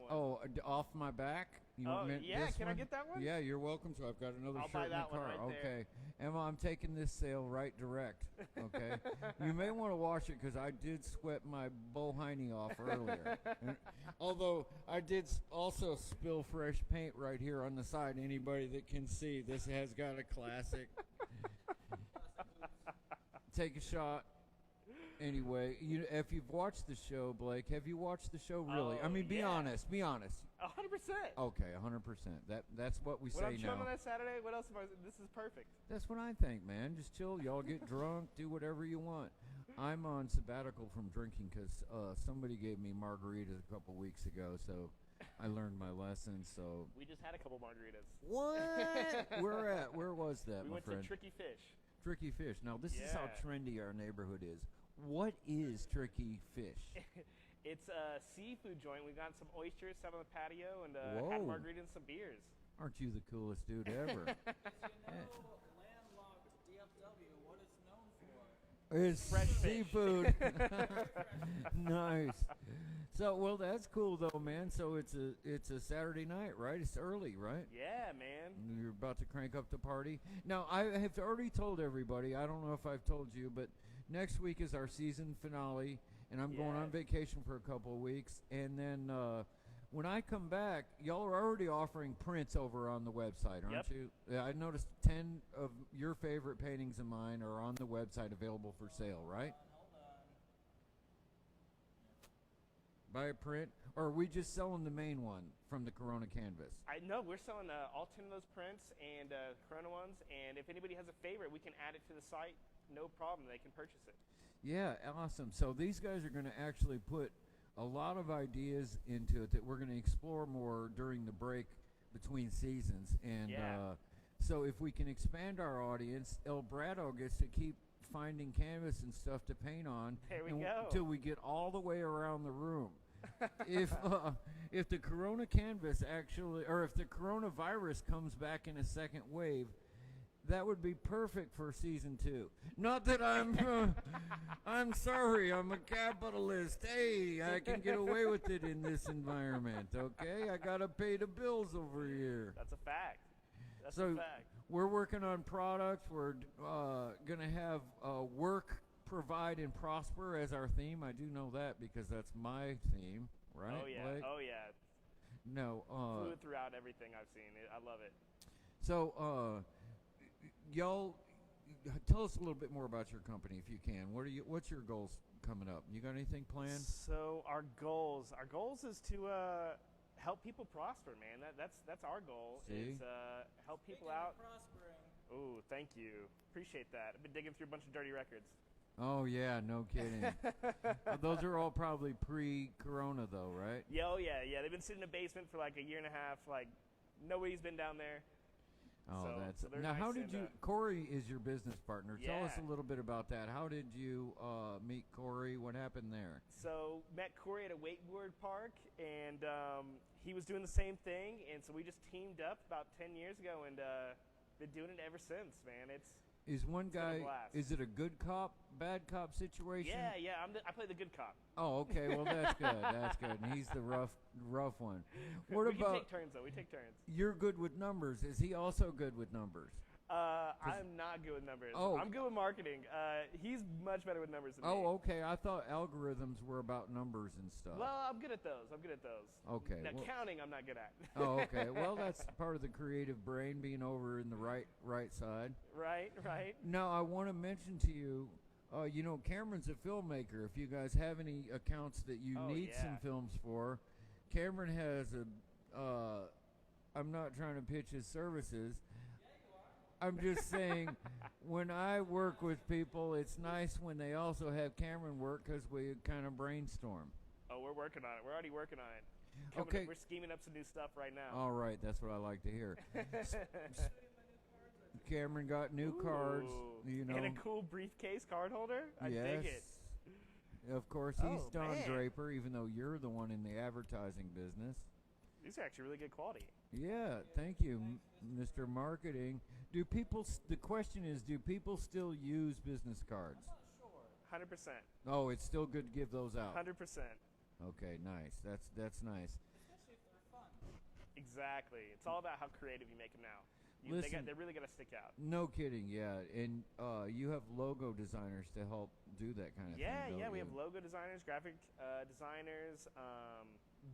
Oh, off my back? You want me, yeah. this Can I one? get that one? Yeah, you're welcome to. I've got another I'll shirt buy in the that one car. right Okay. there. Emma, I'm taking this sale right direct. Okay. You may want to wash it because I did sweat my Bohiny off earlier. Although I did also spill fresh paint right here on the side. Anybody that can see, this has got a classic. Take a shot. Anyway, if you've watched the show, Blake, have you watched the show really? I mean, be honest. Be honest. 100%. Okay, 100%. That's what we say now. When I'm chilling on that Saturday, what else am I? This is perfect. That's what I think, man. Just chill. Y'all get drunk. Do whatever you want. I'm on sabbatical from drinking because somebody gave me margaritas a couple weeks ago, so I learned my lesson. So we just had a couple margaritas. What? Where was that, we my went friend? to Tricky Fish. Tricky Fish. Now, this is how trendy our neighborhood is. What is Tricky Fish? It's a seafood joint. We got some oysters, sat on the patio, and Whoa. had a margarita and some beers. Aren't you the coolest dude ever? Landlocked DFW, what it's known for? It's fresh seafood. Nice. So, well, that's cool though, man. So it's a Saturday night, right? It's early, right? Yeah, man. You're about to crank up the party. Now, I have already told everybody. I don't know if I've told you, but next week is our season finale, and I'm going on vacation for a couple of weeks. And then when I come back, y'all are already offering prints over on the website, aren't you? Yeah, I noticed 10 of your favorite paintings of mine are on the website available for sale, right? Buy a print, or are we just selling the main one from the Corona canvas? I know we're selling all 10 of those prints and Corona ones, and if anybody has a favorite, we can add it to the site. No problem. They can purchase it. Yeah, awesome. So these guys are going to actually put a lot of ideas into it that we're going to explore more during the break between seasons. And so if we can expand our audience, El Brado gets to keep finding canvas and stuff to paint on. There we go. Till we get all the way around the room. If the Corona canvas actually, or if the coronavirus comes back in a second wave, that would be perfect for season 2. Not that I'm sorry, I'm a capitalist. Hey, I can get away with it in this environment, okay? I gotta pay the bills over here. That's a fact. That's So a fact. we're working on products. We're gonna have work, provide, and prosper as our theme. I do know that because that's my theme, right? Oh yeah. Blake? Oh yeah. No. Fluid throughout everything I've seen. I love it. So, y'all, tell us a little bit more about your company if you can. What's your goals coming up? You got anything planned? So our goals is to help people prosper, man. That's our goal. See? Is help people out. Oh, thank you. Appreciate that. I've been digging through a bunch of dirty records. Oh yeah, no kidding. Those are all probably pre-corona though, right? Yeah, oh yeah. They've been sitting in a basement for like a year and a half. Like nobody's been down there. Oh, So they're now. nice How did and, you? Corey is your business partner. Tell us a Yeah. little bit about that. How did you meet Corey? What happened there? So met Corey at a wakeboard park, and he was doing the same thing, and so we just teamed up about 10 years ago, and been doing it ever since, man. Is one It's been a guy? blast. Is it a good cop, bad cop situation? Yeah. I play the good cop. Oh, okay. Well, that's good. That's good. And he's the rough one. What we about? can take turns though. We take turns. You're good with numbers. Is he also good with numbers? I'm not good with numbers. Oh. I'm good with marketing. He's much better with numbers than me. Oh, okay. I thought algorithms were about numbers and stuff. Well, I'm good at those. Okay, Now, well- counting, I'm not good at. Oh, okay. Well, that's part of the creative brain being over in the right side. Right. Now, I want to mention to you, Cameron's a filmmaker. If you guys have any accounts that you need some films for, Cameron has I'm not trying to pitch his services. I'm just saying, when I work with people, it's nice when they also have Cameron work because we kind of brainstorm. Oh, we're working on it. We're already working on it. Okay. We're scheming up some new stuff right now. All right, that's what I like to hear. Cameron got new cards, And a cool briefcase card holder. I dig it. Of course, he's Oh, Don man. Draper, even though you're the one in the advertising business. These are actually really good quality. Yeah, thank you, Mr. Marketing. The question is, do people still use business cards? 100%. Oh, it's still good to give those out. 100%. Okay, nice. That's nice. Exactly. It's all about how creative you make them now. Listen, They really got to stick out. No kidding, yeah. And you have logo designers to help do that kind of thing. Yeah, don't we you? have logo designers, graphic designers,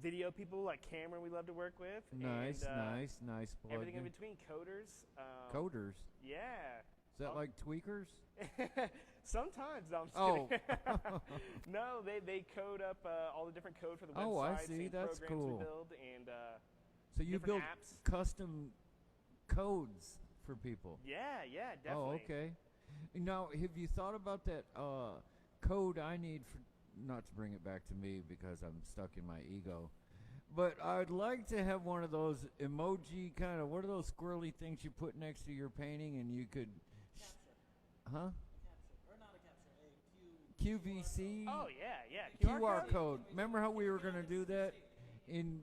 video people like Cameron we love to work with. Nice and, plug. everything in between, coders. Coders? Yeah. Is that like tweakers? Sometimes. No, I'm just Oh. kidding. No, they code up all the different code for the websites. Oh, I see. And That's programs cool. we build and So you build different apps. custom codes for people? Yeah, definitely. Oh, okay. Now, have you thought about that code I need for, not to bring it back to me because I'm stuck in my ego, but I'd like to have one of those emoji kind of, what are those squirrely things you put next to your painting and you could... Huh? QVC? Oh, yeah. QR code. Remember how we were going to do that?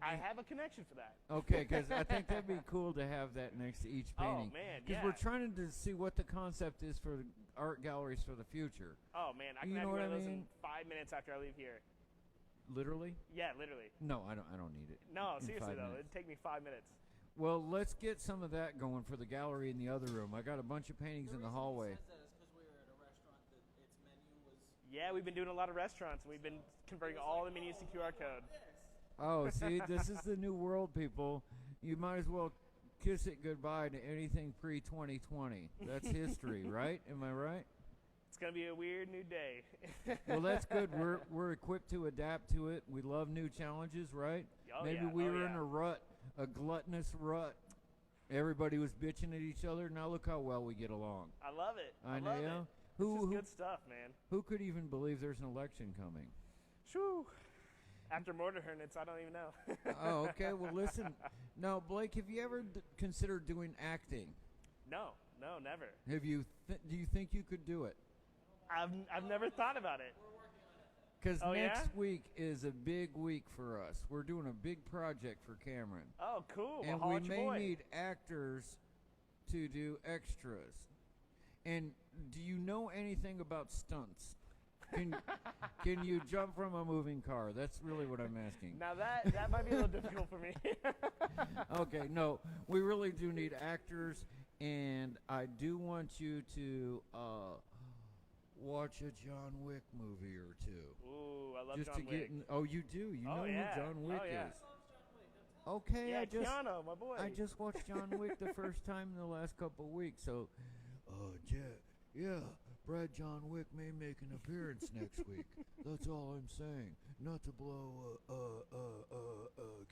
I have a connection for that. Okay, because I think that'd be cool to have that next to each painting. Oh, man, Because yeah. we're trying to see what the concept is for art galleries for the future. Oh, man, I can You have know one of what I those in mean? 5 minutes after I leave here. Literally? Yeah, literally. No, I don't need it. No, in seriously, 5 though. minutes. It'd take me 5 minutes. Well, let's get some of that going for the gallery in the other room. I got a bunch of paintings in the hallway. Yeah, we've been doing a lot of restaurants, and we've been converting all the menus to QR code. Oh, see, this is the new world, people. You might as well kiss it goodbye to anything pre-2020. That's history, right? Am I right? It's going to be a weird new day. Well, that's good. We're equipped to adapt to it. We love new challenges, right? Oh, Maybe yeah. we Oh, were in yeah. a rut, a gluttonous rut. Everybody was bitching at each other. Now look how well we get along. I love it. I love know. it. This is good stuff, man. Who could even believe there's an election coming? Shoo. After mortar hermits, I don't even know. Oh, okay. Well, listen. Now, Blake, have you ever considered doing acting? No, never. Have you? Do you think you could do it? I've never thought about it. Because Oh, next yeah? week is a big week for us. We're doing a big project for Cameron. Oh, cool. And well, we holla at your may boy. need actors to do extras. And do you know anything about stunts? Can you jump from a moving car? That's really what I'm asking. Now that might be a little difficult for me. Okay, no, we really do need actors, and I do want you to watch a John Wick movie or two. Ooh, I love Just John to Wick. get in, oh, you do? You Oh, know yeah. who John Wick Oh, yeah. is? Okay, Yeah, I just Keanu, my boy. I just watched John Wick the first time in the last couple of weeks, so yeah, Brad John Wick may make an appearance next week. That's all I'm saying. Not to blow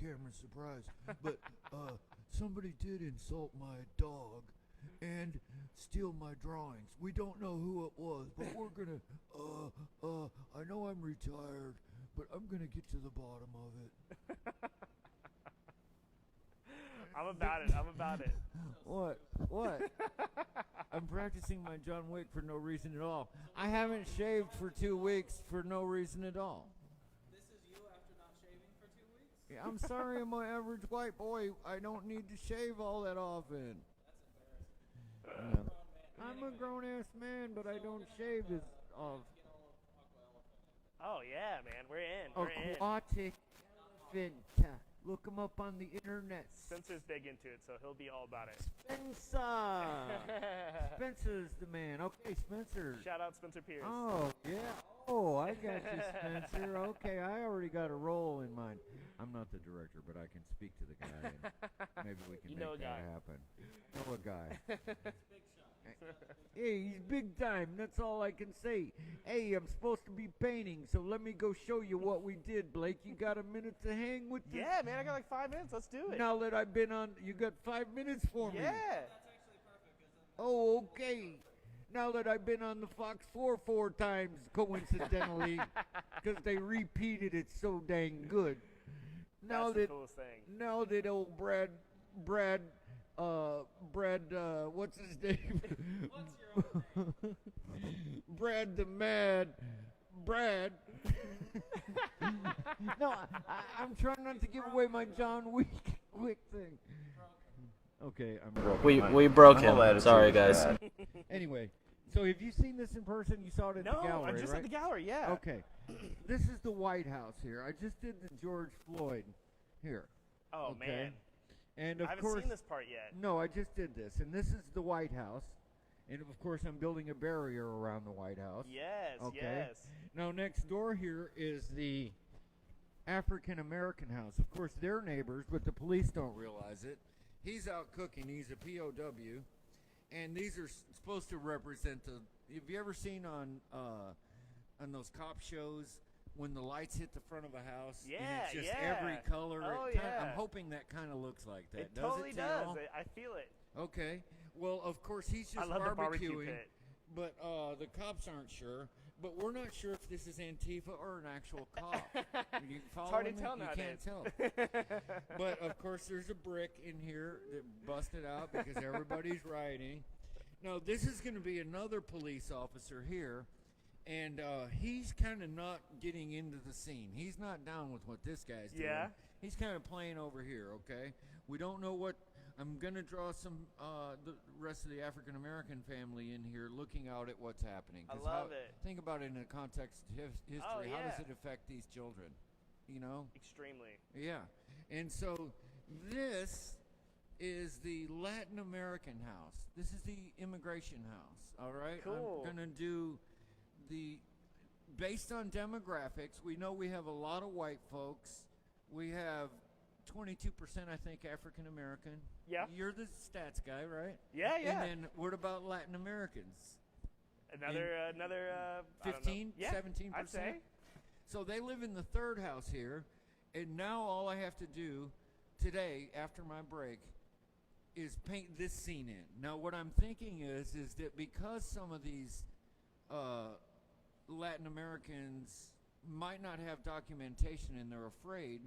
Cameron's surprise, but somebody did insult my dog and steal my drawings. We don't know who it was, but we're gonna I know I'm retired, but I'm gonna get to the bottom of it. I'm about it. What? I'm practicing my John Wick for no reason at all. I haven't shaved for 2 weeks for no reason at all. This is you after not shaving for 2 weeks? Yeah, I'm sorry, I'm an average white boy. I don't need to shave all that often. That's embarrassing. Yeah. I'm a grown-ass man, but I don't shave as of Oh yeah, man, we're in. We're in. aquatic elephant. Look him up on the internet. Spencer's big into it, so he'll be all about it. Spencer! Spencer's the man. Okay, Spencer. Shout out Spencer Pierce. Oh, yeah. Oh, I got you, Spencer. Okay, I already got a role in mind. I'm not the director, but I can speak to the guy, and maybe we can make that happen. Know a guy. Hey, he's big time. That's all I can say. Hey, I'm supposed to be painting, so let me go show you what we did, Blake. You got a minute to hang with this? Yeah, man, I got like 5 minutes. Let's do it. Now that I've been on, you got 5 minutes for me. Yeah. Oh, okay. Now that I've been on the Fox 4 times, coincidentally, because they repeated it so dang good. Now That's the coolest thing. Now that old Brad, what's his name? What's your old name? Brad the Mad. Brad. No, I'm trying not to give away my John Wick thing. Okay, we broke him. Sorry, guys. Anyway, so have you seen this in person? You saw it at the gallery, No, I'm just right? at the gallery, yeah. Okay. This is the White House here. I just did the George Floyd here. Oh, okay? man. And of I haven't course, seen this part yet. No, I just did this. And this is the White House. And of course, I'm building a barrier around the White House. Yes, okay? yes. Now, next door here is the African American house. Of course, they're neighbors, but the police don't realize it. He's out cooking. He's a POW. And these are supposed to represent the... Have you ever seen on those cop shows when the lights hit the front of a house? Yeah, and it's just yeah. every color. Oh, I'm hoping that kind of looks like that. It does totally it, does. Terrell? I feel it. Okay. Well, of course, he's just I love the barbecue barbecuing, pit. but the cops aren't sure. But we're not sure if this is Antifa or an actual cop. You It's hard to tell You nowadays. can't tell. But, of course, there's a brick in here that busted out because everybody's rioting. Now, this is going to be another police officer here, and he's kind of not getting into the scene. He's not down with what this guy's doing. Yeah? He's kind of playing over here, okay? We don't know what... I'm going to draw some the rest of the African-American family in here looking out at what's happening. I love it. Think about it in the context of history. Oh, How does yeah. it affect these children? You know? Extremely. Yeah. And so this is the Latin American house. This is the immigration house, all right? Cool. I'm going to do the... Based on demographics, we know we have a lot of white folks. We have 22%, I think, African American. Yeah. You're the stats guy, right? Yeah, yeah. And then what about Latin Americans? Another 15, yeah, 17%? I'd say. So they live in the third house here, and now all I have to do today, after my break, is paint this scene in. Now what I'm thinking is that because some of these Latin Americans might not have documentation and they're afraid,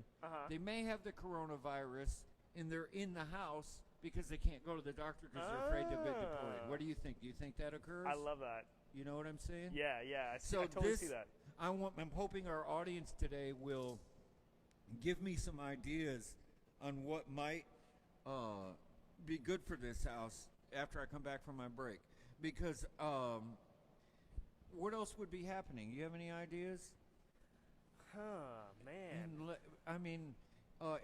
they may have the coronavirus and they're in the house because they can't go to the doctor because they're afraid to be deported. What do you think? Do you think that occurs? I love that. You know what I'm saying? Yeah, yeah. I So totally this, see that. I'm hoping our audience today will give me some ideas on what might be good for this house after I come back from my break. Because what else would be happening? You have any ideas? Man. I mean,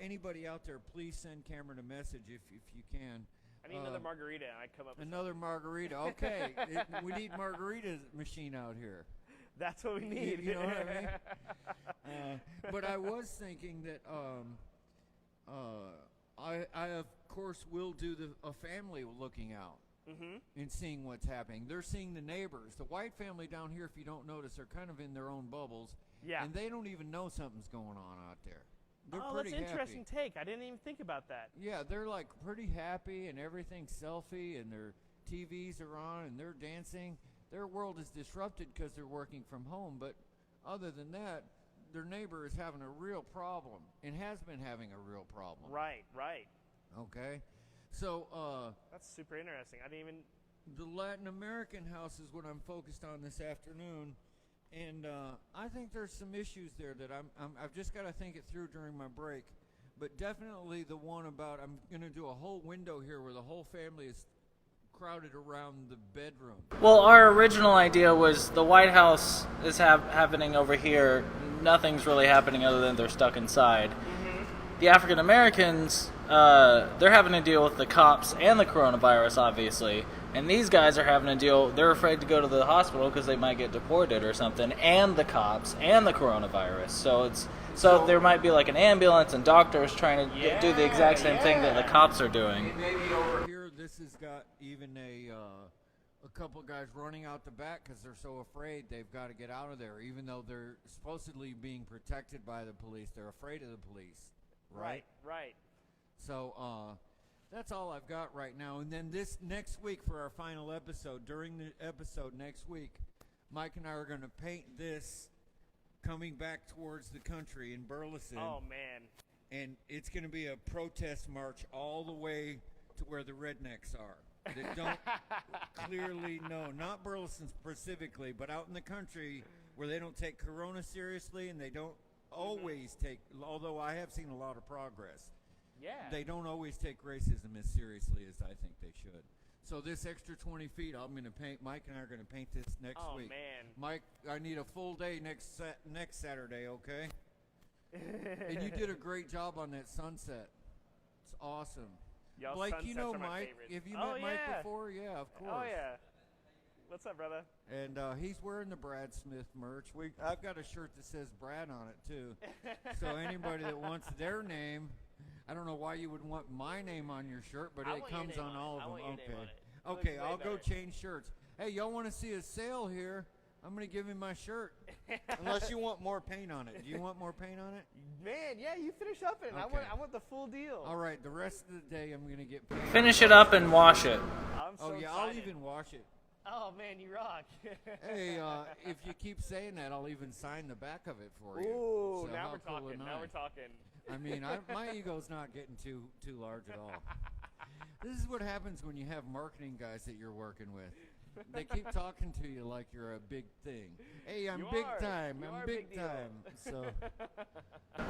anybody out there, please send Cameron a message if you can. I need another margarita, and I come up with Another margarita. Okay. We need margarita machine out here. That's what we need. You know what I mean? But I was thinking that I of course will do a family looking out and seeing what's happening. They're seeing the neighbors. The white family down here, if you don't notice, they're kind of in their own bubbles. Yeah. And they don't even know something's going on out there. They're Oh, pretty that's an interesting happy. take. I didn't even think about that. Yeah, they're like pretty happy and everything's selfie and their TVs are on and they're dancing. Their world is disrupted because they're working from home, but other than that, their neighbor is having a real problem and has been having a real problem. Right, right. Okay? So, That's super interesting. I didn't even... the Latin American house is what I'm focused on this afternoon. And I think there's some issues there that I've just got to think it through during my break. But definitely the one about I'm going to do a whole window here where the whole family is crowded around the bedroom. Well, our original idea was the White House is happening over here. Nothing's really happening other than they're stuck inside. The African Americans, they're having to deal with the cops and the coronavirus, obviously. And these guys are having to deal, they're afraid to go to the hospital because they might get deported or something, and the cops and the coronavirus. So there might be like an ambulance and doctors trying to do the exact same thing that the cops are doing. Maybe over here, this has got even a couple guys running out the back because they're so afraid they've got to get out of there. Even though they're supposedly being protected by the police, they're afraid of the police. Right. So that's all I've got right now. And then this next week for our final episode, during the episode next week, Mike and I are going to paint this coming back towards the country in Burleson. Oh, man. And it's going to be a protest march all the way to where the rednecks are. That don't clearly know, not Burleson specifically, but out in the country where they don't take Corona seriously and they don't always take, although I have seen a lot of progress. Yeah. They don't always take racism as seriously as I think they should. So this extra 20 feet, I'm going to paint. Mike and I are going to paint this next week. Oh, man. Mike, I need a full day next Saturday, okay? And you did a great job on that sunset. It's awesome. Y'all Blake, sunsets you know are my Mike. favorite. Have you met Mike before? Yeah, of course. Oh, yeah. What's up, brother? And he's wearing the Brad Smith merch. I've got a shirt that says Brad on it, too. So anybody that wants their name, I don't know why you would want my name on your shirt, but it comes on all of them. Okay, I'll go change shirts. Hey, y'all want to see a sale here? I'm going to give him my shirt. Unless you want more paint on it. Do you want more paint on it? Man, yeah, you finish up it. Okay. I want the full deal. All right, the rest of the day I'm going to get paint. Finish it up and wash it. I'm so excited. I'll even wash it. Oh, man, you rock. Hey, if you keep saying that, I'll even sign the back of it for you. Ooh, So now how we're cool talking. am Now I? we're talking. I mean, my ego's not getting too large at all. This is what happens when you have marketing guys that you're working with. They keep talking to you like you're a big thing. Hey, I'm big time. I'm big time. So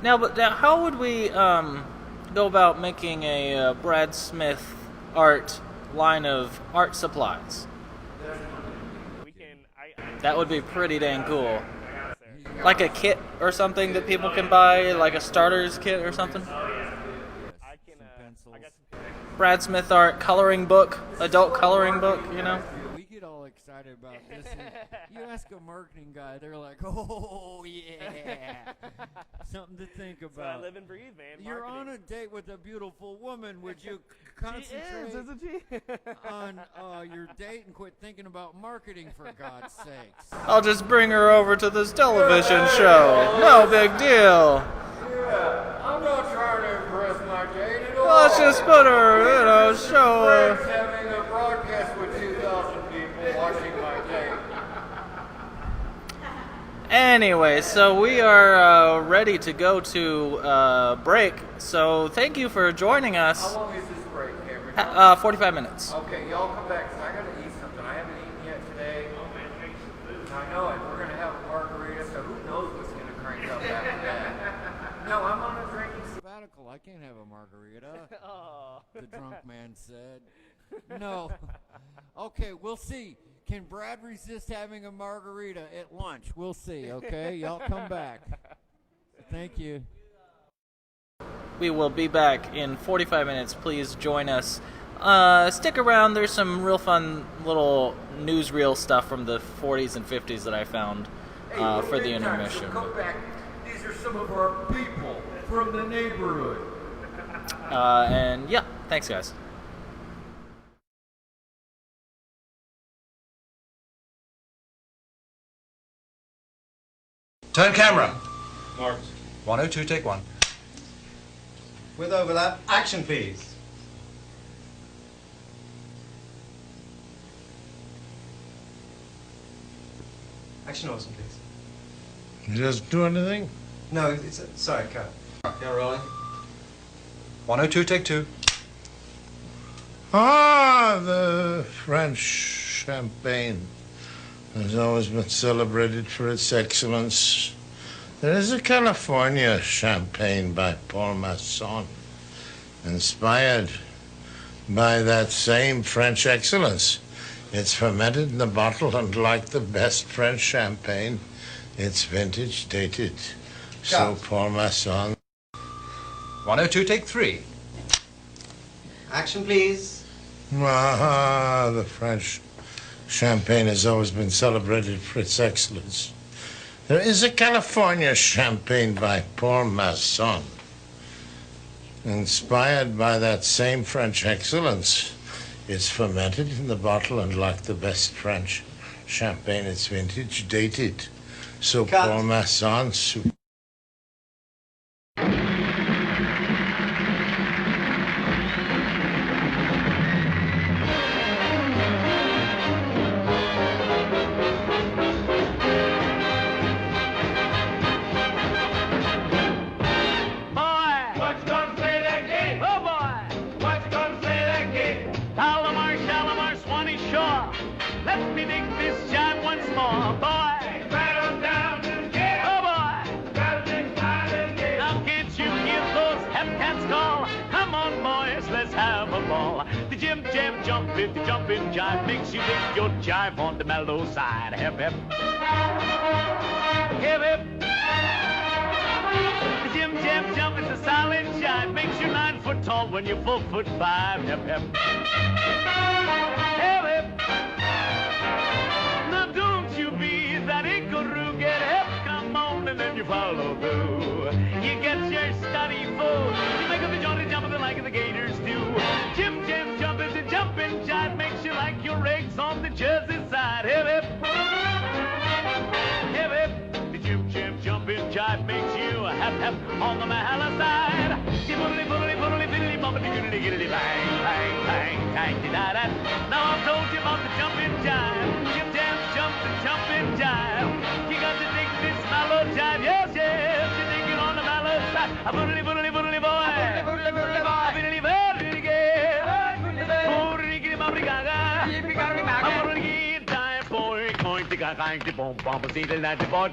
Now, how would we go about making a Brad Smith art line of art supplies? That would be pretty dang cool. Like a kit or something that people can buy, like a starter's kit or something. I got some Brad Smith art coloring book, adult coloring book, you know. we get all excited about this. And you ask a marketing guy, they're like, "Oh yeah, something to think That's about." what I live and breathe, man. You're on Marketing. a date with a beautiful woman. Would you concentrate She is, isn't she? on your date and quit thinking about marketing, for God's sakes? I'll just bring her over to this television show. No big deal. Yeah, I'm not trying to impress my date at all. Let's just put her, show her. Friends having a broadcast with 2,000 people watching my date. Anyway, so we are ready to go to break. So thank you for joining us. How long is this break, Cameron? 45 minutes. Okay, y'all come back, 'cause I gotta eat something. I haven't eaten yet today. I know it. We're gonna have a margarita, so who knows what's gonna crank up after that. No, I'm on a drinking sabbatical. I can't have a margarita. The drunk man said. No. Okay, we'll see. Can Brad resist having a margarita at lunch? We'll see, okay? Y'all come back. Thank you. We will be back in 45 minutes. Please join us. Stick around. There's some real fun little newsreel stuff from the 40s and 50s that I found for the intermission. Come back. These are some of our people from the neighborhood. And yeah, thanks, guys. Turn camera. Marked. 102, take one. With overlap, action please. Action awesome, please. He doesn't do anything? No, it's sorry, cut. Yeah, rolling. 102, take two. Ah, the French champagne has always been celebrated for its excellence. There is a California champagne by Paul Masson, inspired by that same French excellence. It's fermented in the bottle, and like the best French champagne, it's vintage dated. So, Paul Masson. 102, take 3. Action, please. Ah, the French champagne has always been celebrated for its excellence. There is a California champagne by Paul Masson, inspired by that same French excellence. It's fermented in the bottle, and like the best French champagne, it's vintage dated. So Paul Masson. Let me dig this jive once more, boy. Rattle down and get. Oh boy. Rattle down and get. Now can't you hear those hep cats call? Come on, boys, let's have a ball. The jim jam jump, if the jumping jive makes you dig your jive on the mellow side. Hep hep. Hip hip. The jim jam jump is a solid jive, makes you 9 foot tall when you're 4'5". Hep hep. Hip hip. Now don't you be that inkle-roo, get hip, come on, and then you follow through. You get your study full, you make up the jaunty jump like the gators do. Jim Jam jump is a jumping jive, makes you like your eggs on the Jersey side. Hip hip. Hip hip. The Jim Jam jumping jive makes you hep hep on the Mahala side. Boodly boodly boodly biddly bumpity goodly giddly bang bang bang bang da da. Now I've told you about the jumping jive. Jim Jam jump the jumping jive. You got to dig this mellow jive. Yes, yes, you dig it on the mellow side. A boodly boodly boodly boy. Boodly boodly boy. Biddly biddly gay. Boodly giddly bumpity gaga. A boodly jive boy. Going to ga gang the bomb bomb. See the night boy.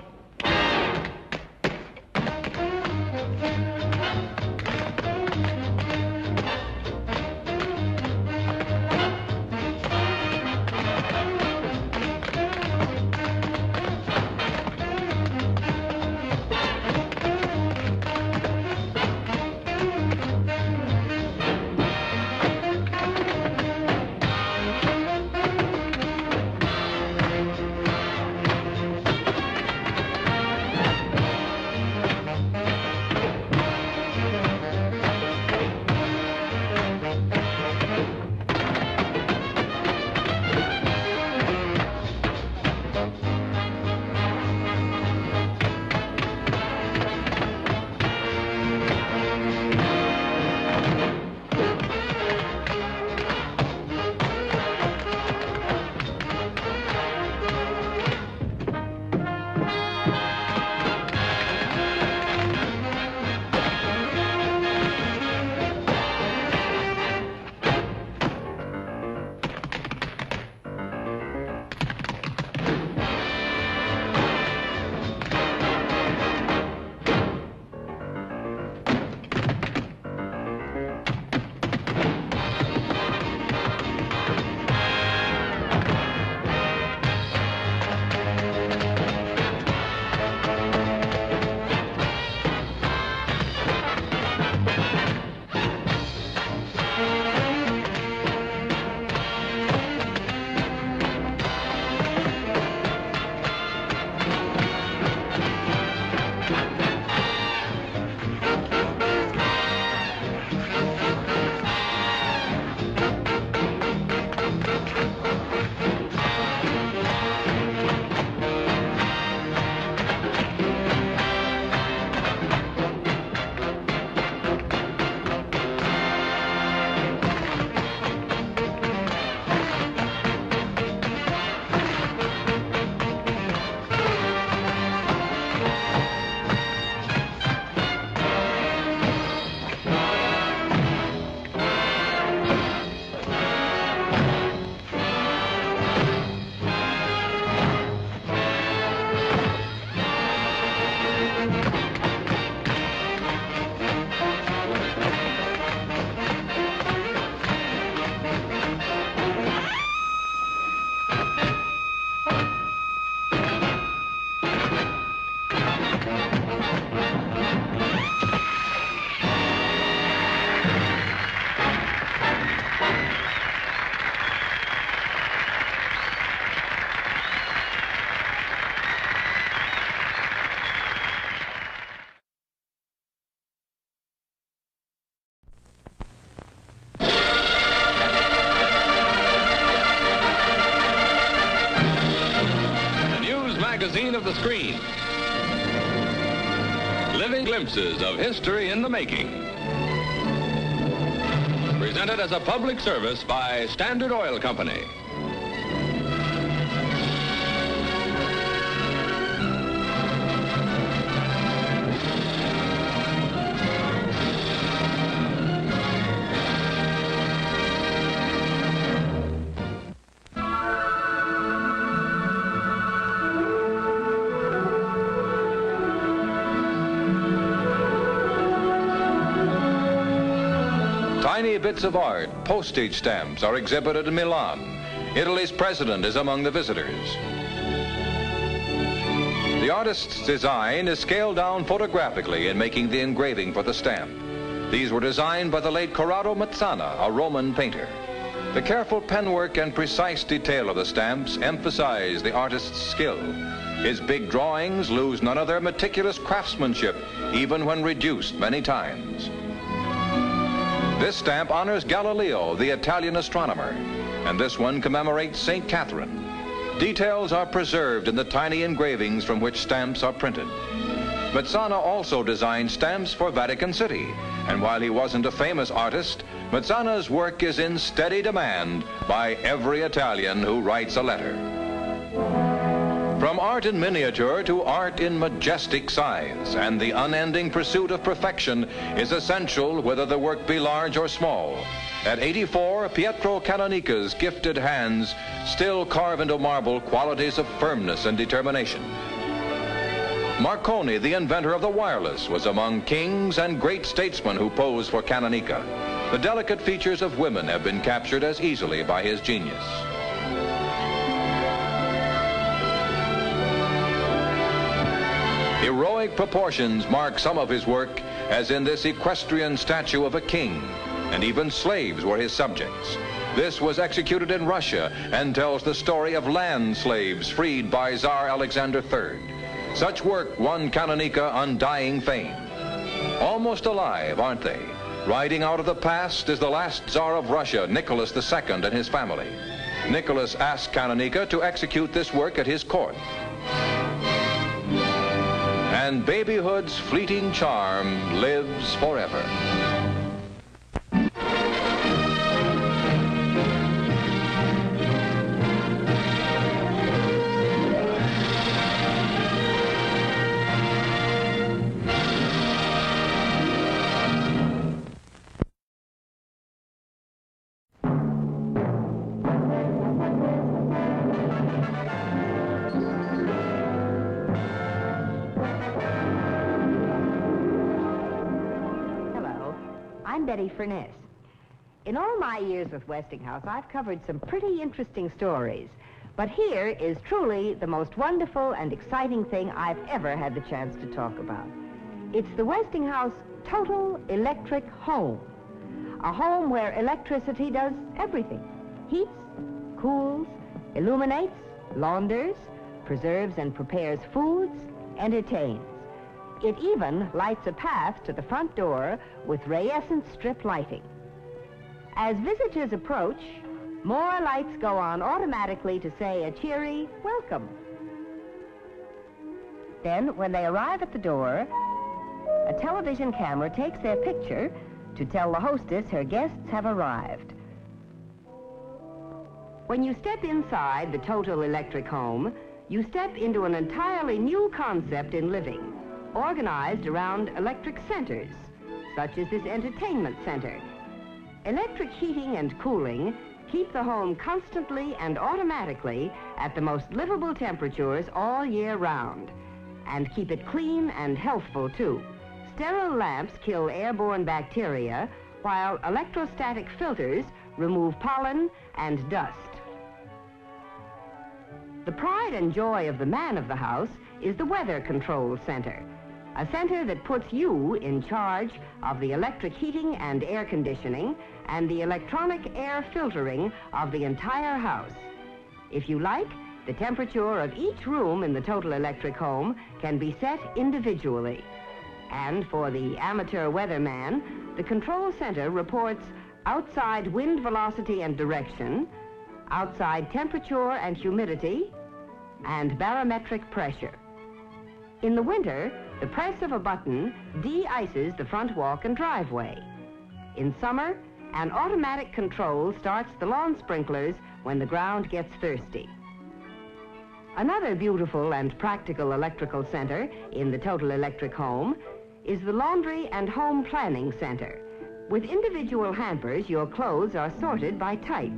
magazine of the screen. Living glimpses of history in the making. Presented as a public service by Standard Oil Company. Tiny bits of art, postage stamps, are exhibited in Milan. Italy's president is among the visitors. The artist's design is scaled down photographically in making the engraving for the stamp. These were designed by the late Corrado Mazzana, a Roman painter. The careful penwork and precise detail of the stamps emphasize the artist's skill. His big drawings lose none of their meticulous craftsmanship, even when reduced many times. This stamp honors Galileo, the Italian astronomer, and this one commemorates St. Catherine. Details are preserved in the tiny engravings from which stamps are printed. Mazzana also designed stamps for Vatican City, and while he wasn't a famous artist, Mazzana's work is in steady demand by every Italian who writes a letter. From art in miniature to art in majestic size, and the unending pursuit of perfection is essential whether the work be large or small. At 84, Pietro Canonica's gifted hands still carve into marble qualities of firmness and determination. Marconi, the inventor of the wireless, was among kings and great statesmen who posed for Canonica. The delicate features of women have been captured as easily by his genius. Heroic proportions mark some of his work, as in this equestrian statue of a king, and even slaves were his subjects. This was executed in Russia and tells the story of land slaves freed by Tsar Alexander III. Such work won Canonica undying fame. Almost alive, aren't they? Riding out of the past is the last Tsar of Russia, Nicholas II, and his family. Nicholas asked Canonica to execute this work at his court. And babyhood's fleeting charm lives forever. Betty Furness. In all my years with Westinghouse, I've covered some pretty interesting stories, but here is truly the most wonderful and exciting thing I've ever had the chance to talk about. It's the Westinghouse Total Electric Home, a home where electricity does everything: heats, cools, illuminates, launders, preserves and prepares foods, entertains. It even lights a path to the front door with rayescent strip lighting. As visitors approach, more lights go on automatically to say a cheery welcome. Then, when they arrive at the door, a television camera takes their picture to tell the hostess her guests have arrived. When you step inside the Total Electric Home, you step into an entirely new concept in living, organized around electric centers, such as this entertainment center. Electric heating and cooling keep the home constantly and automatically at the most livable temperatures all year round, and keep it clean and healthful too. Sterile lamps kill airborne bacteria, while electrostatic filters remove pollen and dust. The pride and joy of the man of the house is the Weather Control Center, a center that puts you in charge of the electric heating and air conditioning and the electronic air filtering of the entire house. If you like, the temperature of each room in the Total Electric Home can be set individually. And for the amateur weatherman, the control center reports outside wind velocity and direction, outside temperature and humidity, and barometric pressure. In the winter, the press of a button de-ices the front walk and driveway. In summer, an automatic control starts the lawn sprinklers when the ground gets thirsty. Another beautiful and practical electrical center in the Total Electric home is the Laundry and Home Planning Center. With individual hampers, your clothes are sorted by type.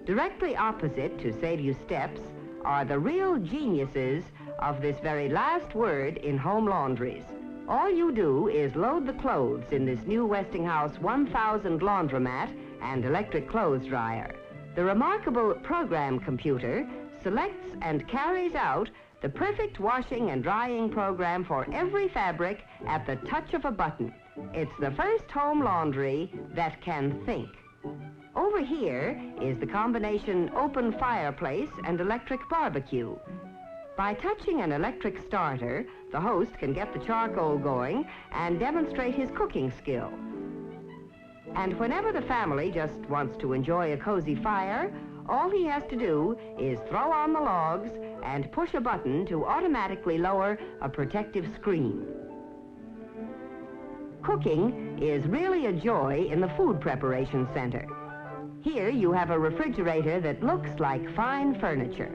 Directly opposite, to save you steps, are the real geniuses of this very last word in home laundries. All you do is load the clothes in this new Westinghouse 1000 laundromat and electric clothes dryer. The remarkable program computer selects and carries out the perfect washing and drying program for every fabric at the touch of a button. It's the first home laundry that can think. Over here is the combination open fireplace and electric barbecue. By touching an electric starter, the host can get the charcoal going and demonstrate his cooking skill. And whenever the family just wants to enjoy a cozy fire, all he has to do is throw on the logs and push a button to automatically lower a protective screen. Cooking is really a joy in the food preparation center. Here you have a refrigerator that looks like fine furniture.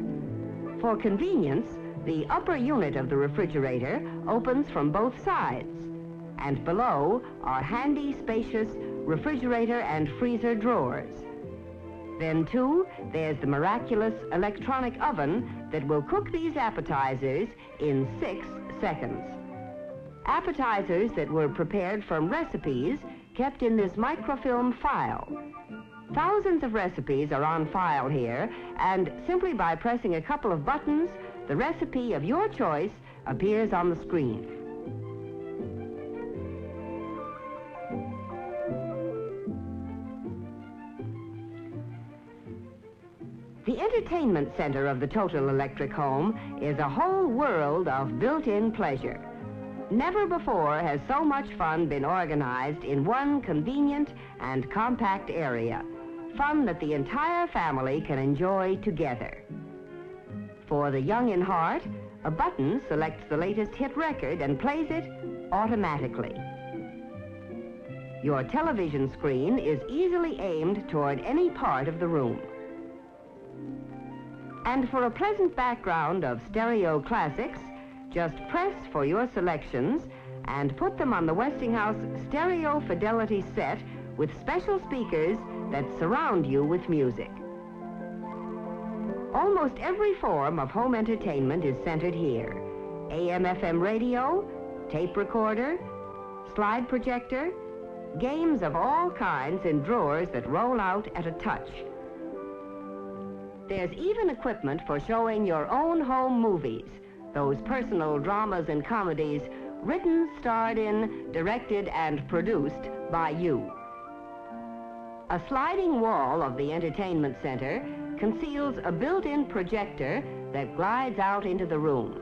For convenience, the upper unit of the refrigerator opens from both sides, and below are handy, spacious refrigerator and freezer drawers. Then, too, there's the miraculous electronic oven that will cook these appetizers in 6 seconds. Appetizers that were prepared from recipes kept in this microfilm file. Thousands of recipes are on file here, and simply by pressing a couple of buttons, the recipe of your choice appears on the screen. The entertainment center of the Total Electric home is a whole world of built-in pleasure. Never before has so much fun been organized in one convenient and compact area. Fun that the entire family can enjoy together. For the young in heart, a button selects the latest hit record and plays it automatically. Your television screen is easily aimed toward any part of the room. And for a pleasant background of stereo classics, just press for your selections and put them on the Westinghouse Stereo Fidelity set with special speakers that surround you with music. Almost every form of home entertainment is centered here. AM/FM radio, tape recorder, slide projector, games of all kinds in drawers that roll out at a touch. There's even equipment for showing your own home movies, those personal dramas and comedies written, starred in, directed, and produced by you. A sliding wall of the entertainment center conceals a built-in projector that glides out into the room.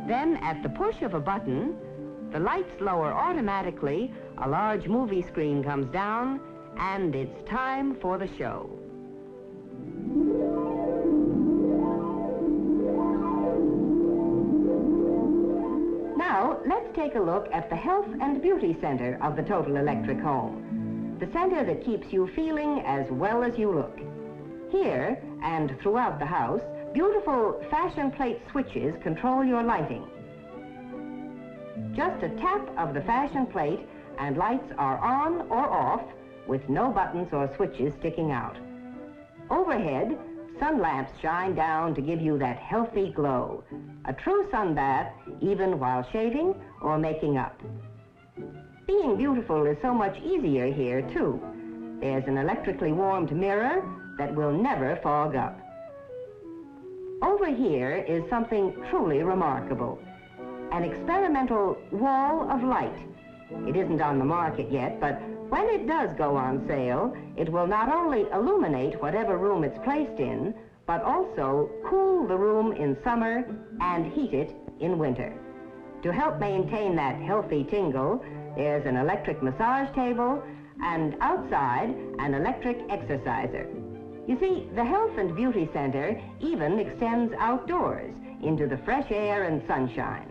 Then, at the push of a button, the lights lower automatically, a large movie screen comes down, and it's time for the show. Now, let's take a look at the Health and Beauty Center of the Total Electric home. The center that keeps you feeling as well as you look. Here, and throughout the house, beautiful fashion plate switches control your lighting. Just a tap of the fashion plate and lights are on or off with no buttons or switches sticking out. Overhead, sun lamps shine down to give you that healthy glow. A true sun bath even while shaving or making up. Being beautiful is so much easier here, too. There's an electrically warmed mirror that will never fog up. Over here is something truly remarkable. An experimental wall of light. It isn't on the market yet, but when it does go on sale, it will not only illuminate whatever room it's placed in, but also cool the room in summer and heat it in winter. To help maintain that healthy tingle, there's an electric massage table and outside an electric exerciser. You see, the Health and Beauty Center even extends outdoors into the fresh air and sunshine.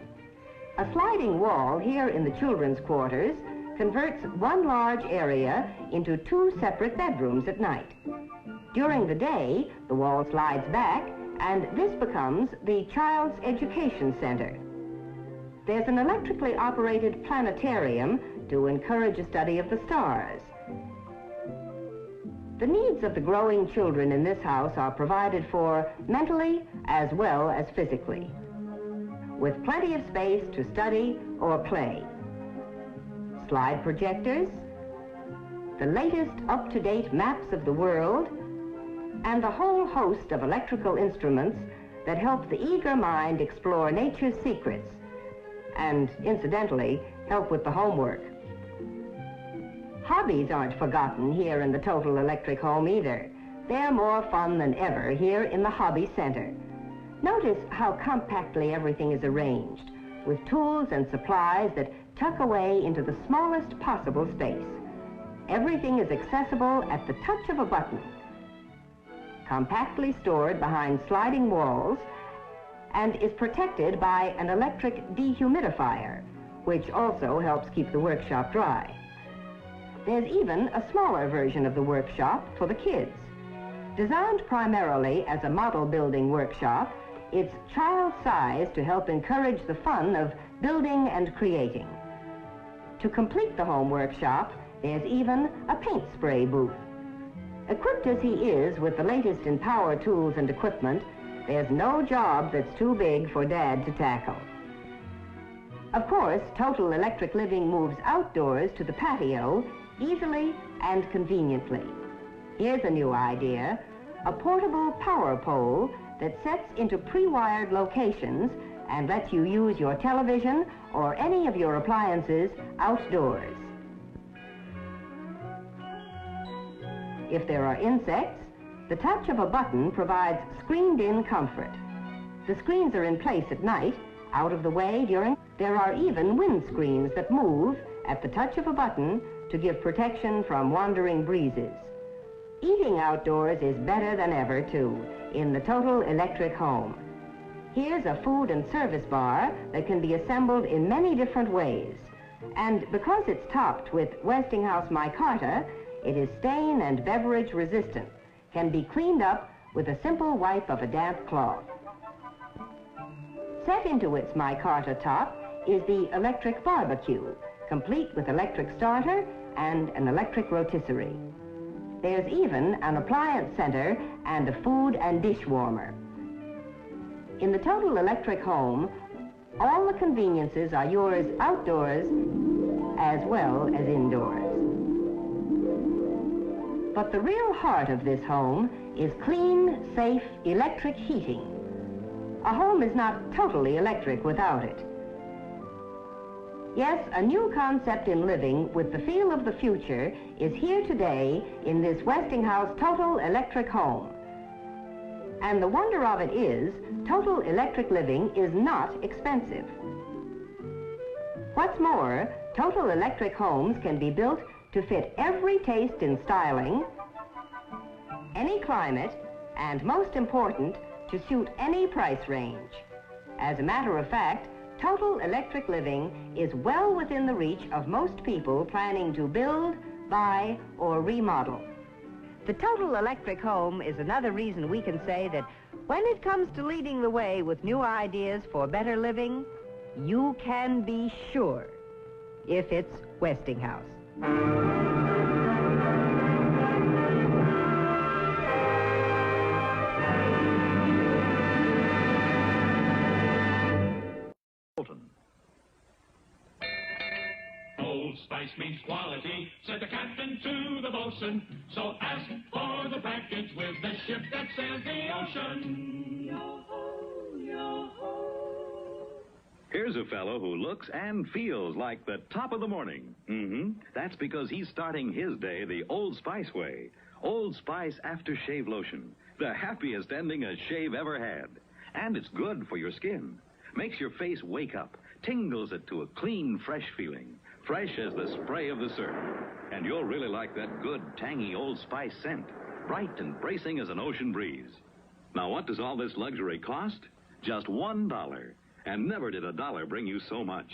A sliding wall here in the children's quarters converts one large area into 2 separate bedrooms at night. During the day, the wall slides back, and this becomes the Child's Education Center. There's an electrically operated planetarium to encourage a study of the stars. The needs of the growing children in this house are provided for mentally as well as physically, with plenty of space to study or play. Slide projectors, the latest up-to-date maps of the world, and a whole host of electrical instruments that help the eager mind explore nature's secrets and, incidentally, help with the homework. Hobbies aren't forgotten here in the Total Electric Home either. They're more fun than ever here in the Hobby Center. Notice how compactly everything is arranged, with tools and supplies that tuck away into the smallest possible space. Everything is accessible at the touch of a button, compactly stored behind sliding walls, and is protected by an electric dehumidifier, which also helps keep the workshop dry. There's even a smaller version of the workshop for the kids. Designed primarily as a model building workshop, it's child-sized to help encourage the fun of building and creating. To complete the home workshop, there's even a paint spray booth. Equipped as he is with the latest in power tools and equipment, there's no job that's too big for Dad to tackle. Of course, Total Electric Living moves outdoors to the patio easily and conveniently. Here's a new idea: a portable power pole that sets into pre-wired locations and lets you use your television or any of your appliances outdoors. If there are insects, the touch of a button provides screened-in comfort. The screens are in place at night, out of the way during. There are even windscreens that move at the touch of a button to give protection from wandering breezes. Eating outdoors is better than ever, too, in the Total Electric Home. Here's a food and service bar that can be assembled in many different ways. And because it's topped with Westinghouse micarta, it is stain and beverage resistant, can be cleaned up with a simple wipe of a damp cloth. Set into its micarta top is the electric barbecue, complete with electric starter and an electric rotisserie. There's even an appliance center and a food and dish warmer. In the Total Electric Home, all the conveniences are yours outdoors as well as indoors. But the real heart of this home is clean, safe, electric heating. A home is not totally electric without it. Yes, a new concept in living with the feel of the future is here today in this Westinghouse Total Electric Home. And the wonder of it is, Total Electric Living is not expensive. What's more, Total Electric homes can be built to fit every taste in styling, any climate, and most important, to suit any price range. As a matter of fact, Total Electric Living is well within the reach of most people planning to build, buy, or remodel. The Total Electric Home is another reason we can say that when it comes to leading the way with new ideas for better living, you can be sure if it's Westinghouse. Old Spice means quality, said the captain to the bosun. So ask for the package with the ship that sails the ocean. Yo-ho, yo-ho. Here's a fellow who looks and feels like the top of the morning. That's because he's starting his day the Old Spice way. Old Spice Aftershave Lotion. The happiest ending a shave ever had. And it's good for your skin. Makes your face wake up. tingles it to a clean, fresh feeling. Fresh as the spray of the surf. And you'll really like that good, tangy Old Spice scent. Bright and bracing as an ocean breeze. Now, what does all this luxury cost? Just $1. And never did a dollar bring you so much.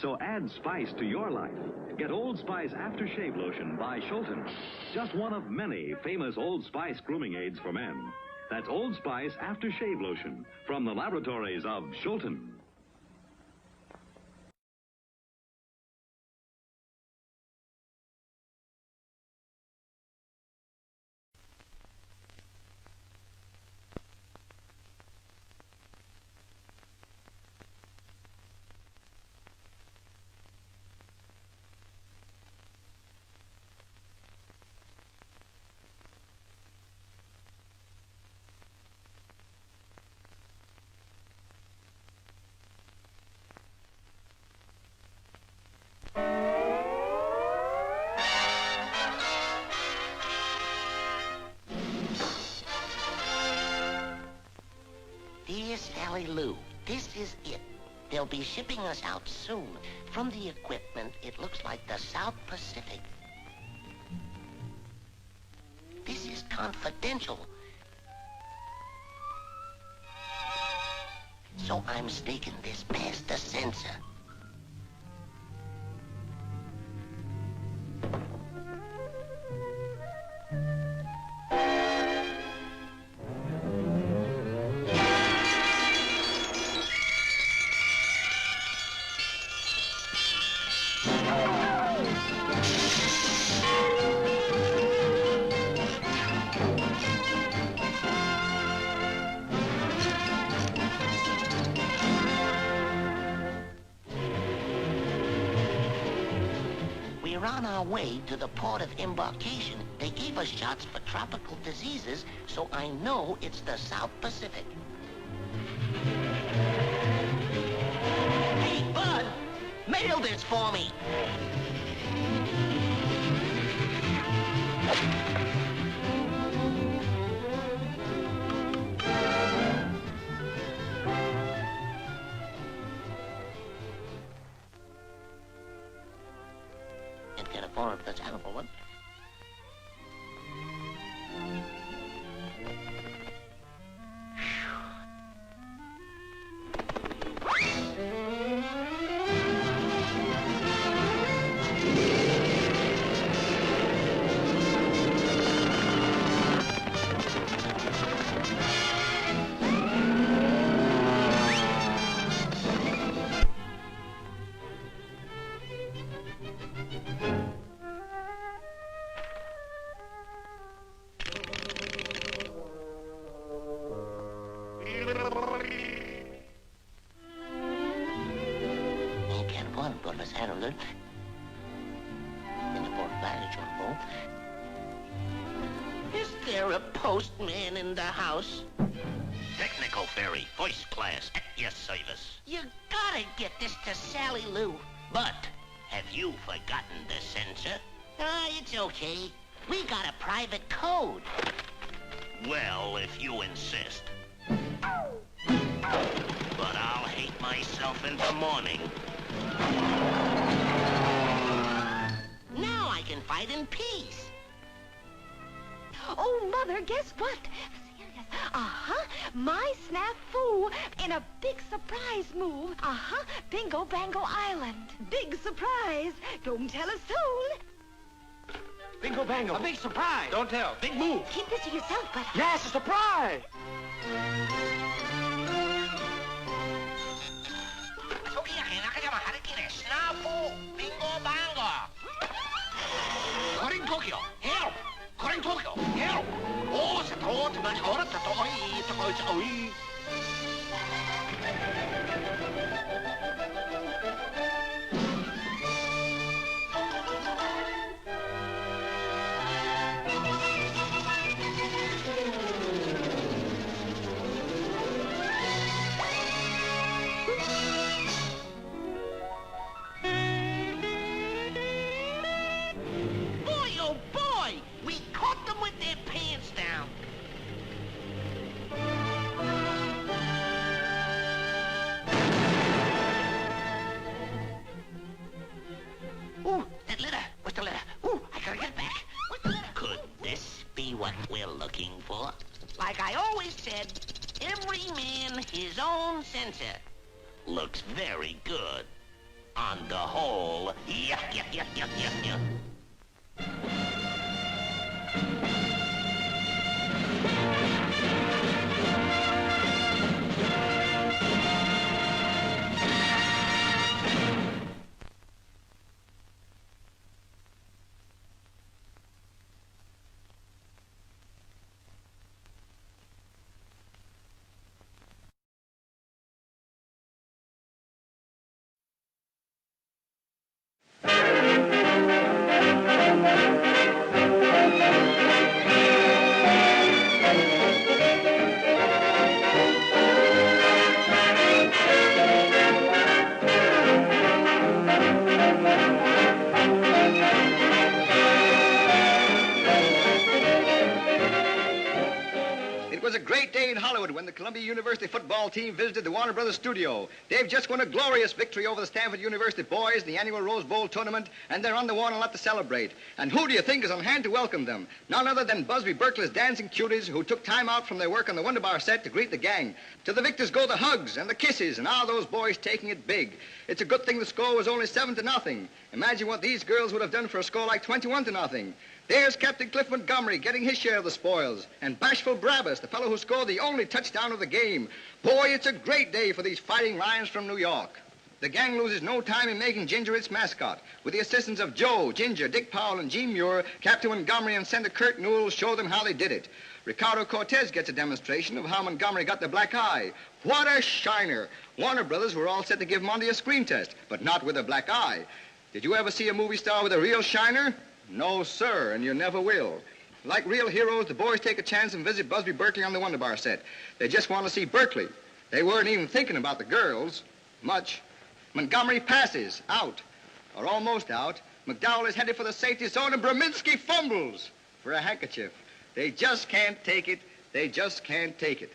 So add spice to your life. Get Old Spice Aftershave Lotion by Schulten. Just one of many famous Old Spice grooming aids for men. That's Old Spice Aftershave Lotion from the laboratories of Schulten. Dear Sally Lou, this is it. They'll be shipping us out soon. From the equipment, it looks like the South Pacific. This is confidential. So I'm sneaking this past the censor. We're on our way to the port of embarkation. They gave us shots for tropical diseases, so I know it's the South Pacific. Hey, Bud! Mail this for me! Can't afford the terrible one. Is there a postman in the house? Technical ferry, first class, at your service. You gotta get this to Sally Lou. But have you forgotten the censor? It's okay. We got a private code. Well, if you insist. But I'll hate myself in the morning. Now I can fight in peace. Oh, Mother, guess what? Uh-huh, my snafu in a big surprise move. Uh-huh, Bingo Bango Island. Big surprise. Don't tell us soon. Bingo Bango. A big surprise. Don't tell. Big move. Keep this to yourself, but... Yes, a surprise. Snafu, Bingo Bango. Calling Tokyo. Help. Calling Tokyo. Help. Oh, c'est trop, tu m'as dit, oh, Boy, oh boy! We caught them with their pants down. motion sensor. Looks very good. On the whole, yuck, yuck, yuck, yuck, yuck, yuck. It was a great day in Hollywood when the Columbia University football team visited the Warner Brothers studio. They've just won a glorious victory over the Stanford University boys in the annual Rose Bowl tournament, and they're on the one a lot to celebrate. And who do you think is on hand to welcome them? None other than Busby Berkeley's dancing cuties who took time out from their work on the Wonderbar set to greet the gang. To the victors go the hugs and the kisses, and all those boys taking it big. It's a good thing the score was only 7-0. Imagine what these girls would have done for a score like 21-0. There's Captain Cliff Montgomery getting his share of the spoils. And Bashful Brabus, the fellow who scored the only touchdown of the game. Boy, it's a great day for these fighting lions from New York. The gang loses no time in making Ginger its mascot. With the assistance of Joe, Ginger, Dick Powell, and Gene Muir, Captain Montgomery and Senator Kurt Newell show them how they did it. Ricardo Cortez gets a demonstration of how Montgomery got the black eye. What a shiner! Warner Brothers were all set to give Monty a screen test, but not with a black eye. Did you ever see a movie star with a real shiner? No, sir, and you never will. Like real heroes, the boys take a chance and visit Busby Berkeley on the Wonderbar set. They just want to see Berkeley. They weren't even thinking about the girls. Much. Montgomery passes. Out. Or almost out. McDowell is headed for the safety zone, and Braminsky fumbles for a handkerchief. They just can't take it. They just can't take it.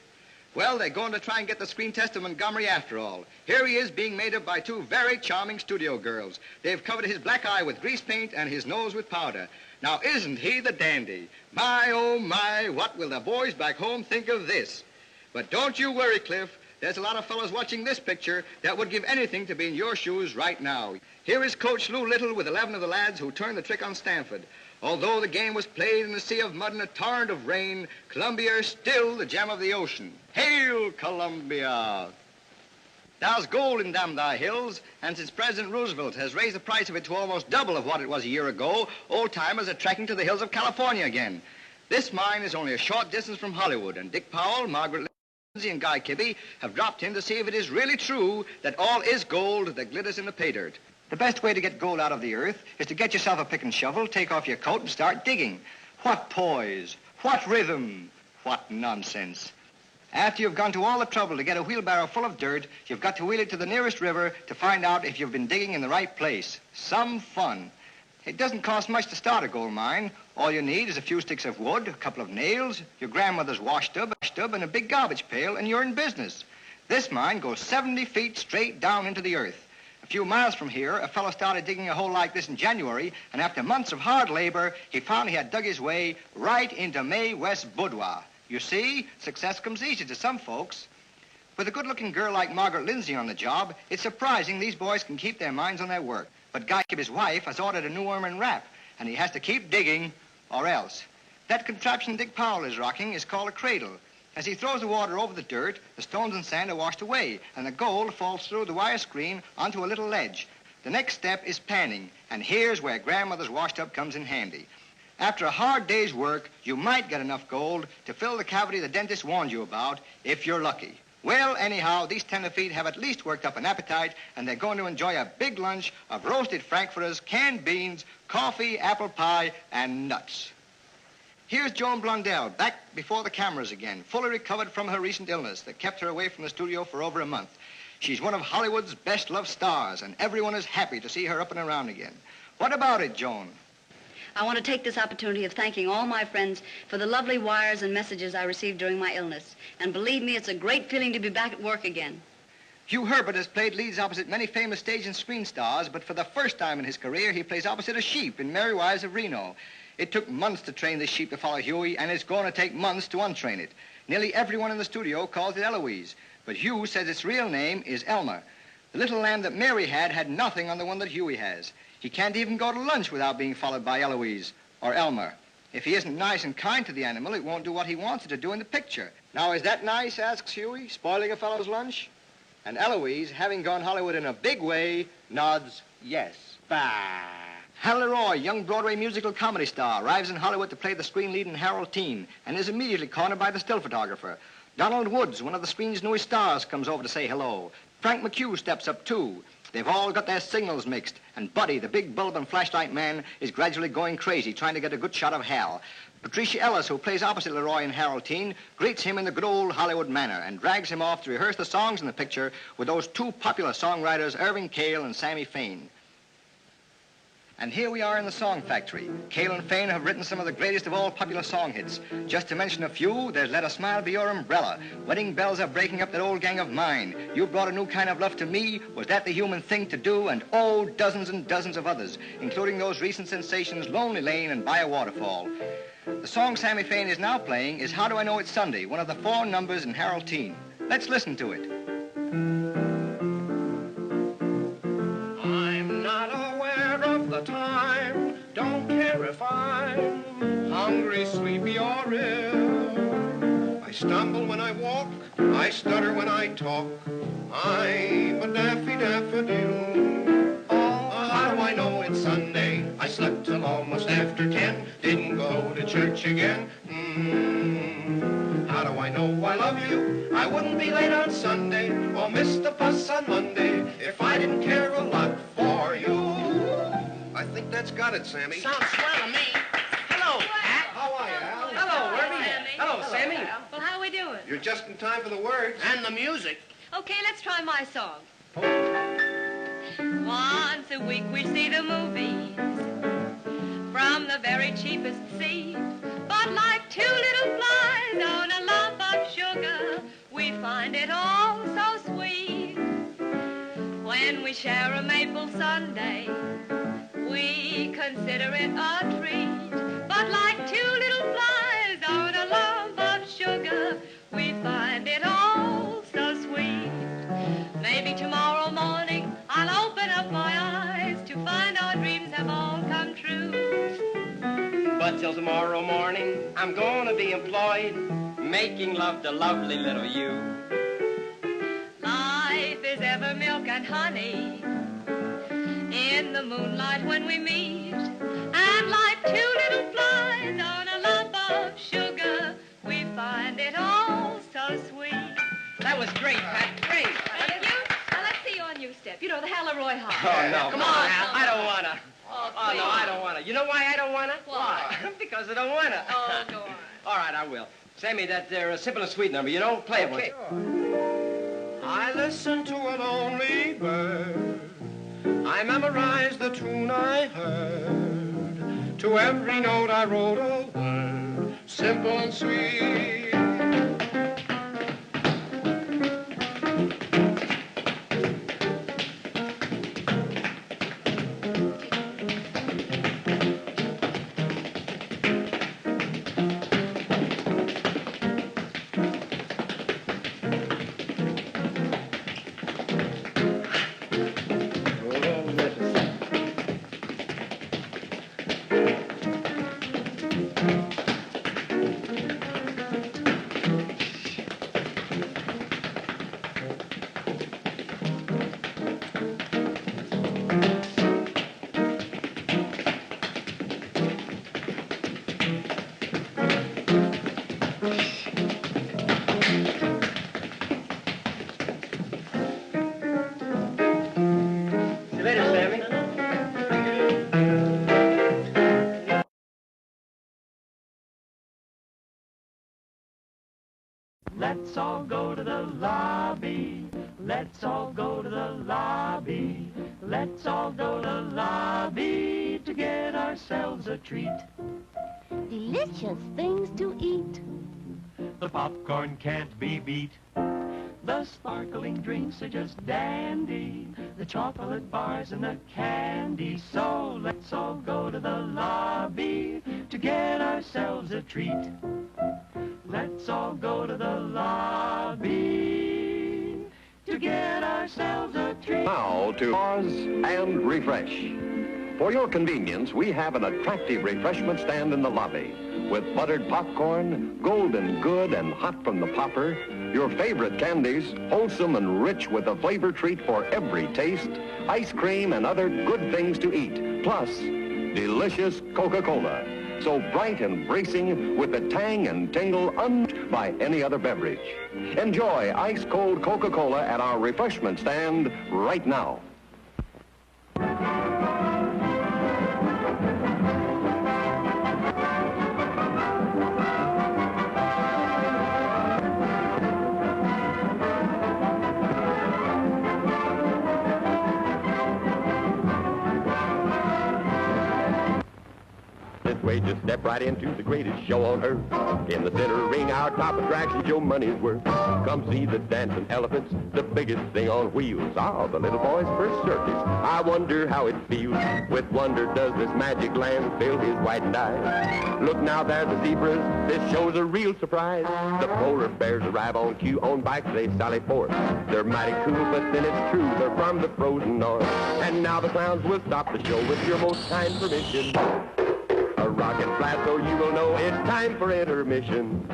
Well, they're going to try and get the screen test of Montgomery after all. Here he is being made up by two very charming studio girls. They've covered his black eye with grease paint and his nose with powder. Now, isn't he the dandy? My, oh, my, what will the boys back home think of this? But don't you worry, Cliff. There's a lot of fellows watching this picture that would give anything to be in your shoes right now. Here is Coach Lou Little with 11 of the lads who turned the trick on Stanford. Although the game was played in a sea of mud and a torrent of rain, Columbia is still the gem of the ocean. Hail, Columbia! There's gold in them thy hills, and since President Roosevelt has raised the price of it to almost double of what it was a year ago, old-timers are trekking to the hills of California again. This mine is only a short distance from Hollywood, and Dick Powell, Margaret Lindsay, and Guy Kibbe have dropped in to see if it is really true that all is gold that glitters in the pay dirt. The best way to get gold out of the earth is to get yourself a pick and shovel, take off your coat, and start digging. What poise, what rhythm, what nonsense. After you've gone to all the trouble to get a wheelbarrow full of dirt, you've got to wheel it to the nearest river to find out if you've been digging in the right place. Some fun. It doesn't cost much to start a gold mine. All you need is a few sticks of wood, a couple of nails, your grandmother's wash tub, and a big garbage pail, and you're in business. This mine goes 70 feet straight down into the earth. A few miles from here, a fellow started digging a hole like this in January, and after months of hard labor, he found he had dug his way right into Mae West's boudoir. You see, success comes easy to some folks. With a good-looking girl like Margaret Lindsay on the job, it's surprising these boys can keep their minds on their work. But Guy Kibbe's wife has ordered a new ermine wrap, and he has to keep digging, or else. That contraption Dick Powell is rocking is called a cradle. As he throws the water over the dirt, the stones and sand are washed away, and the gold falls through the wire screen onto a little ledge. The next step is panning, and here's where Grandmother's washtub comes in handy. After a hard day's work, you might get enough gold to fill the cavity the dentist warned you about, if you're lucky. Well, anyhow, these tenderfeet have at least worked up an appetite, and they're going to enjoy a big lunch of roasted frankfurters, canned beans, coffee, apple pie, and nuts. Here's Joan Blondell, back before the cameras again, fully recovered from her recent illness that kept her away from the studio for over a month. She's one of Hollywood's best-loved stars, and everyone is happy to see her up and around again. What about it, Joan? I want to take this opportunity of thanking all my friends for the lovely wires and messages I received during my illness. And believe me, it's a great feeling to be back at work again. Hugh Herbert has played leads opposite many famous stage and screen stars, but for the first time in his career, he plays opposite a sheep in Merry Wives of Reno. It took months to train this sheep to follow Huey, and it's going to take months to untrain it. Nearly everyone in the studio calls it Eloise. But Hugh says its real name is Elmer. The little lamb that Mary had nothing on the one that Huey has. He can't even go to lunch without being followed by Eloise or Elmer. If he isn't nice and kind to the animal, it won't do what he wants it to do in the picture. Now, is that nice, asks Huey, spoiling a fellow's lunch? And Eloise, having gone Hollywood in a big way, nods yes. Bah! Hal Leroy, young Broadway musical comedy star, arrives in Hollywood to play the screen lead in Harold Teen and is immediately cornered by the still photographer. Donald Woods, one of the screen's newest stars, comes over to say hello. Frank McHugh steps up, too. They've all got their signals mixed, and Buddy, the big bulb and flashlight man, is gradually going crazy, trying to get a good shot of Hal. Patricia Ellis, who plays opposite Leroy in Harold Teen, greets him in the good old Hollywood manner and drags him off to rehearse the songs in the picture with those two popular songwriters, Irving Cale and Sammy Fain. And here we are in the Song Factory. Cale and Fain have written some of the greatest of all popular song hits. Just to mention a few, there's Let a Smile Be Your Umbrella, Wedding Bells Are Breaking Up That Old Gang of Mine, You Brought a New Kind of Love to Me, Was That the Human Thing to Do, and oh, dozens and dozens of others, including those recent sensations Lonely Lane and By a Waterfall. The song Sammy Fain is now playing is How Do I Know It's Sunday, one of the 4 numbers in Harold Teen. Let's listen to it. I'm not aware of the time, don't care if I'm hungry, sleepy, or ill. I stumble when I walk, I stutter when I talk, I'm a daffy daffodil. Oh, how do I know it's Sunday? I slept till almost after 10, didn't go to church again. How do I know I love you? I wouldn't be late on Sunday or miss the bus on Monday if I didn't care a lot for you. I think that's got it, Sammy. Sounds swell to me. Hello, Pat. How are you, Al? Hello, Irving. Hello, Sammy. Well, how are we doing? You're just in time for the words. And the music. Okay, let's try my song. Once a week we see the movies from the very cheapest seat. But like 2 little flies on a lump of sugar, we find it all so sweet. When we share a maple sundae, we consider it a treat. But like 2 little flies on a lump of sugar, we find it all so sweet. Maybe tomorrow morning I'll open up my eyes to find our dreams have all come true. But till tomorrow morning, I'm gonna be employed making love to lovely little you. Life is ever milk and honey in the moonlight when we meet. And like 2 little flies on a lump of sugar, we find it all so sweet. That was great, Pat, great. Thank you. Now let's see you on your step. You know, the Hal Leroy Hop. Oh, no, come on, Al. I don't wanna. Oh, no, I don't wanna. You know why I don't wanna? Why? Because I don't wanna. Oh, go on. All right, I will. Sammy, that simple and sweet number, you know? Play it, Okay. boy. I listen to a lonely bird. I memorized the tune I heard. To every note I wrote a word, simple and sweet. Let's all go to the lobby. Let's all go to the lobby. Let's all go to the lobby to get ourselves a treat. Delicious things to eat. The popcorn can't be beat. The sparkling drinks are just dandy. The chocolate bars and the candy. So let's all go to the lobby to get ourselves a treat. Let's all go to the lobby. to get ourselves a treat. Now to pause and refresh. For your convenience, we have an attractive refreshment stand in the lobby with buttered popcorn, golden good and hot from the popper, your favorite candies, wholesome and rich with a flavor treat for every taste, ice cream and other good things to eat, plus delicious Coca-Cola. So bright and bracing with the tang and tingle unmatched by any other beverage. Enjoy ice-cold Coca-Cola at our refreshment stand right now. 'This way, just step right into the greatest show on earth. In the center ring, our top attraction, your money's worth. Come see the dancing elephants, the biggest thing on wheels. Ah, the little boy's first circus. I wonder how it feels. With wonder does this magic land fill his whitened eyes. Look now, there the zebras. This show's a real surprise. The polar bears arrive on cue. On bikes they sally forth. They're mighty cool, but then it's true. They're from the frozen north. And now the clowns will stop the show with your most kind permission. A rocket flat so you will know it's time for intermission.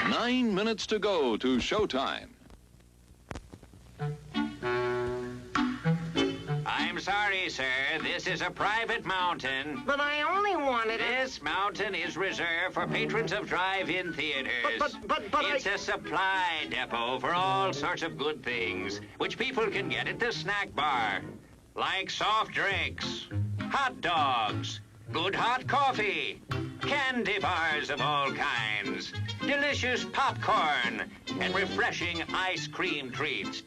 Nine minutes to go to showtime. I'm sorry, sir. This is a private mountain. But I only wanted it. This mountain is reserved for patrons of drive-in theaters. But it's a supply depot for all sorts of good things, which people can get at the snack bar. Like soft drinks, hot dogs, good hot coffee, candy bars of all kinds, delicious popcorn, and refreshing ice cream treats.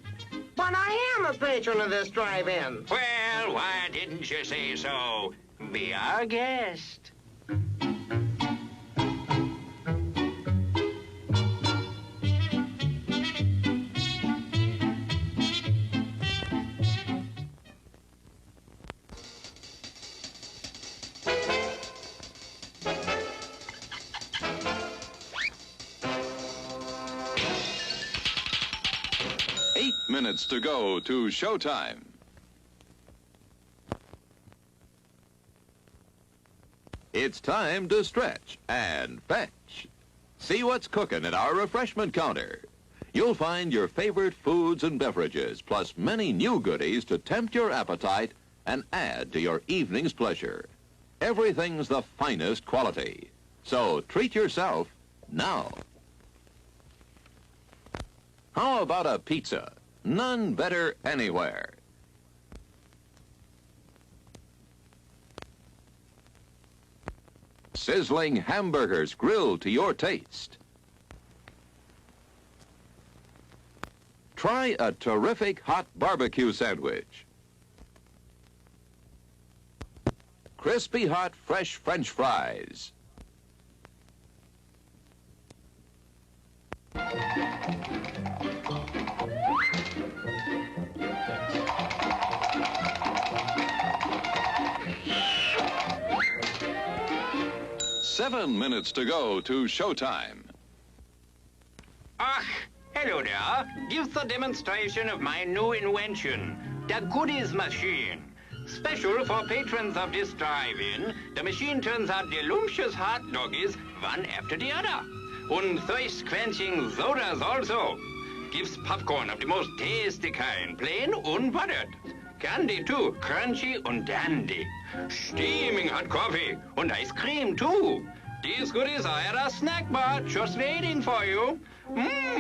But I am a patron of this drive-in. Well, why didn't you say so? Be our guest. Minutes to go to showtime. It's time to stretch and fetch. See what's cooking at our refreshment counter. You'll find your favorite foods and beverages, plus many new goodies to tempt your appetite and add to your evening's pleasure. Everything's the finest quality. So treat yourself now. How about a pizza? None better anywhere. Sizzling hamburgers grilled to your taste. Try a terrific hot barbecue sandwich. Crispy hot fresh French fries. Seven minutes to go to showtime. Ach, hello there. Give the demonstration of my new invention, the goodies machine. Special for patrons of this drive-in, the machine turns out delicious hot doggies one after the other. And thirst-quenching sodas also. Gives popcorn of the most tasty kind, plain unbuttered. Candy too, crunchy and dandy. Steaming hot coffee and ice cream too. These goodies are at a snack bar just waiting for you. Mmm.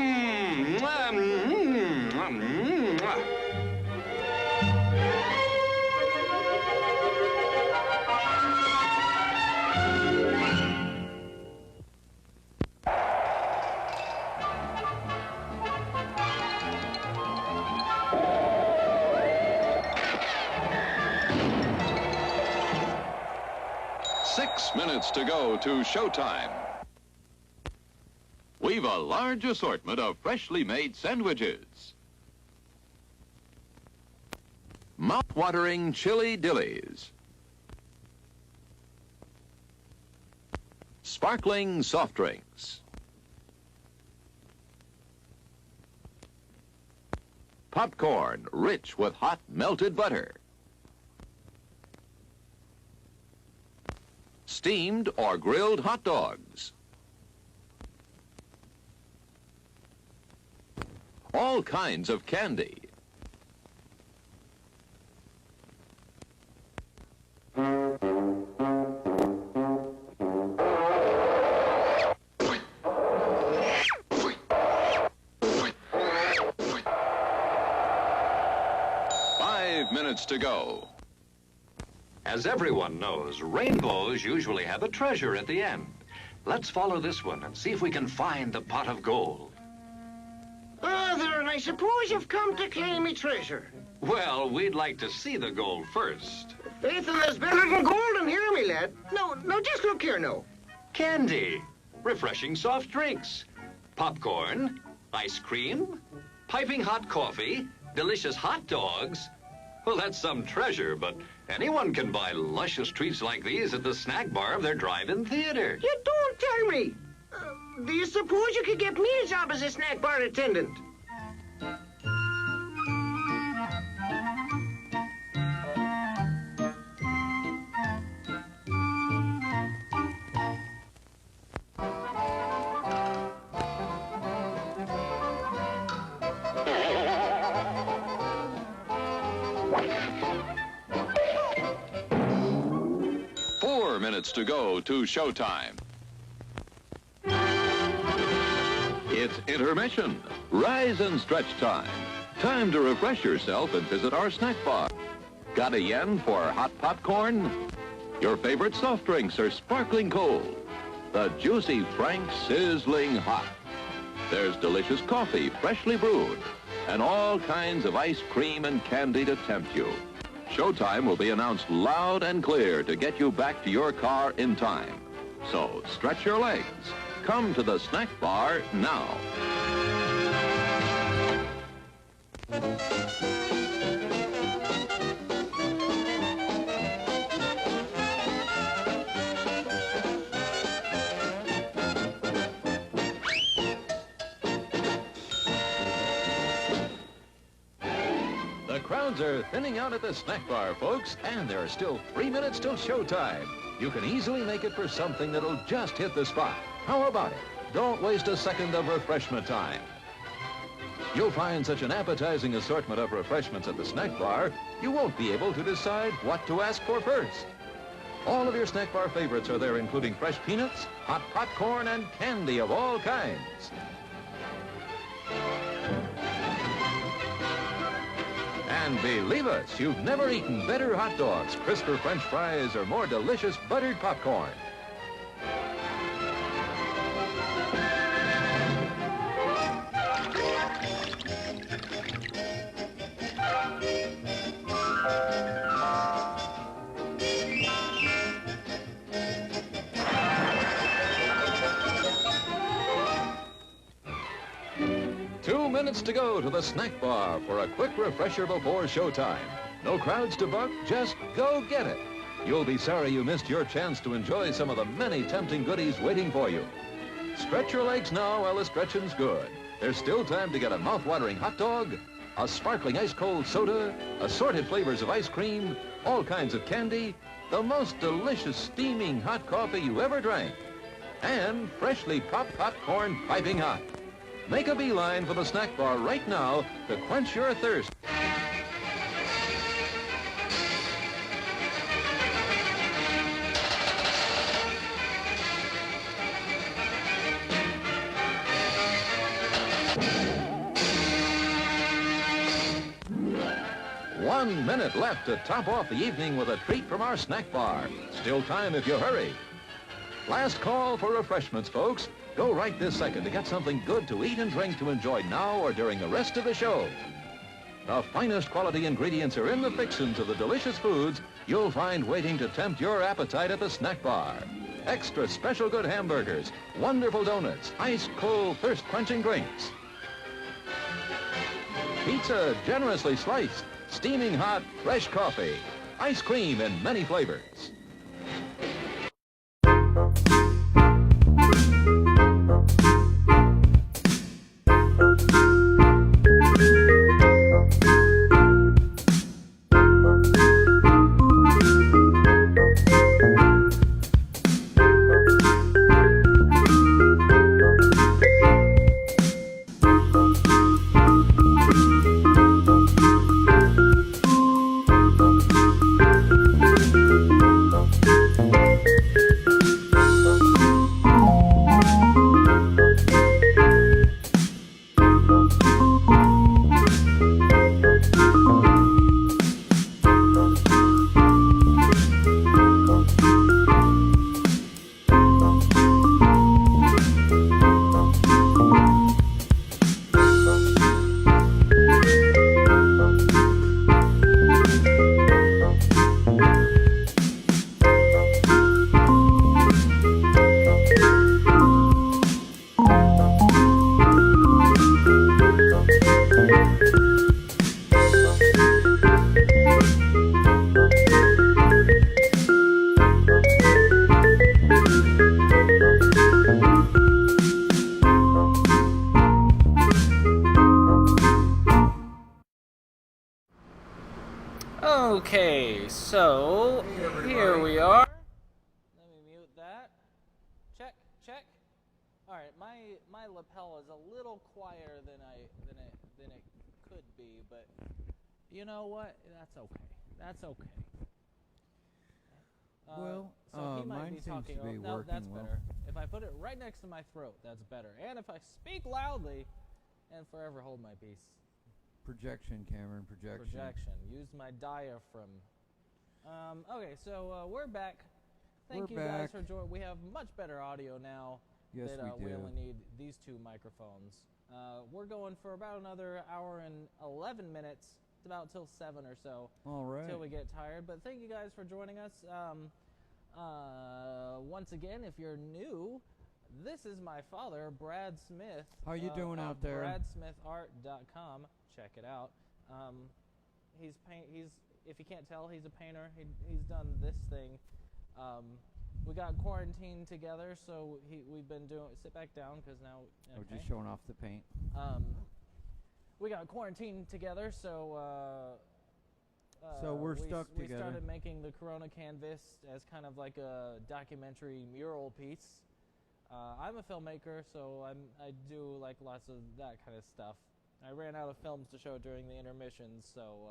Minutes to go to showtime. We've a large assortment of freshly made sandwiches. Mouth-watering chili dillies. sparkling soft drinks. Popcorn rich with hot melted butter. Steamed or grilled hot dogs. All kinds of candy. Minutes to go. As everyone knows, rainbows usually have a treasure at the end. Let's follow this one and see if we can find the pot of gold. Ah, there, and I suppose you've come to claim me treasure. Well, we'd like to see the gold first. Faith, and there's better than gold in here, me lad. No, just look here, no. Candy, refreshing soft drinks, popcorn, ice cream, piping hot coffee, delicious hot dogs. Well, that's some treasure, but anyone can buy luscious treats like these at the snack bar of their drive-in theater. You don't tell me. Do you suppose you could get me a job as a snack bar attendant? 4 minutes to go to showtime. It's intermission. Rise and stretch time. Time to refresh yourself and visit our snack bar. Got a yen for hot popcorn? Your favorite soft drinks are sparkling cold. The juicy Frank sizzling hot. There's delicious coffee, freshly brewed, and all kinds of ice cream and candy to tempt you. Showtime will be announced loud and clear to get you back to your car in time. So stretch your legs. Come to the snack bar now. The crowds are thinning out at the snack bar, folks, and there are still 3 minutes till showtime. You can easily make it for something that'll just hit the spot. How about it? Don't waste a second of refreshment time. You'll find such an appetizing assortment of refreshments at the snack bar, you won't be able to decide what to ask for first. All of your snack bar favorites are there, including fresh peanuts, hot popcorn, and candy of all kinds. And believe us, you've never eaten better hot dogs, crisper French fries, or more delicious buttered popcorn. Minutes to go to the snack bar for a quick refresher before showtime. No crowds to buck, just go get it. You'll be sorry you missed your chance to enjoy some of the many tempting goodies waiting for you. Stretch your legs now while the stretching's good. There's still time to get a mouth-watering hot dog, a sparkling ice-cold soda, assorted flavors of ice cream, all kinds of candy, the most delicious steaming hot coffee you ever drank, and freshly popped popcorn piping hot. Make a beeline for the snack bar right now to quench your thirst. One minute left to top off the evening with a treat from our snack bar. Still time if you hurry. Last call for refreshments, folks. Go right this second to get something good to eat and drink to enjoy now or during the rest of the show. The finest quality ingredients are in the fixins of the delicious foods you'll find waiting to tempt your appetite at the snack bar. Extra special good hamburgers, wonderful donuts, ice-cold thirst-quenching drinks. Pizza generously sliced, steaming hot, fresh coffee, ice cream in many flavors. So, here we are. Let me mute that. Check, check. All right, my lapel is a little quieter than it could be, but you know what? That's okay. That's okay. Well, he might mine be seems talking. to be No, working that's well. better. If I put it right next to my throat, that's better. And if I speak loudly, and forever hold my peace. Projection, Cameron, projection. Projection. Use my diaphragm. Okay, so we're back. Thank you guys for joining. We have much better audio now. Yes, that, we do. We only need these two microphones. We're going for about another hour and 11 minutes. It's about till 7 or so. All right. Till we get tired. But thank you guys for joining us. Once again, if you're new, this is my father, Brad Smith. How you doing out there? BradSmithArt.com. Check it out. He's if you can't tell, he's a painter. He's done this thing. We got quarantined together, so we've been doing. Sit back down, because now. Okay. Oh, just showing off the paint. We got quarantined together, so. So we're stuck we together. We started making the Corona canvas as kind of like a documentary mural piece. I'm a filmmaker, so I do like lots of that kind of stuff. I ran out of films to show during the intermissions, so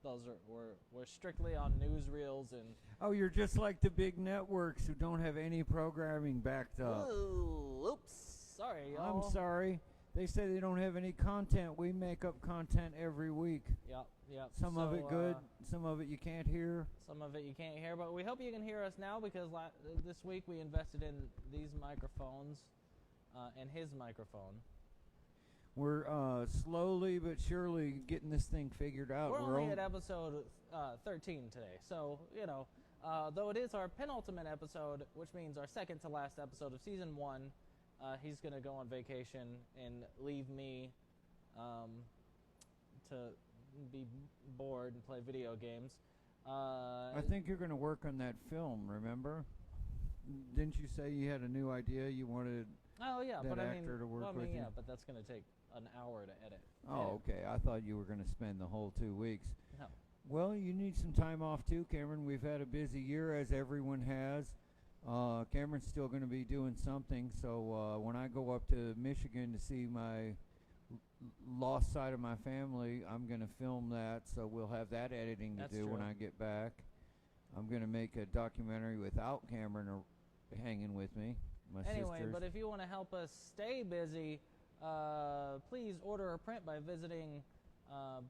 we're strictly on newsreels and. Oh, you're just like the big networks who don't have any programming backed up. Ooh, oops, sorry, y'all. I'm sorry. They say they don't have any content. We make up content every week. Yep. Some of it good, some of it you can't hear. Some of it you can't hear, but we hope you can hear us now, because this week we invested in these microphones and his microphone. We're slowly but surely getting this thing figured out. We're only at episode 13 today, so, you know, though it is our penultimate episode, which means our second to last episode of season 1, he's going to go on vacation and leave me to be bored and play video games. I think you're going to work on that film, remember? Didn't you say you had a new idea you wanted that actor to work with you? Yeah, but that's going to take an hour to edit. Oh, okay. I thought you were going to spend the whole 2 weeks. No. Well, you need some time off too, Cameron. We've had a busy year, as everyone has. Cameron's still going to be doing something, so when I go up to Michigan to see my lost side of my family, I'm going to film that, so we'll have that editing to do when I get back. I'm going to make a documentary without Cameron hanging with me, my sisters. But if you want to help us stay busy, please order a print by visiting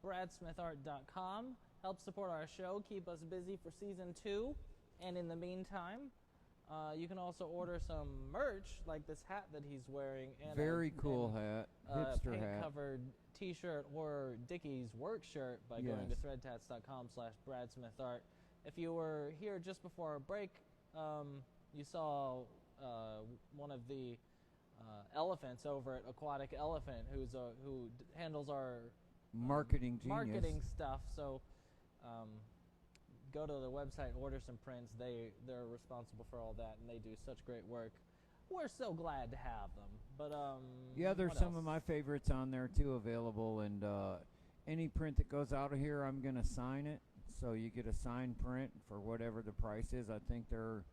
BradSmithArt.com. Help support our show, keep us busy for season 2, and in the meantime, you can also order some merch, like this hat that he's wearing. And very cool hat, hipster hat. Paint-covered T-shirt or Dickies work shirt by going to threadtats.com/BradSmithArt. If you were here just before our break, you saw one of the elephants over at Aquatic Elephant, who handles our marketing stuff. So go to the website, order some prints. They're responsible for all that, and they do such great work. We're so glad to have them. But yeah, there's some of my favorites on there too available, and any print that goes out of here, I'm gonna sign it. So you get a signed print for whatever the price is. I think they're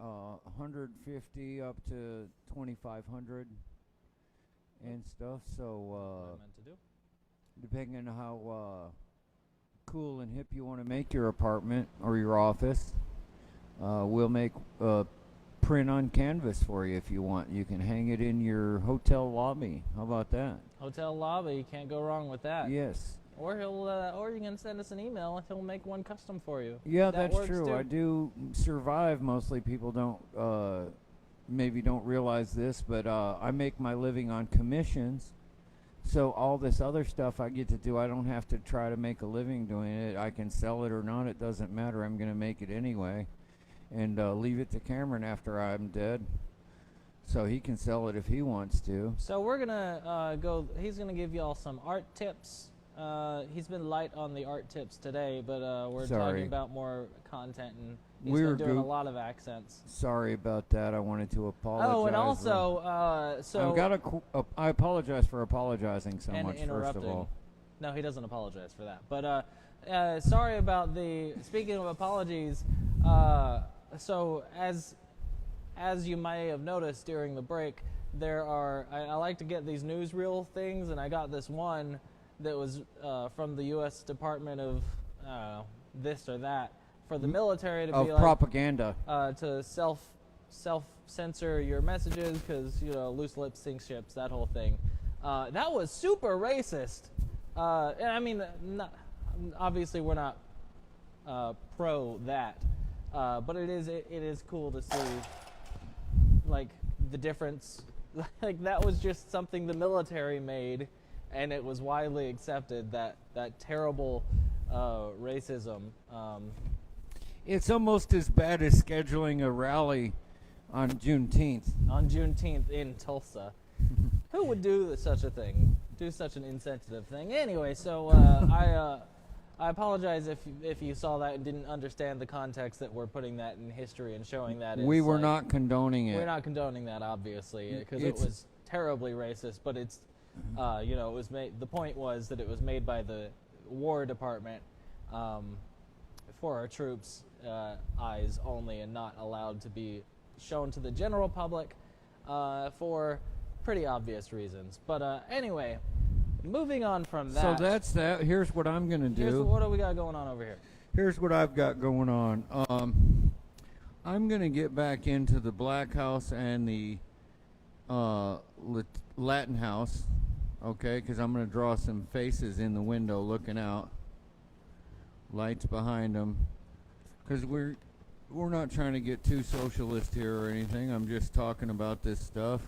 $150 up to $2,500 and stuff. So meant to do. Depending on how cool and hip you want to make your apartment or your office, we'll make a print on canvas for you if you want. You can hang it in your hotel lobby. How about that? Hotel lobby, can't go wrong with that. Yes. Or or you can send us an email and he'll make one custom for you. Yeah, that's true. I do survive. Mostly people don't maybe don't realize this, but I make my living on commissions. So all this other stuff I get to do, I don't have to try to make a living doing it. I can sell it or not. It doesn't matter. I'm going to make it anyway and leave it to Cameron after I'm dead. So he can sell it if he wants to. So we're going to he's going to give you all some art tips. He's been light on the art tips today, but we're talking about more content, and he's been doing a lot of accents. Sorry about that. I wanted to apologize. Oh, and also, so I apologize for apologizing so much. Interrupting. First of all, no, he doesn't apologize for that. But sorry about the. Speaking of apologies, so as you may have noticed during the break, there are. I like to get these newsreel things, and I got this one that was from the U.S. Department of this or that for the military to be like propaganda to self censor your messages because loose lips sink ships, that whole thing. That was super racist. And I mean, obviously we're not pro that, but it is cool to see like the difference. Like that was just something the military made, and it was widely accepted that terrible racism. It's almost as bad as scheduling a rally on Juneteenth. On Juneteenth in Tulsa. Who would do such a thing? Do such an insensitive thing? Anyway, so I apologize if you saw that and didn't understand the context that we're putting that in history and showing that. We were not condoning it. We're not condoning that, obviously, because it was terribly racist. But it's, it was made. The point was that it was made by the War Department for our troops' eyes only, and not allowed to be shown to the general public for pretty obvious reasons. But anyway, moving on from that. So that's that. Here's what I'm going to do. What do we got going on over here? Here's what I've got going on. I'm going to get back into the Black House and the Latin House, okay, because I'm going to draw some faces in the window looking out. Lights behind them. Because we're not trying to get too socialist here or anything. I'm just talking about this stuff.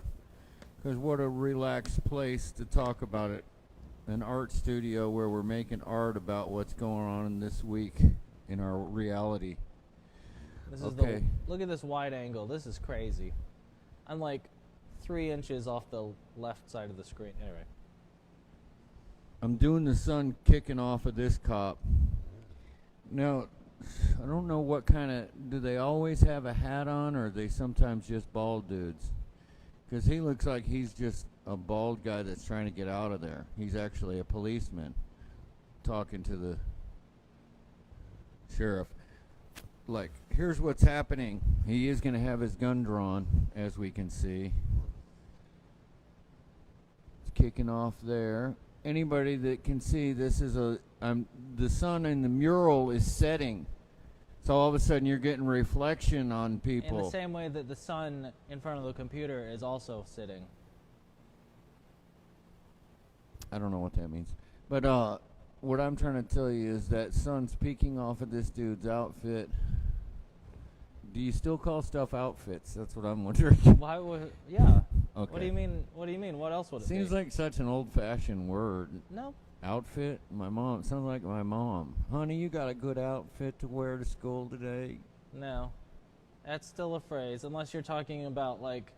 Because what a relaxed place to talk about it. An art studio where we're making art about what's going on this week in our reality. This is look at this wide angle. This is crazy. I'm like 3 inches off the left side of the screen. Anyway. I'm doing the sun kicking off of this cop. Now, I don't know what kind of... Do they always have a hat on, or are they sometimes just bald dudes? Because he looks like he's just a bald guy that's trying to get out of there. He's actually a policeman talking to the sheriff. Like, here's what's happening. He is going to have his gun drawn, as we can see. It's kicking off there. Anybody that can see, this is the sun in the mural is setting. So all of a sudden you're getting reflection on people. In the same way that the sun in front of the computer is also sitting. I don't know what that means. But what I'm trying to tell you is that sun's peeking off of this dude's outfit. Do you still call stuff outfits? That's what I'm wondering. Why would... Yeah. Okay. What do you mean? What do you mean? What else would it be? Seems like such an old-fashioned word. No. Outfit? My mom. Sounds like my mom. Honey, you got a good outfit to wear to school today? No. That's still a phrase, unless you're talking about, like,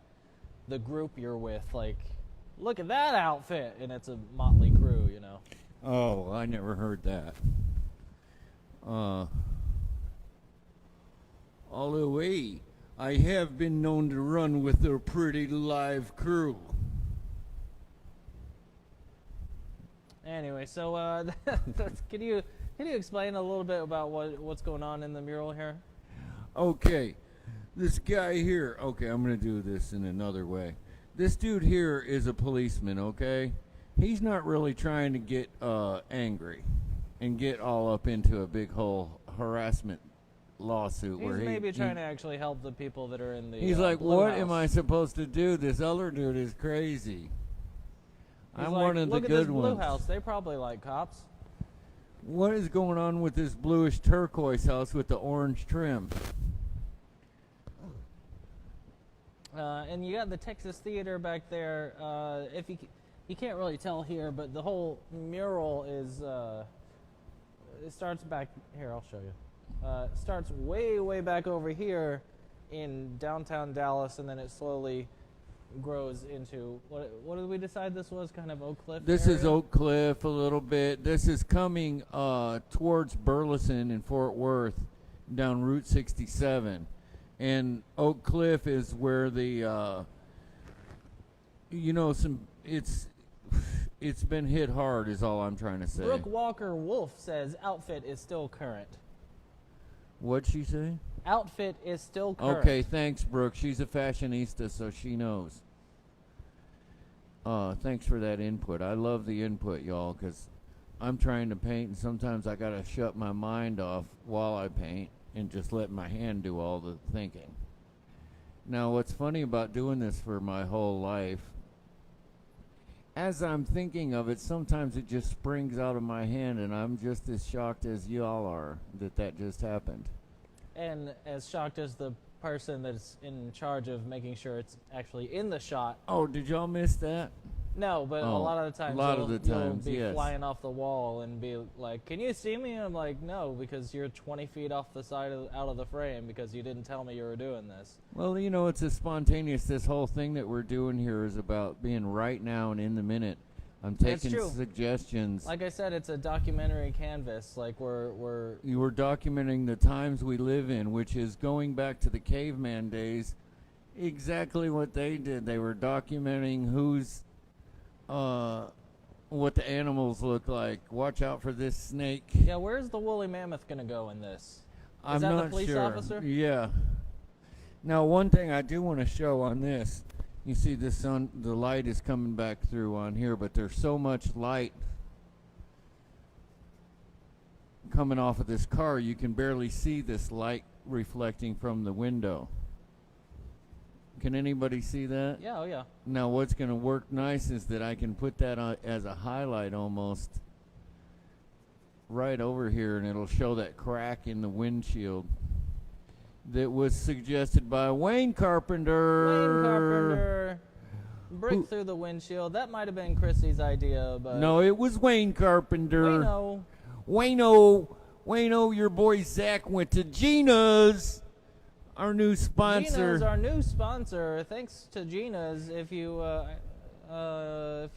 the group you're with. Like, look at that outfit! And it's a motley crew, you know. Oh, I never heard that. Although, I have been known to run with a pretty live crew. Anyway, so can you explain a little bit about what's going on in the mural here? Okay, this guy here. Okay, I'm gonna do this in another way. This dude here is a policeman. Okay, he's not really trying to get angry and get all up into a big whole harassment lawsuit. He's maybe trying to actually help the people that are in the. He's like, Blue what House. am I supposed to do? This other dude is crazy. I'm one of the look at good this ones. Blue House. They probably like cops. What is going on with this bluish turquoise house with the orange trim? And you got the Texas Theater back there. If you can't really tell here, but the whole mural is. It starts back here. I'll show you. It starts way back over here in downtown Dallas, and then it slowly grows into what did we decide this was? Kind of Oak Cliff. This area? is Oak Cliff a little bit. This is coming towards Burleson and Fort Worth down Route 67. And Oak Cliff is where the it's it's been hit hard is all I'm trying to say. Brooke Walker Wolf says outfit is still current. What'd she say? Outfit is still current. Okay, thanks, Brooke. She's a fashionista, so she knows. Thanks for that input. I love the input, y'all, because I'm trying to paint, and sometimes I got to shut my mind off while I paint and just let my hand do all the thinking. Now, what's funny about doing this for my whole life, as I'm thinking of it, sometimes it just springs out of my hand, and I'm just as shocked as y'all are that just happened. And as shocked as the person that's in charge of making sure it's actually in the shot. Oh, did y'all miss that? No, but a lot of the times you'll be flying off the wall and be like, "Can you see me?" And I'm like, "No, because you're 20 feet off the side out of the frame because you didn't tell me you were doing this." Well, you know, it's a spontaneous. This whole thing that we're doing here is about being right now and in the minute. I'm taking suggestions. Like I said, it's a documentary canvas. Like You were documenting the times we live in, which is going back to the caveman days. Exactly what they did. They were documenting what the animals look like. Watch out for this snake. Yeah, where's the woolly mammoth going to go in this? Is that the police officer? Yeah. Now, one thing I do want to show on this, you see the light is coming back through on here, but there's so much light coming off of this car, you can barely see this light reflecting from the window. Can anybody see that? Yeah, oh yeah. Now what's going to work nice is that I can put that on as a highlight almost right over here, and it'll show that crack in the windshield that was suggested by Wayne Carpenter. Wayne Carpenter. Break through the windshield. That might have been Chrissy's idea, but... No, it was Wayne Carpenter. Wayno, your boy Zach went to Gina's. Our new sponsor. Gina's our new sponsor. Thanks to Gina's. If you, I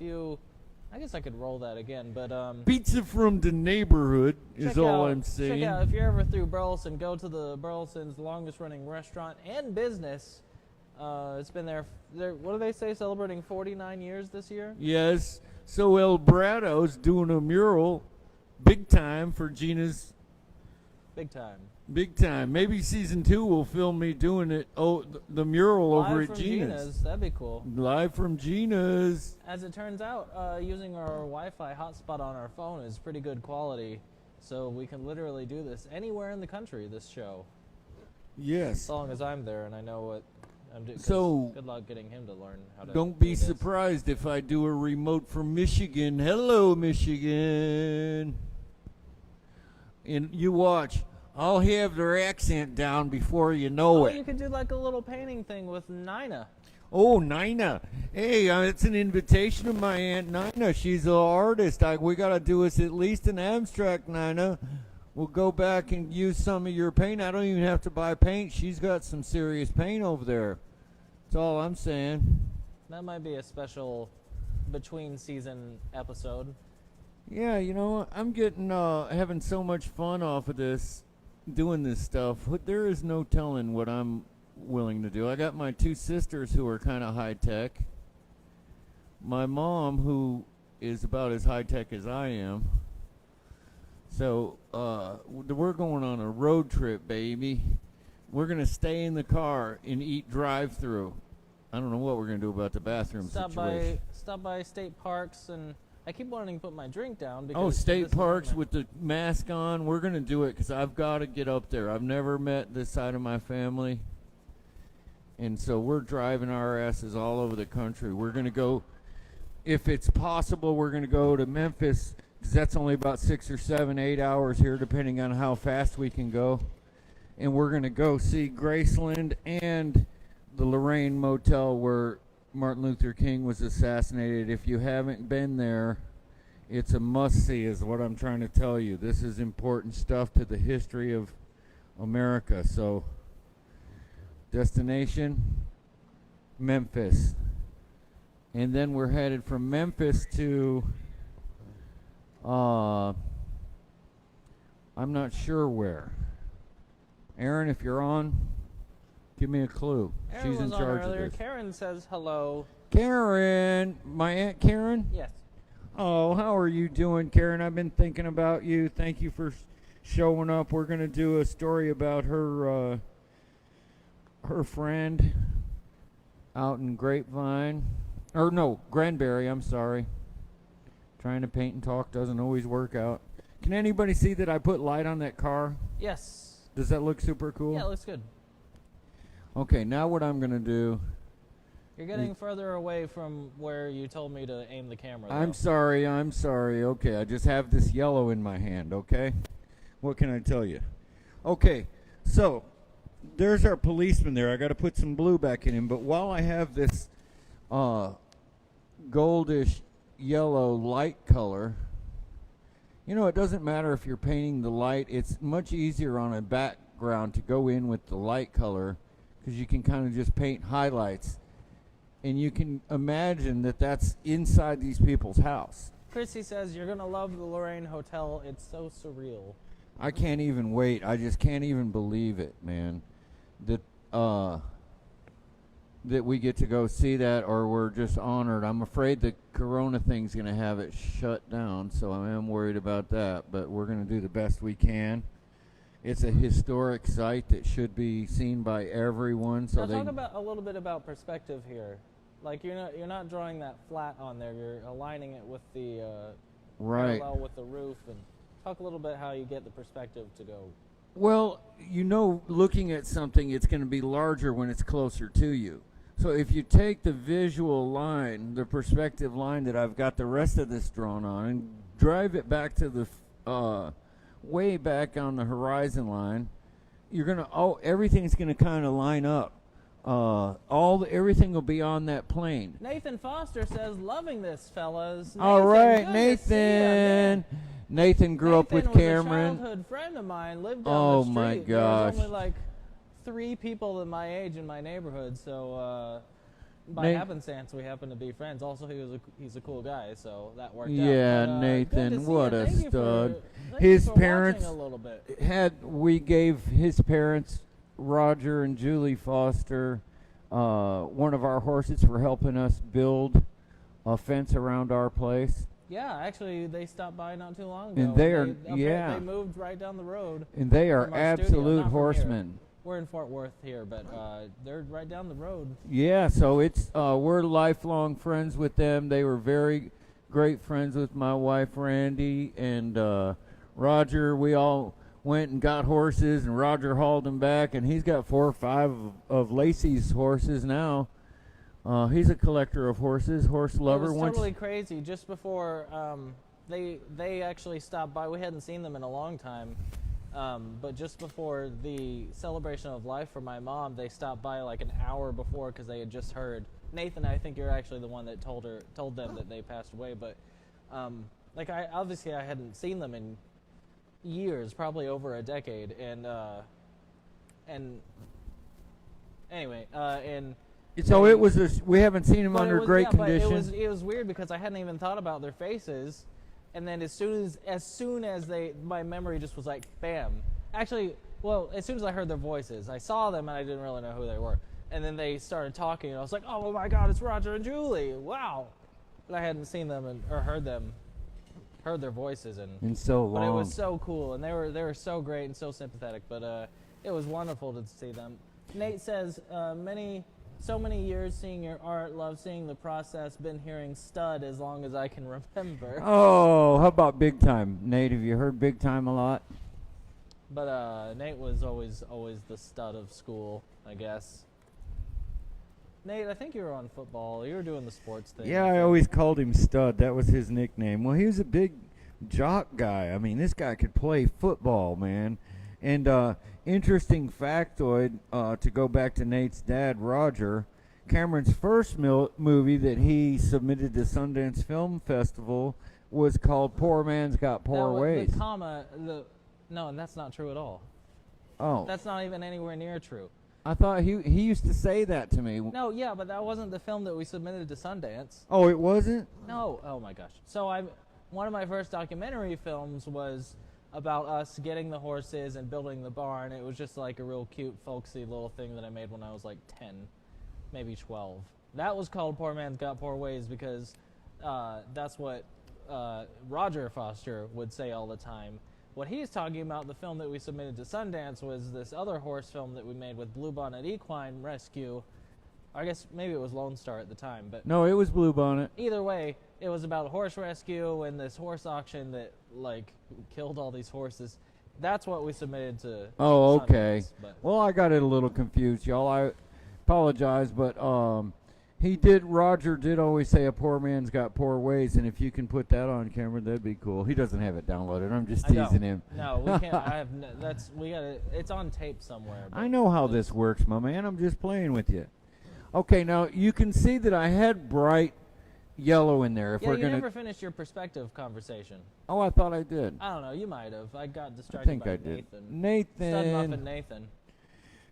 guess I could roll that again, but pizza from the neighborhood is all I'm saying. Check out if you're ever through Burleson, go to the Burleson's longest-running restaurant and business. It's been there. What do they say? Celebrating 49 years this year. Yes. So El Brado's doing a mural, big time for Gina's. Big time. Big time. Maybe season 2 will film me doing it. Oh, the mural over at Gina's. That'd be cool. Live from Gina's. As it turns out, using our Wi-Fi hotspot on our phone is pretty good quality, so we can literally do this anywhere in the country. This show. Yes. As long as I'm there and I know what I'm doing. So good luck getting him to learn how to. Don't be surprised if I do a remote from Michigan. Hello, Michigan. And you watch. I'll have their accent down before you know it. You could do like a little painting thing with Nina. Oh, Nina. Hey, it's an invitation to my Aunt Nina. She's an artist. We got to do us at least an abstract, Nina. We'll go back and use some of your paint. I don't even have to buy paint. She's got some serious paint over there. That's all I'm saying. That might be a special between-season episode. Yeah, you know, I'm getting having so much fun off of this. Doing this stuff, there is no telling what I'm willing to do. I got my 2 sisters who are kind of high-tech. My mom, who is about as high-tech as I am. So, we're going on a road trip, baby. We're going to stay in the car and eat drive-through. I don't know what we're going to do about the bathroom situation. Stop by state parks and... I keep wanting to put my drink down. Because state parks with the mask on. We're going to do it because I've got to get up there. I've never met this side of my family. And so we're driving our asses all over the country. We're going to go, if it's possible, we're going to go to Memphis because that's only about 6 or 7, 8 hours here, depending on how fast we can go. And we're going to go see Graceland and the Lorraine Motel where Martin Luther King was assassinated. If you haven't been there, it's a must-see is what I'm trying to tell you. This is important stuff to the history of America. So, destination, Memphis. And then we're headed from Memphis to, I'm not sure where. Aaron, if you're on, give me a clue. Aaron She's in charge of this. Karen says hello. Karen, my Aunt Karen? Yes. Oh, how are you doing, Karen? I've been thinking about you. Thank you for showing up. We're going to do a story about her friend out in Grapevine. Or no, Granbury, I'm sorry. Trying to paint and talk doesn't always work out. Can anybody see that I put light on that car? Yes. Does that look super cool? Yeah, it looks good. Okay, now what I'm going to do... You're getting further away from where you told me to aim the camera, though. I'm sorry. Okay, I just have this yellow in my hand, okay? What can I tell you? Okay, so there's our policeman there. I got to put some blue back in him, but while I have this goldish yellow light color, you know, it doesn't matter if you're painting the light. It's much easier on a background to go in with the light color because you can kind of just paint highlights. And you can imagine that that's inside these people's house. Chrissy says, you're going to love the Lorraine Hotel. It's so surreal. I can't even wait. I just can't even believe it, man. That we get to go see that, or we're just honored. I'm afraid the corona thing's going to have it shut down, so I am worried about that. But we're going to do the best we can. It's a historic site that should be seen by everyone. So now talk about a little bit about perspective here. Like you're not drawing that flat on there. You're aligning it with the parallel with the roof, and talk a little bit how you get the perspective to go. Well, you know, looking at something, it's going to be larger when it's closer to you. So if you take the visual line, the perspective line that I've got the rest of this drawn on, and drive it back to the way back on the horizon line, you're gonna everything's gonna kind of line up. Everything will be on that plane. Nathan Foster says, loving this, fellas. All right, Nathan. Nathan grew up with Cameron. A childhood friend of mine lived down the street. Oh my gosh. There's only like 3 people in my age in my neighborhood, so by happenstance we happen to be friends. Also, he's a cool guy, so that worked out. Yeah, But, Nathan, what a stud. His parents a little bit. we gave his parents, Roger and Julie Foster, one of our horses for helping us build a fence around our place. Yeah, actually, they stopped by not too long ago. And they moved right down the road. And they are from our absolute studio, horsemen. We're in Fort Worth here, but they're right down the road. Yeah, so it's we're lifelong friends with them. They were very great friends with my wife, Randy, and Roger. We all went and got horses, and Roger hauled them back, and he's got 4 or 5 of Lacey's horses now. He's a collector of horses, horse lover. It was totally crazy. Just before they actually stopped by, we hadn't seen them in a long time. But just before the celebration of life for my mom, they stopped by like an hour before because they had just heard. Nathan, I think you're actually the one that told them that they passed away. But I hadn't seen them in years, probably over a decade, and anyway, and. So it was. We haven't seen them under great condition. But it was weird because I hadn't even thought about their faces. And then as soon as my memory just was like, bam. Actually, well, as soon as I heard their voices, I saw them and I didn't really know who they were. And then they started talking and I was like, oh my God, it's Roger and Julie. Wow. But I hadn't seen them or heard their voices in so long. But it was so cool and they were so great and so sympathetic. But it was wonderful to see them. Nate says, so many years seeing your art, love seeing the process, been hearing stud as long as I can remember. Oh, how about Big Time? Nate, have you heard Big Time a lot? But Nate was always the stud of school, I guess. Nate, I think you were on football. You were doing the sports thing. Yeah, I always called him Stud. That was his nickname. Well, he was a big jock guy. I mean, this guy could play football, man. And interesting factoid, to go back to Nate's dad, Roger, Cameron's first movie that he submitted to Sundance Film Festival was called Poor Man's Got Poor Ways. No, that's not true at all. Oh. That's not even anywhere near true. I thought he used to say that to me. No, yeah, but that wasn't the film that we submitted to Sundance. Oh, it wasn't? No. Oh, my gosh. So one of my first documentary films was about us getting the horses and building the barn. It was just like a real cute, folksy little thing that I made when I was like 10, maybe 12. That was called Poor Man's Got Poor Ways because that's what Roger Foster would say all the time. What he's talking about, the film that we submitted to Sundance, was this other horse film that we made with Bluebonnet Equine Rescue. I guess maybe it was Lone Star at the time, but No, it was Bluebonnet. either way, it was about a horse rescue and this horse auction that killed all these horses. That's what we submitted to. Oh, okay. Sundance, but Well, I got it a little confused, y'all. I apologize, but Roger did always say a poor man's got poor ways, and if you can put that on camera, that'd be cool. He doesn't have it downloaded. I'm just I don't. teasing him. No, we can't. We got it. It's on tape somewhere. I know how this works, my man. I'm just playing with you. Okay, now you can see that I had bright yellow in there. If Yeah, we're you gonna. never finished your perspective conversation. Oh, I thought I did. I don't know. You might have. I got I distracted think by I did. Nathan. Stud Nathan. Muffin Nathan.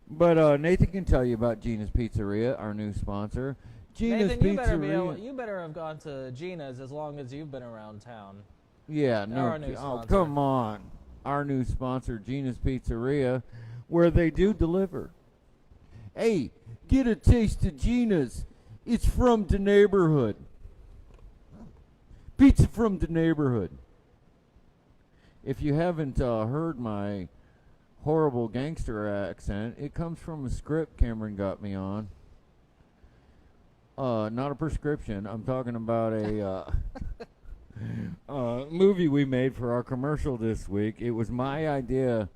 But Nathan can tell you about Gina's Pizzeria, our new sponsor. Gina's Nathan, Pizzeria. you better have gone to Gina's as long as you've been around town. Yeah, They're no. our new Oh, sponsor. come on. Our new sponsor, Gina's Pizzeria, where they do deliver. Hey, get a taste of Gina's. It's from the neighborhood. Pizza from the neighborhood. If you haven't heard my horrible gangster accent, it comes from a script Cameron got me on. Not a prescription. I'm talking about a movie we made for our commercial this week. It was my idea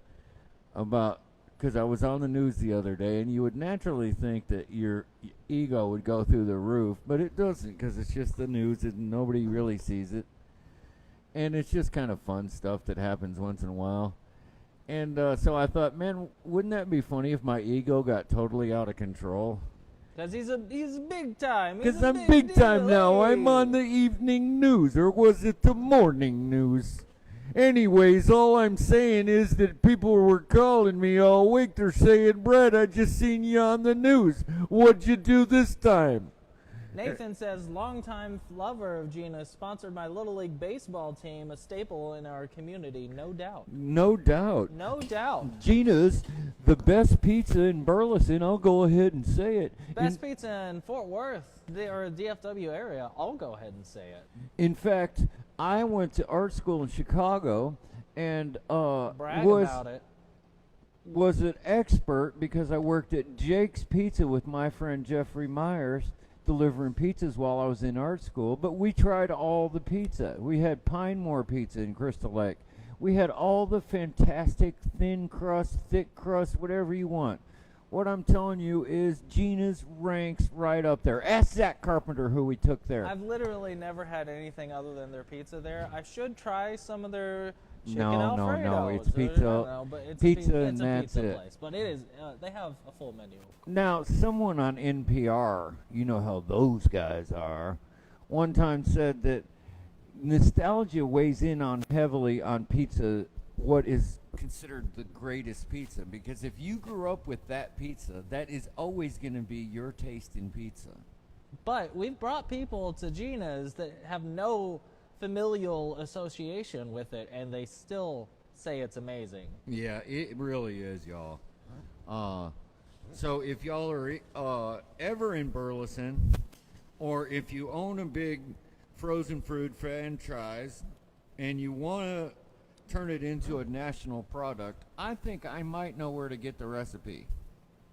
because I was on the news the other day, and you would naturally think that your ego would go through the roof, but it doesn't, because it's just the news and nobody really sees it. And it's just kind of fun stuff that happens once in a while. And so I thought, man, wouldn't that be funny if my ego got totally out of control? Because he's big time. Because I'm big time now. I'm on the evening news, or was it the morning news? Anyways, all I'm saying is that people were calling me all week. They're saying, Brett, I just seen you on the news. What'd you do this time? Nathan says, longtime lover of Gina, sponsored my Little League baseball team, a staple in our community, no doubt. No doubt. No doubt. Gina's, the best pizza in Burleson. I'll go ahead and say it. Best pizza in Fort Worth, or DFW area. I'll go ahead and say it. In fact, I went to art school in Chicago and Brag about it. was an expert because I worked at Jake's Pizza with my friend Jeffrey Myers, delivering pizzas while I was in art school. But we tried all the pizza. We had Pine Moor Pizza in Crystal Lake. We had all the fantastic thin crust, thick crust, whatever you want. What I'm telling you is Gina's ranks right up there. Ask Zach Carpenter who we took there. I've literally never had anything other than their pizza there. I should try some of their chicken No, Alfredos. it's pizza. But it's Pizza it's and a that's pizza it. place. But it is. They have a full menu. Now, someone on NPR, you know how those guys are, one time said that nostalgia weighs in on heavily on pizza, what is considered the greatest pizza, because if you grew up with that pizza, that is always going to be your taste in pizza. But we've brought people to Gina's that have no familial association with it, and they still say it's amazing. Yeah, it really is, y'all. So if y'all are ever in Burleson, or if you own a big frozen food franchise and you want to turn it into a national product, I think I might know where to get the recipe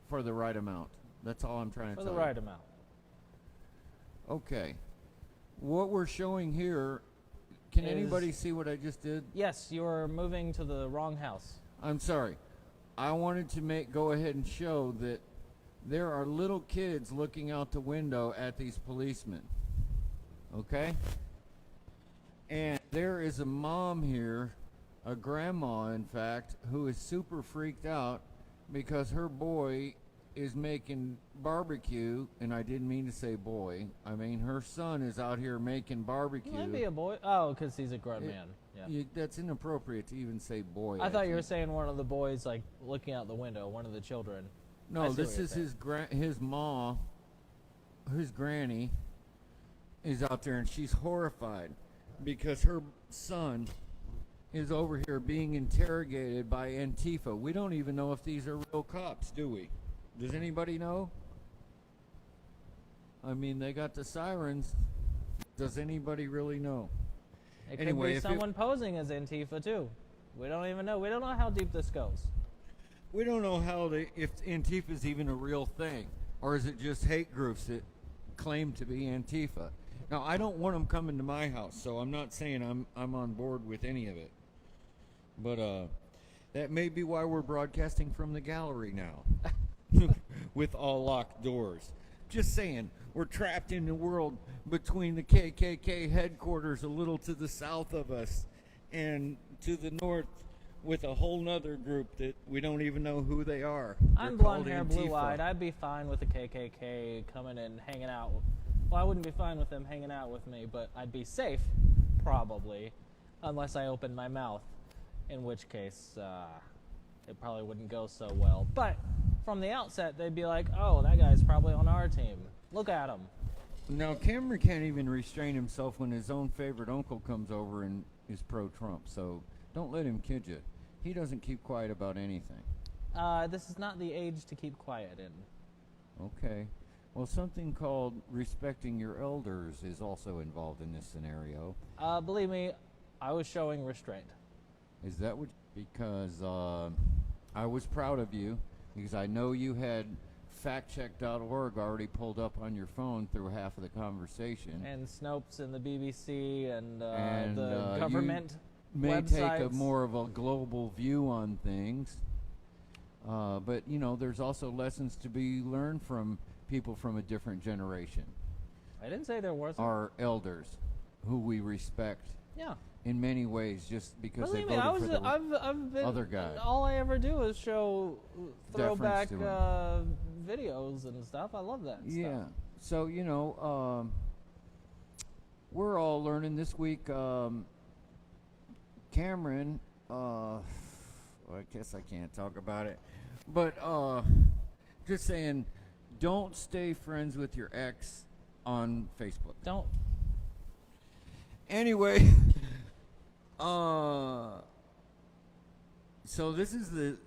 for the right amount. That's all I'm trying to For tell the you. right amount. Okay. What we're showing here, can anybody see what I just did? Yes, you're moving to the wrong house. I'm sorry. I wanted to go ahead and show that there are little kids looking out the window at these policemen. Okay? And there is a mom here, a grandma in fact, who is super freaked out because her boy is making barbecue, and I didn't mean to say boy. I mean her son is out here making barbecue. Might be a boy. Oh, because he's a grown man. Yeah. That's inappropriate to even say boy. I thought you were saying one of the boys, like, looking out the window, one of the children. No, this is his ma, his granny, is out there, and she's horrified because her son is over here being interrogated by Antifa. We don't even know if these are real cops, do we? Does anybody know? I mean, they got the sirens. Does anybody really know? It Anyway, could be someone posing as Antifa too. We don't even know. We don't know how deep this goes. We don't know if Antifa is even a real thing, or is it just hate groups that claim to be Antifa. Now, I don't want them coming to my house, so I'm not saying I'm on board with any of it. But that may be why we're broadcasting from the gallery now, with all locked doors. Just saying, we're trapped in the world between the KKK headquarters a little to the south of us and to the north with a whole nother group that we don't even know who they are. I'm blonde hair, blue-eyed. I'd be fine with the KKK coming and hanging out. Well, I wouldn't be fine with them hanging out with me, but I'd be safe, probably, unless I opened my mouth, in which case it probably wouldn't go so well. But from the outset, they'd be like, oh, that guy's probably on our team. Look at him. Now, Cameron can't even restrain himself when his own favorite uncle comes over and is pro-Trump, so don't let him kid you. He doesn't keep quiet about anything. This is not the age to keep quiet in. Okay. Well, something called respecting your elders is also involved in this scenario. Believe me, I was showing restraint. Is that what? Because I was proud of you, because I know you had factcheck.org already pulled up on your phone through half of the conversation. And Snopes and the BBC and the government may websites. take more of a global view on things. But, you know, there's also lessons to be learned from people from a different generation. I didn't say there wasn't. Our elders, who we respect. Yeah. In many ways, just because Believe they me, voted for the I've been, other guy. All I ever do is show throwback to videos and stuff. I love that Yeah. stuff. So, you know, we're all learning this week. Cameron, well, I guess I can't talk about it. But just saying, don't stay friends with your ex on Facebook. Don't. Anyway, so this is the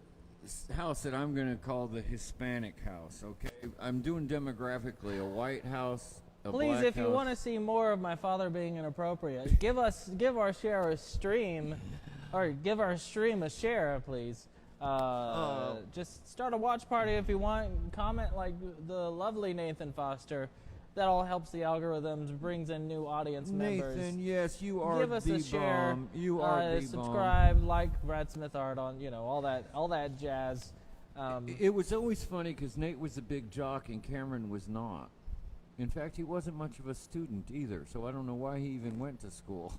house that I'm going to call the Hispanic house, okay? I'm doing demographically a white house, a Please, black if house. you want to see more of my father being inappropriate, give our share a stream, or give our stream a share, please. Just start a watch party if you want. Comment like the lovely Nathan Foster. That all helps the algorithms, brings in new audience members. Nathan, yes, you are Give us the a share. bomb. You are the subscribe, like Brad Smith art on, you know, all that jazz. It was always funny because Nate was a big jock and Cameron was not. In fact, he wasn't much of a student either, so I don't know why he even went to school.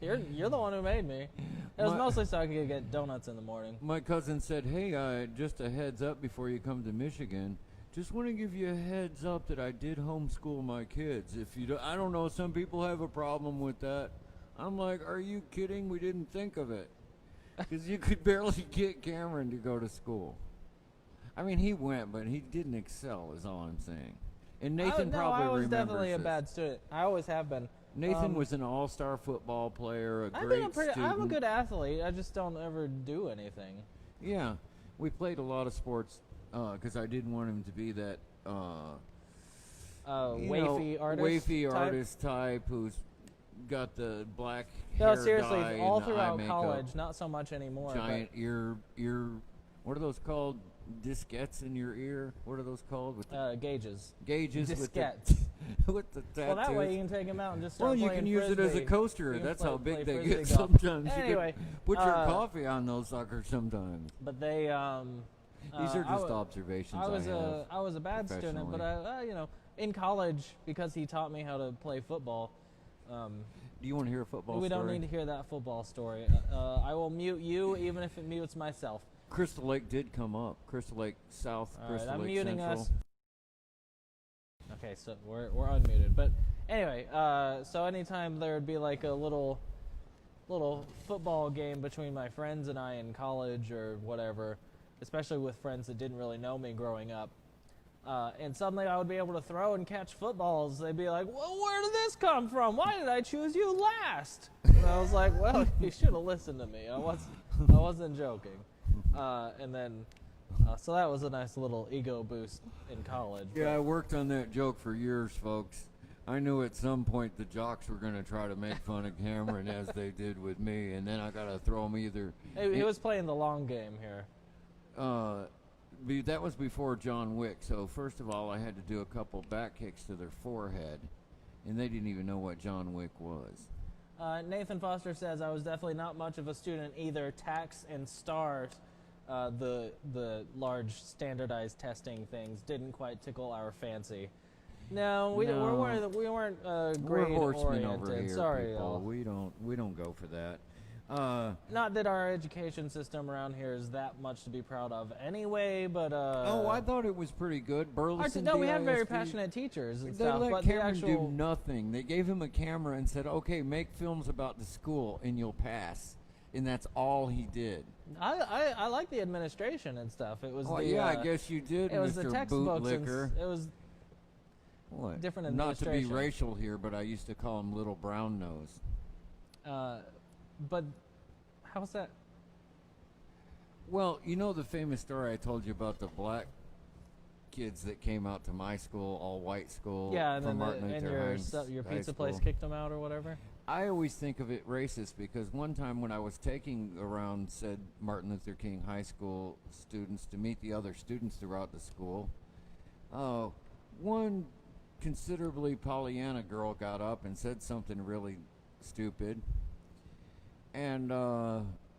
You're the one who made me. It was mostly so I could get donuts in the morning. My cousin said, hey, just a heads up before you come to Michigan. Just want to give you a heads up that I did homeschool my kids. If you I don't know, some people have a problem with that. I'm like, are you kidding? We didn't think of it. Because you could barely get Cameron to go to school. I mean, he went, but he didn't excel is all I'm saying. And Nathan probably remembers I was definitely a this. bad student. I always have been. Nathan was an all-star football player, a I'm a good athlete. I just don't ever do anything. Yeah, we played a lot of sports because I didn't want him to be that wafy artist type who's got the black hair No, seriously, dye all and the eye throughout makeup, college, not so much anymore. giant ear. What are those called? Diskettes in your ear. What are those called? With gauges. Gauges Diskettes. with the tattoos. Well, that way you can take them out and just start Well, you playing can use it as a frisbee. coaster. You can That's play- how big play they frisbee get golf. sometimes. Anyway, you can put your coffee on those suckers sometimes. But they These are I just wa- observations I was a bad student, but you know, in college, because he taught me how to play football. Do you want to hear a football we story? don't need to hear that football story. I will mute you, even if it mutes myself. Crystal Lake did come up. Crystal Lake South, All Crystal right, I'm Lake muting Central. us. Okay, so we're unmuted. But anyway, so anytime there would be like a little football game between my friends and I in college or whatever, especially with friends that didn't really know me growing up, and suddenly I would be able to throw and catch footballs. They'd be like, well, where did this come from? Why did I choose you last? And I was like, well, you should have listened to me. I wasn't joking. And then, so that was a nice little ego boost in college. Yeah, I worked on that joke for years, folks. I knew at some point the jocks were going to try to make fun of Cameron as they did with me, and then I got to throw them either. He was playing the long game here. That was before John Wick, so first of all, I had to do a couple back kicks to their forehead, and they didn't even know what John Wick was. Nathan Foster says, I was definitely not much of a student either. Tax and stars, the large standardized testing things, didn't quite tickle our fancy. No, we weren't grade horsemen oriented. over here, Sorry, people. y'all. We don't go for that. Not that our education system around here is that much to be proud of anyway, but I thought it was pretty good. Burleson, no, we had very DISD, passionate teachers and they stuff, let but Cameron the do actual nothing. They gave him a camera and said, "Okay, make films about the school and you'll pass." And that's all he did. I like the administration and stuff. It was I guess you did, It was Mr. the textbooks Bootlicker. it was What? different Not to be administration. racial here, but I used to call him Little Brown Nose. But how's that? Well, you know the famous story I told you about the black kids that came out to my school, all white school, Yeah, and from then Martin Luther your High pizza place School? kicked them out or whatever. I always think of it racist because one time when I was taking around said Martin Luther King High School students to meet the other students throughout the school, one considerably Pollyanna girl got up and said something really stupid. And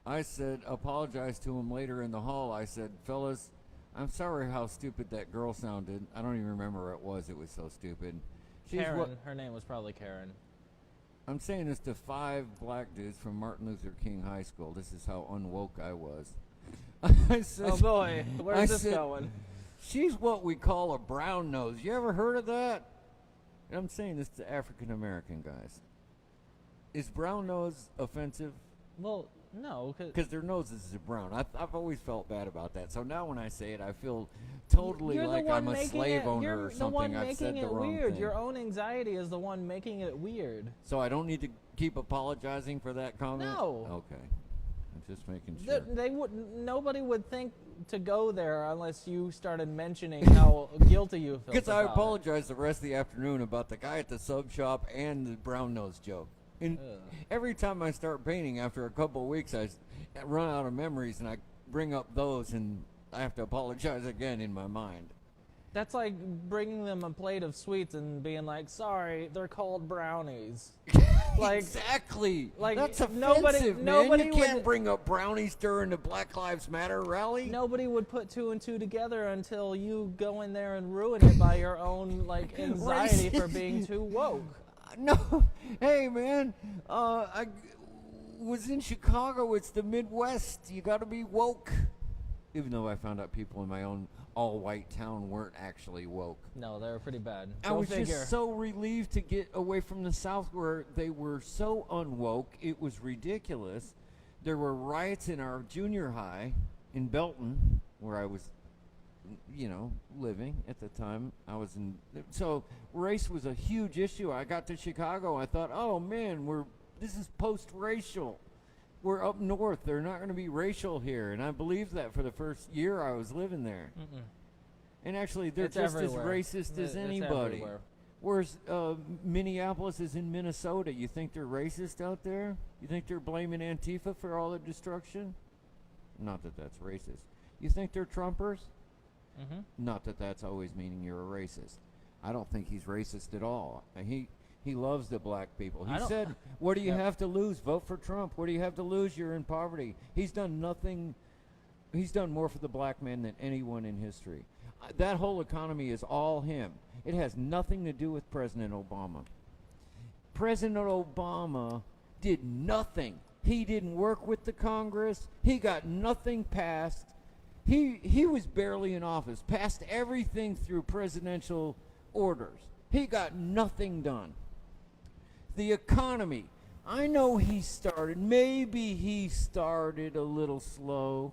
I said, apologized to him later in the hall. I said, fellas, I'm sorry how stupid that girl sounded. I don't even remember what it was. It was so stupid. Karen, her name was probably Karen. I'm saying this to 5 black dudes from Martin Luther King High School. This is how unwoke I was. I said, Oh boy, where's this going? She's what we call a brown nose. You ever heard of that? And I'm saying this to African American guys. Is brown nose offensive? Well, no, because their noses are brown. I've always felt bad about that. So now when I say it, I feel totally You're like I'm a slave owner you're or something. I've said the wrong weird. thing. Your own anxiety is the one making it weird. So I don't need to keep apologizing for that comment? No. Okay. I'm just making sure. Nobody would think to go there unless you started mentioning how guilty you feel. Because I apologized the rest of the afternoon about the guy at the sub shop and the brown nose joke. And every time I start painting, after a couple of weeks, I run out of memories, and I bring up those, and I have to apologize again in my mind. That's like bringing them a plate of sweets and being like, "Sorry, they're called brownies." Like exactly. Like that's offensive, man. Nobody You can't bring up brownies during the Black Lives Matter rally. Nobody would put 2 and 2 together until you go in there and ruin it by your own anxiety for being too woke. No, hey man, I was in Chicago. It's the Midwest. You got to be woke. Even though I found out people in my own all-white town weren't actually woke. No, they were pretty bad. I was just so relieved to get away from the South, where they were so unwoke. It was ridiculous. There were riots in our junior high in Belton, where I was, living at the time. So race was a huge issue. I got to Chicago. I thought, oh man, this is post-racial. We're up north. They're not going to be racial here. And I believed that for the first year I was living there. Mm-mm. And actually, they're It's just everywhere. as racist as It's anybody. everywhere. Whereas Minneapolis is in Minnesota. You think they're racist out there? You think they're blaming Antifa for all the destruction? Not that that's racist. You think they're Trumpers? Mm-hmm. Not that that's always meaning you're a racist. I don't think he's racist at all. He loves the black people. He said, what do you have to lose? Vote for Trump. What do you have to lose? You're in poverty. He's done nothing. He's done more for the black man than anyone in history. That whole economy is all him. It has nothing to do with President Obama. President Obama did nothing. He didn't work with the Congress. He got nothing passed. He was barely in office, passed everything through presidential orders. He got nothing done. The economy, I know maybe he started a little slow.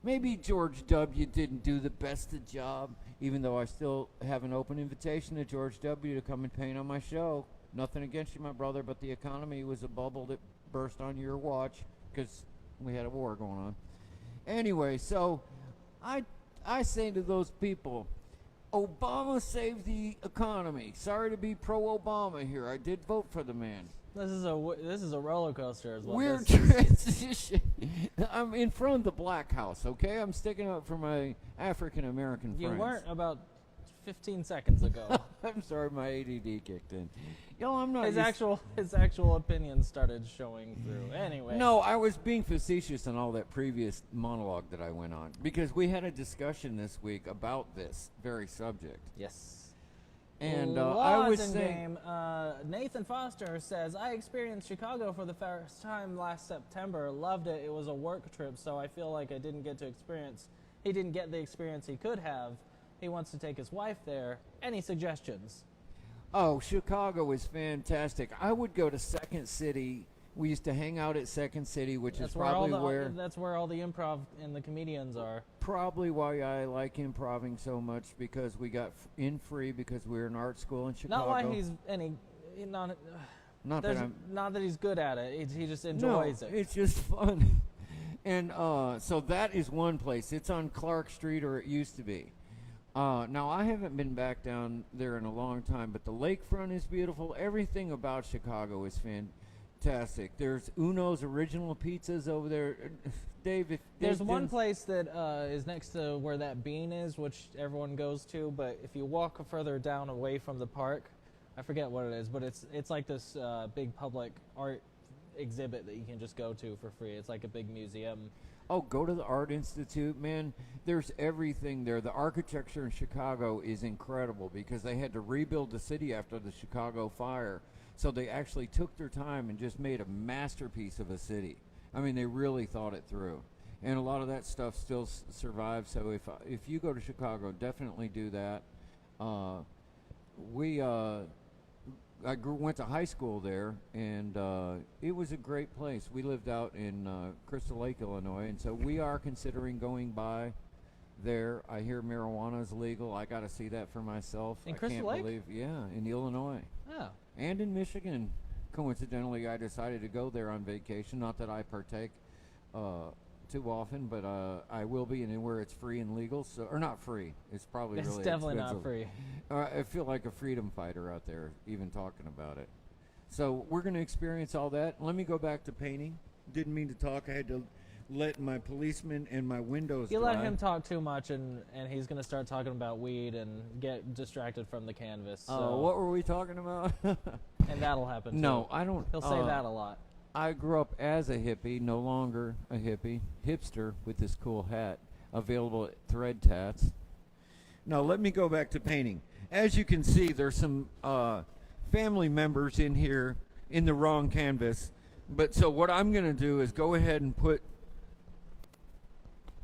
Maybe George W. didn't do the best of job, even though I still have an open invitation to George W. to come and paint on my show. Nothing against you, my brother, but the economy was a bubble that burst on your watch because we had a war going on. Anyway, so I say to those people, Obama saved the economy. Sorry to be pro-Obama here. I did vote for the man. This is a roller coaster. Is what Weird this is. transition. I'm in front of the Black House, okay? I'm sticking up for my African-American friends. You weren't about 15 seconds ago. I'm sorry, my ADD kicked in. Yo, I'm not. His actual opinion started showing through. Anyway. No, I was being facetious on all that previous monologue that I went on because we had a discussion this week about this very subject. Yes. And I was saying, Nathan Foster says, I experienced Chicago for the first time last September. Loved it. It was a work trip, so I feel like he didn't get the experience he could have. He wants to take his wife there. Any suggestions? Oh, Chicago is fantastic. I would go to Second City. We used to hang out at Second City, which is probably where... That's where all the improv and the comedians are. Probably why I like improving so much, because we got in free because we're in art school in Chicago. Not why he's any... Not that he's good at it. He just enjoys it. It's just fun. And so that is one place. It's on Clark Street, or it used to be. Now, I haven't been back down there in a long time, but the lakefront is beautiful. Everything about Chicago is fantastic. There's Uno's Original Pizzas over there. Dave, there's one place that is next to where that bean is, which everyone goes to, but if you walk further down away from the park, I forget what it is, but it's like this big public art exhibit that you can just go to for free. It's like a big museum. Oh, go to the Art Institute, man. There's everything there. The architecture in Chicago is incredible because they had to rebuild the city after the Chicago fire. So they actually took their time and just made a masterpiece of a city. I mean, they really thought it through. And a lot of that stuff still survives. So if you go to Chicago, definitely do that. I went to high school there, and it was a great place. We lived out in Crystal Lake, Illinois, and so we are considering going by there. I hear marijuana is legal. I got to see that for myself. In Crystal Lake? In Illinois. Oh. And in Michigan. Coincidentally, I decided to go there on vacation. Not that I partake too often, but I will be anywhere it's free and legal. So, or not free. It's probably it's really definitely expensive. not free. I feel like a freedom fighter out there, even talking about it. So we're going to experience all that. Let me go back to painting. Didn't mean to talk. I had to let my policeman and my windows You dry. let him talk too much, and he's going to start talking about weed and get distracted from the canvas. So. What were we talking about? And that'll happen, too. No, I don't. He'll say that a lot. I grew up as a hippie, no longer a hippie. Hipster with this cool hat. Available at Thread Tats. Now, let me go back to painting. As you can see, there's some family members in here in the wrong canvas. But so what I'm going to do is go ahead and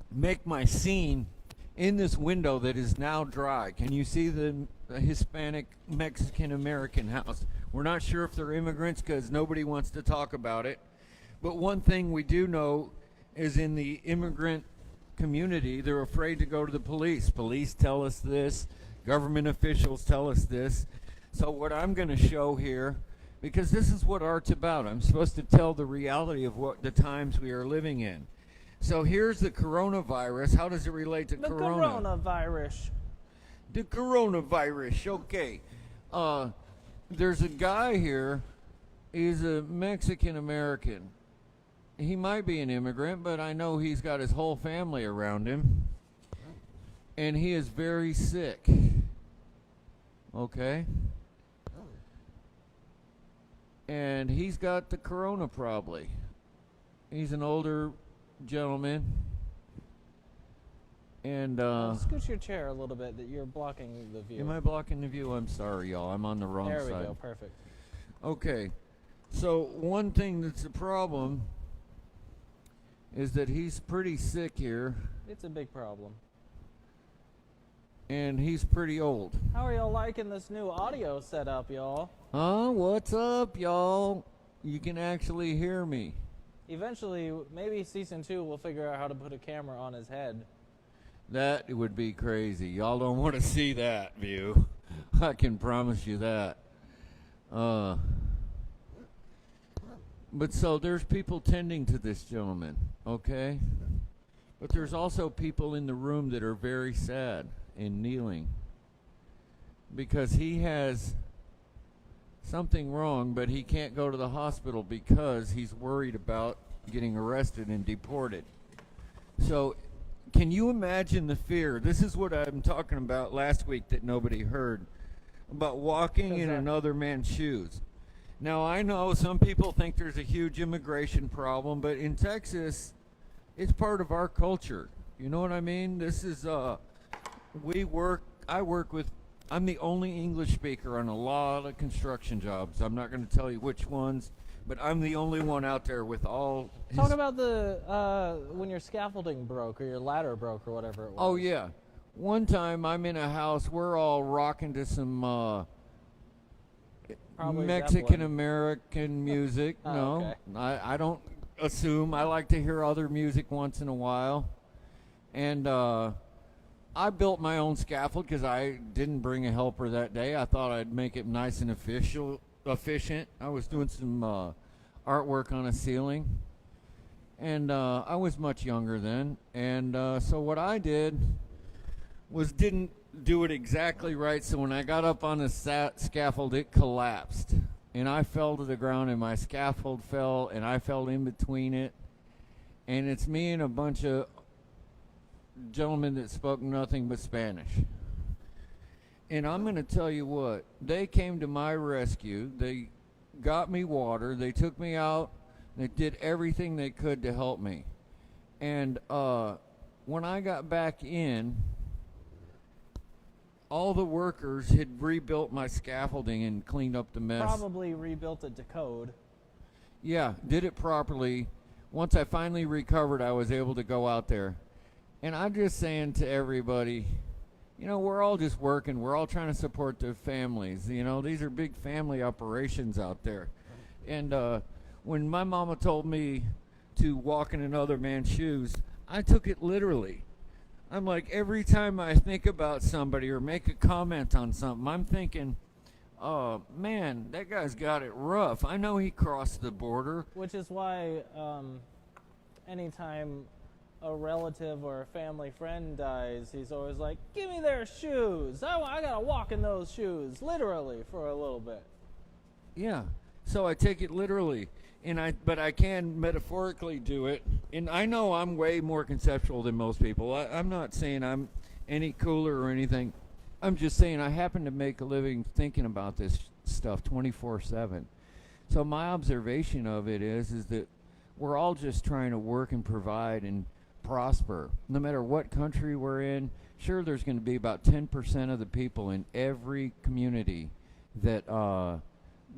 make my scene in this window that is now dry. Can you see the Hispanic Mexican American house? We're not sure if they're immigrants because nobody wants to talk about it. But one thing we do know is in the immigrant community, they're afraid to go to the police. Police tell us this. Government officials tell us this. So what I'm going to show here, because this is what art's about. I'm supposed to tell the reality of what the times we are living in. So here's the coronavirus. How does it relate to corona? The coronavirus. Okay. There's a guy here. He's a Mexican American. He might be an immigrant, but I know he's got his whole family around him. And he is very sick. Okay? And he's got the corona probably. He's an older gentleman. And scoot your chair a little bit, that you're blocking the view. Am I blocking the view? I'm sorry, y'all. I'm on the wrong side. There we go. Perfect. Okay. So one thing that's a problem is that he's pretty sick here. It's a big problem. And he's pretty old. How are y'all liking this new audio setup, y'all? What's up, y'all? You can actually hear me. Eventually, maybe season 2 we'll figure out how to put a camera on his head. That would be crazy. Y'all don't want to see that view. I can promise you that. But so there's people tending to this gentleman, okay? But there's also people in the room that are very sad and kneeling. because he has something wrong, but he can't go to the hospital because he's worried about getting arrested and deported. So can you imagine the fear? This is what I'm talking about last week that nobody heard, about walking in another man's shoes. Now, I know some people think there's a huge immigration problem, but in Texas, it's part of our culture. You know what I mean? This is, I'm the only English speaker on a lot of construction jobs. I'm not going to tell you which ones, but I'm the only one out there with all. Talk about when your scaffolding broke or your ladder broke or whatever it was. Oh, yeah. One time I'm in a house, we're all rocking to some Mexican-American music. No, okay. I don't assume. I like to hear other music once in a while. And I built my own scaffold because I didn't bring a helper that day. I thought I'd make it nice and efficient. I was doing some artwork on a ceiling. And I was much younger then. And so what I did was didn't do it exactly right. So when I got up on the scaffold, it collapsed. And I fell to the ground, and my scaffold fell, and I fell in between it. And it's me and a bunch of gentlemen that spoke nothing but Spanish. And I'm going to tell you what, they came to my rescue. They got me water. They took me out. They did everything they could to help me. And when I got back in, all the workers had rebuilt my scaffolding and cleaned up the mess. Probably rebuilt it to code. Yeah, did it properly. Once I finally recovered, I was able to go out there. And I'm just saying to everybody, you know, we're all just working. We're all trying to support their families. You know, these are big family operations out there. And when my mama told me to walk in another man's shoes, I took it literally. I'm like, every time I think about somebody or make a comment on something, I'm thinking, oh, man, that guy's got it rough. I know he crossed the border. Which is why anytime a relative or a family friend dies, he's always like, give me their shoes. I got to walk in those shoes, literally, for a little bit. Yeah, so I take it literally. But I can metaphorically do it. And I know I'm way more conceptual than most people. I'm not saying I'm any cooler or anything. I'm just saying I happen to make a living thinking about this stuff 24/7. So my observation of it is that we're all just trying to work and provide and prosper. No matter what country we're in, sure, there's going to be about 10% of the people in every community that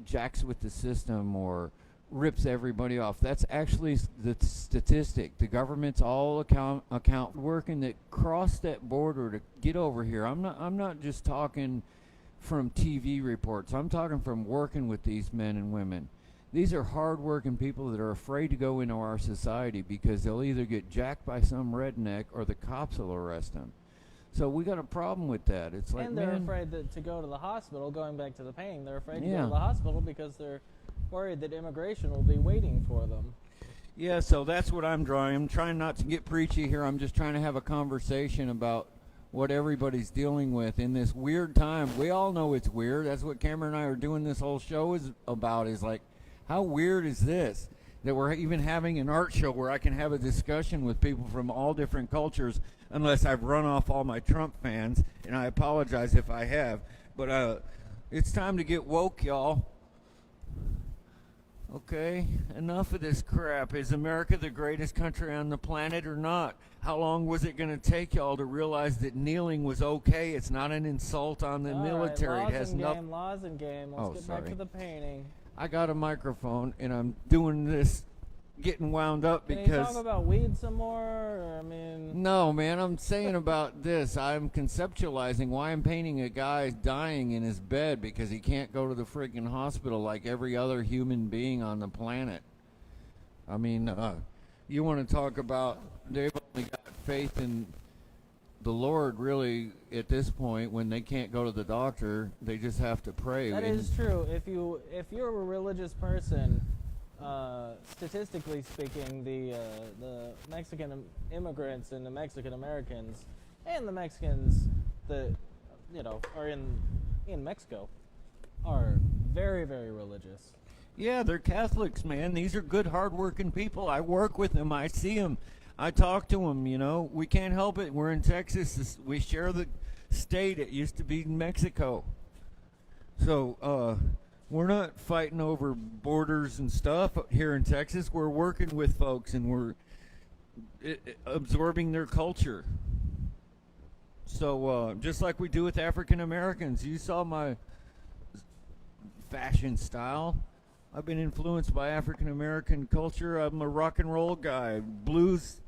jacks with the system or rips everybody off. That's actually the statistic. The government's all account working that cross that border to get over here. I'm not just talking from TV reports. I'm talking from working with these men and women. These are hard-working people that are afraid to go into our society because they'll either get jacked by some redneck or the cops will arrest them. So we got a problem with that. It's like, and they're man, afraid to go to the hospital. Going back to the pain, they're afraid to go to the hospital because they're worried that immigration will be waiting for them. Yeah, so that's what I'm drawing. I'm trying not to get preachy here. I'm just trying to have a conversation about what everybody's dealing with in this weird time. We all know it's weird. That's what Cameron and I are doing this whole show is about, is like, how weird is this? That we're even having an art show where I can have a discussion with people from all different cultures, unless I've run off all my Trump fans, and I apologize if I have. But it's time to get woke, y'all. Okay, enough of this crap. Is America the greatest country on the planet or not? How long was it going to take y'all to realize that kneeling was okay? It's not an insult on the military. Right, it has nothing. Laws and game. Let's get back to the painting. I got a microphone and I'm doing this, getting wound up because. Can you talk about weed some more? Or, I mean. No, man. I'm saying about this. I'm conceptualizing why I'm painting a guy dying in his bed because he can't go to the freaking hospital like every other human being on the planet. I mean, you want to talk about they've only got faith in the Lord, really, at this point, when they can't go to the doctor, they just have to pray. That is true. If you're a religious person, statistically speaking, the Mexican immigrants and the Mexican Americans and the Mexicans that are in in Mexico are very, very religious. Yeah, they're Catholics, man. These are good, hard-working people. I work with them. I see them. I talk to them, you know. We can't help it. We're in Texas. We share the state. It used to be Mexico. So, we're not fighting over borders and stuff here in Texas. We're working with folks, and we're absorbing their culture. So, just like we do with African Americans, you saw my fashion style. I've been influenced by African American culture. I'm a rock and roll guy. Blues.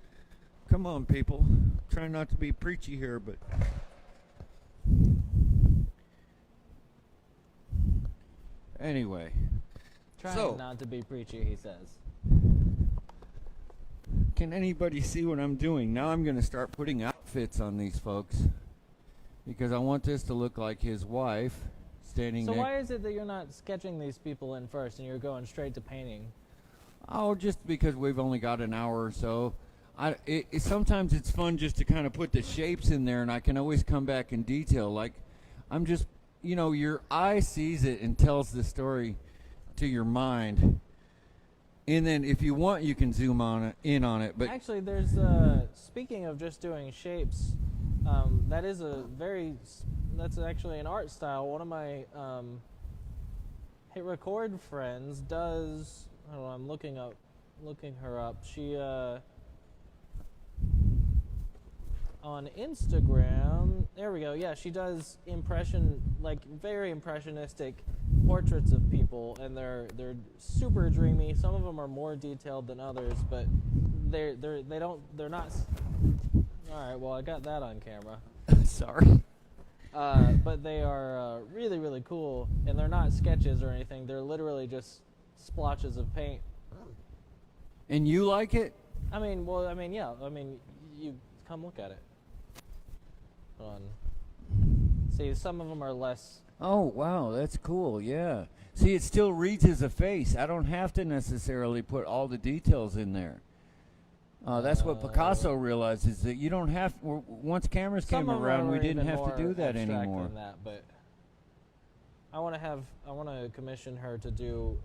Come on, people. Trying not to be preachy here, but anyway. Trying not to be preachy, he says. Can anybody see what I'm doing? Now I'm going to start putting outfits on these folks because I want this to look like his wife standing So next. why is it that you're not sketching these people in first and you're going straight to painting? Oh, just because we've only got an hour or so. Sometimes it's fun just to kind of put the shapes in there, and I can always come back in detail. Like, I'm just, you know, your eye sees it and tells the story to your mind. And then if you want, you can zoom in on it. But actually, there's, speaking of just doing shapes, that's actually an art style. One of my hit record friends does, I don't know, I'm looking her up. She, on Instagram, there we go, yeah, she does very impressionistic portraits of people, and they're super dreamy. Some of them are more detailed than others, but they're not. All right, well, I got that on camera. Sorry. But they are really, really cool, and they're not sketches or anything. They're literally just splotches of paint. And you like it? Yeah. You come look at it. See, some of them are less. Oh, wow, that's cool, yeah. See, it still reads as a face. I don't have to necessarily put all the details in there. That's what Picasso realizes, that you don't have, once cameras came around, we didn't have to do that anymore. Than that, but I want to commission her to do,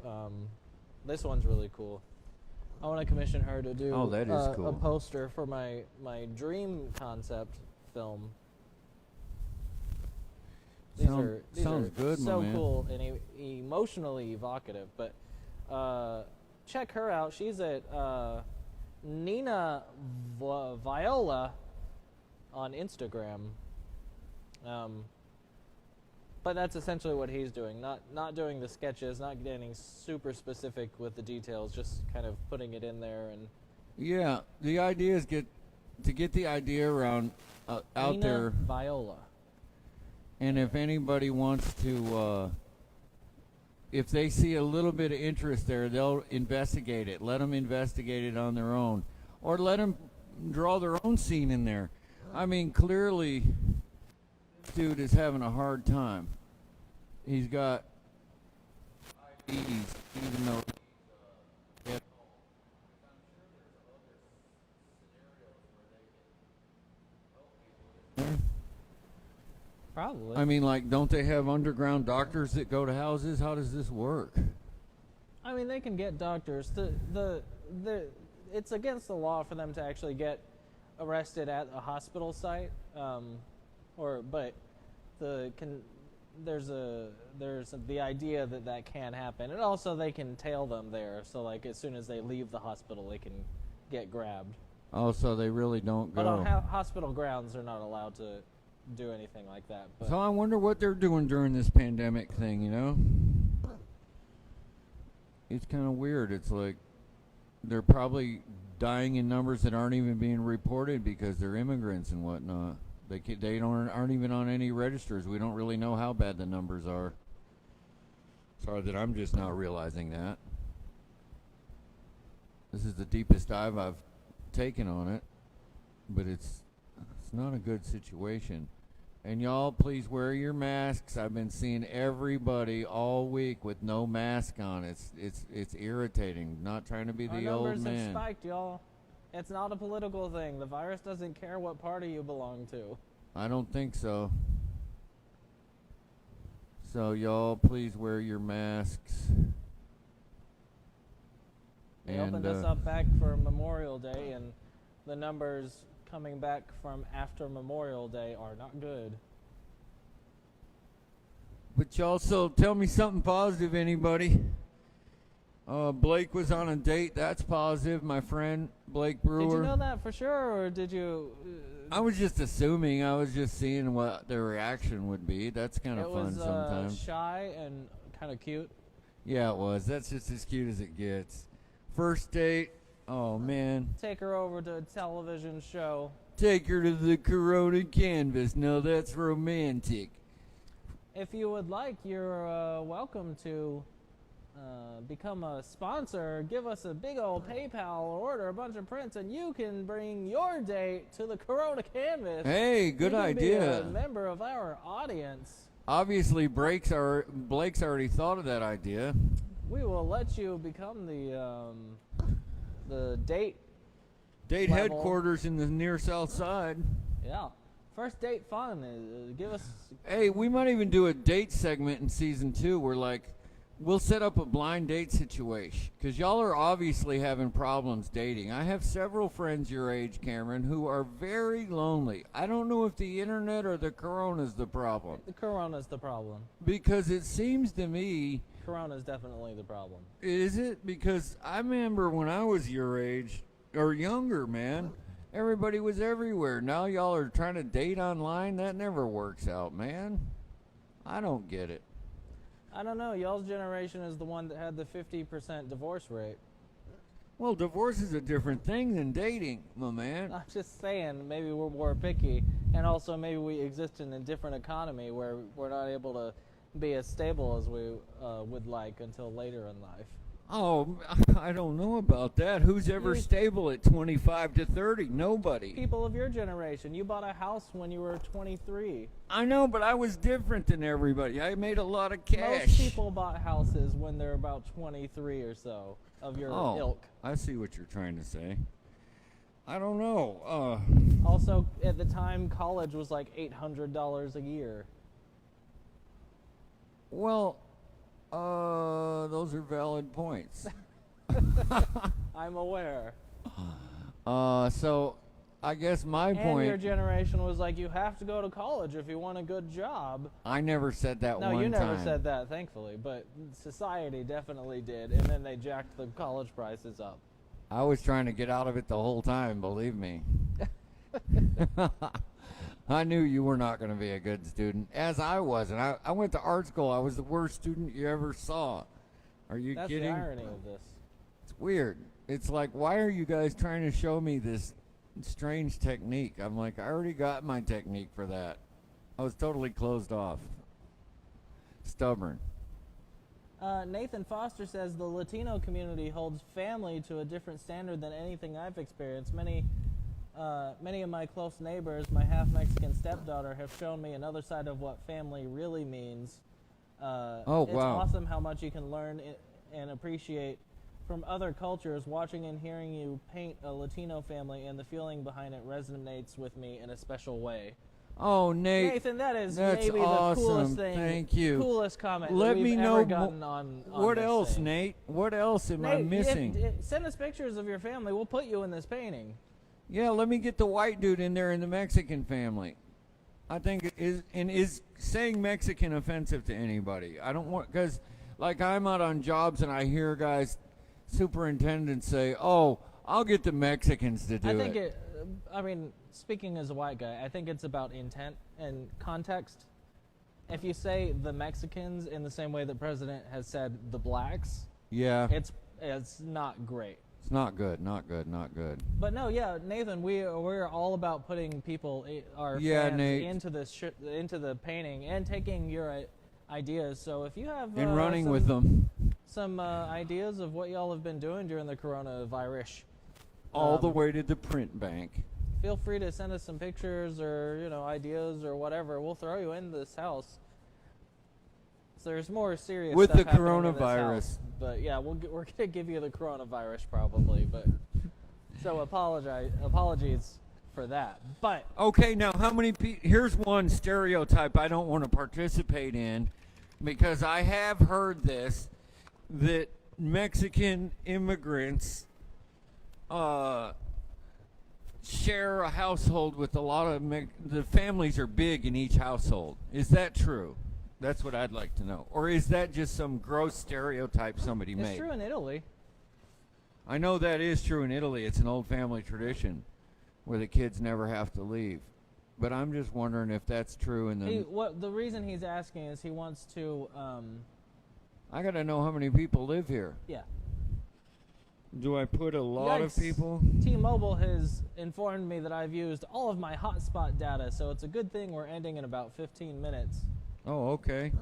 this one's really cool. I want to commission her to do that is cool. A poster for my dream concept film. Sounds good, so my man. cool and emotionally evocative. But check her out. She's at Nina Viola on Instagram. But that's essentially what he's doing. Not doing the sketches, not getting super specific with the details, just kind of putting it in there. And yeah, the idea is to get the idea around out Nina there. Viola. And if anybody wants to, if they see a little bit of interest there, they'll investigate it. Let them investigate it on their own. Or let them draw their own scene in there. I mean, clearly, this dude is having a hard time. He's got diabetes, even though Probably. I mean, like, don't they have underground doctors that go to houses? How does this work? I mean, they can get doctors. It's against the law for them to actually get arrested at a hospital site. But there's the idea that can happen, and also they can tail them there. So like as soon as they leave the hospital, they can get grabbed. Oh, so they really don't go. But on hospital grounds, they're not allowed to do anything like that. But so I wonder what they're doing during this pandemic thing, you know? It's kind of weird. It's like they're probably dying in numbers that aren't even being reported because they're immigrants and whatnot. They aren't even on any registers. We don't really know how bad the numbers are. Sorry that I'm just not realizing that. This is the deepest dive I've taken on it, but it's not a good situation. And y'all, please wear your masks. I've been seeing everybody all week with no mask on. It's irritating. Not trying to be the old numbers man. have spiked, y'all. It's not a political thing. The virus doesn't care what party you belong to. I don't think so. So y'all, please wear your masks. They opened us up back for Memorial Day, and the numbers coming back from after Memorial Day are not good. But y'all, so tell me something positive, anybody. Blake was on a date. That's positive. My friend, Blake Brewer. Did you know that for sure, or did you... I was just assuming. I was just seeing what their reaction would be. That's kind of fun sometimes. It was shy and kind of cute. Yeah, it was. That's just as cute as it gets. First date. Oh, man. Take her over to a television show. Take her to the Corona canvas. Now that's romantic. If you would like, you're welcome to become a sponsor. Give us a big old PayPal or order a bunch of prints, and you can bring your date to the Corona canvas. Hey, good idea. Be a member of our audience. Obviously, Blake's already thought of that idea. We will let you become the date level. headquarters in the near south side. Yeah. First date fun. Give us... Hey, we might even do a date segment in season 2 where, we'll set up a blind date situation. Because y'all are obviously having problems dating. I have several friends your age, Cameron, who are very lonely. I don't know if the internet or the corona's the problem. The corona's the problem. Because it seems to me... Corona's definitely the problem. Is it? Because I remember when I was your age, or younger, man... Everybody was everywhere. Now y'all are trying to date online? That never works out, man. I don't get it. I don't know. Y'all's generation is the one that had the 50% divorce rate. Well, divorce is a different thing than dating, my man. I'm just saying, maybe we're more picky, and also maybe we exist in a different economy where we're not able to be as stable as we would like until later in life. Oh, I don't know about that. Who's ever stable at 25 to 30? Nobody. People of your generation. You bought a house when you were 23. I know, but I was different than everybody. I made a lot of cash. Most people bought houses when they're about 23 or so of your ilk. I see what you're trying to say. I don't know. Also, at the time, college was like $800 a year. Well... those are valid points. I'm aware. So I guess my point... And your generation was like, you have to go to college if you want a good job. I never said that one time. No, you never said that, thankfully. But society definitely did, and then they jacked the college prices up. I was trying to get out of it the whole time, believe me. I knew you were not going to be a good student, as I was. And I went to art school. I was the worst student you ever saw. Are you kidding? That's the irony of this. It's weird. It's like, why are you guys trying to show me this strange technique? I'm like, I already got my technique for that. I was totally closed off. Stubborn. Nathan Foster says the Latino community holds family to a different standard than anything I've experienced. Many of my close neighbors, my half-Mexican stepdaughter, have shown me another side of what family really means. It's awesome how much you can learn and appreciate from other cultures. Watching and hearing you paint a Latino family and the feeling behind it resonates with me in a special way. Oh, Nathan, that's maybe awesome. The coolest thing. Thank you. Coolest comment Let that we've me ever know gotten on what this else, thing. Nate? What else am I missing? Send us pictures of your family. We'll put you in this painting. Yeah, let me get the white dude in there in the Mexican family. I think it is saying Mexican offensive to anybody? I don't want, because like I'm out on jobs and I hear guys, superintendents say, "Oh, I'll get the Mexicans to do it." I mean, speaking as a white guy, I think it's about intent and context. If you say the Mexicans in the same way the president has said the blacks, yeah, it's not great. It's not good, not good, not good. But no, yeah, Nathan, we're all about putting people, our fans, Nate, into the painting and taking your ideas. So if you have and running with them, some ideas of what y'all have been doing during the coronavirus, all the way to the print bank. Feel free to send us some pictures or ideas or whatever. We'll throw you in this house. So there's more serious with stuff the happening in this coronavirus. house. But yeah, we're gonna give you the coronavirus probably. But so apologies for that. But okay, now how many here's one stereotype I don't want to participate in. because I have heard this, that Mexican immigrants share a household with a lot of the families are big in each household. Is that true? That's what I'd like to know. Or is that just some gross stereotype somebody made? It's true in Italy. I know that is true in Italy. It's an old family tradition where the kids never have to leave. But I'm just wondering if that's true in the... The reason he's asking is he wants to... I got to know how many people live here. Yeah. Do I put a lot of people? T-Mobile has informed me that I've used all of my hotspot data, so it's a good thing we're ending in about 15 minutes. Oh, okay.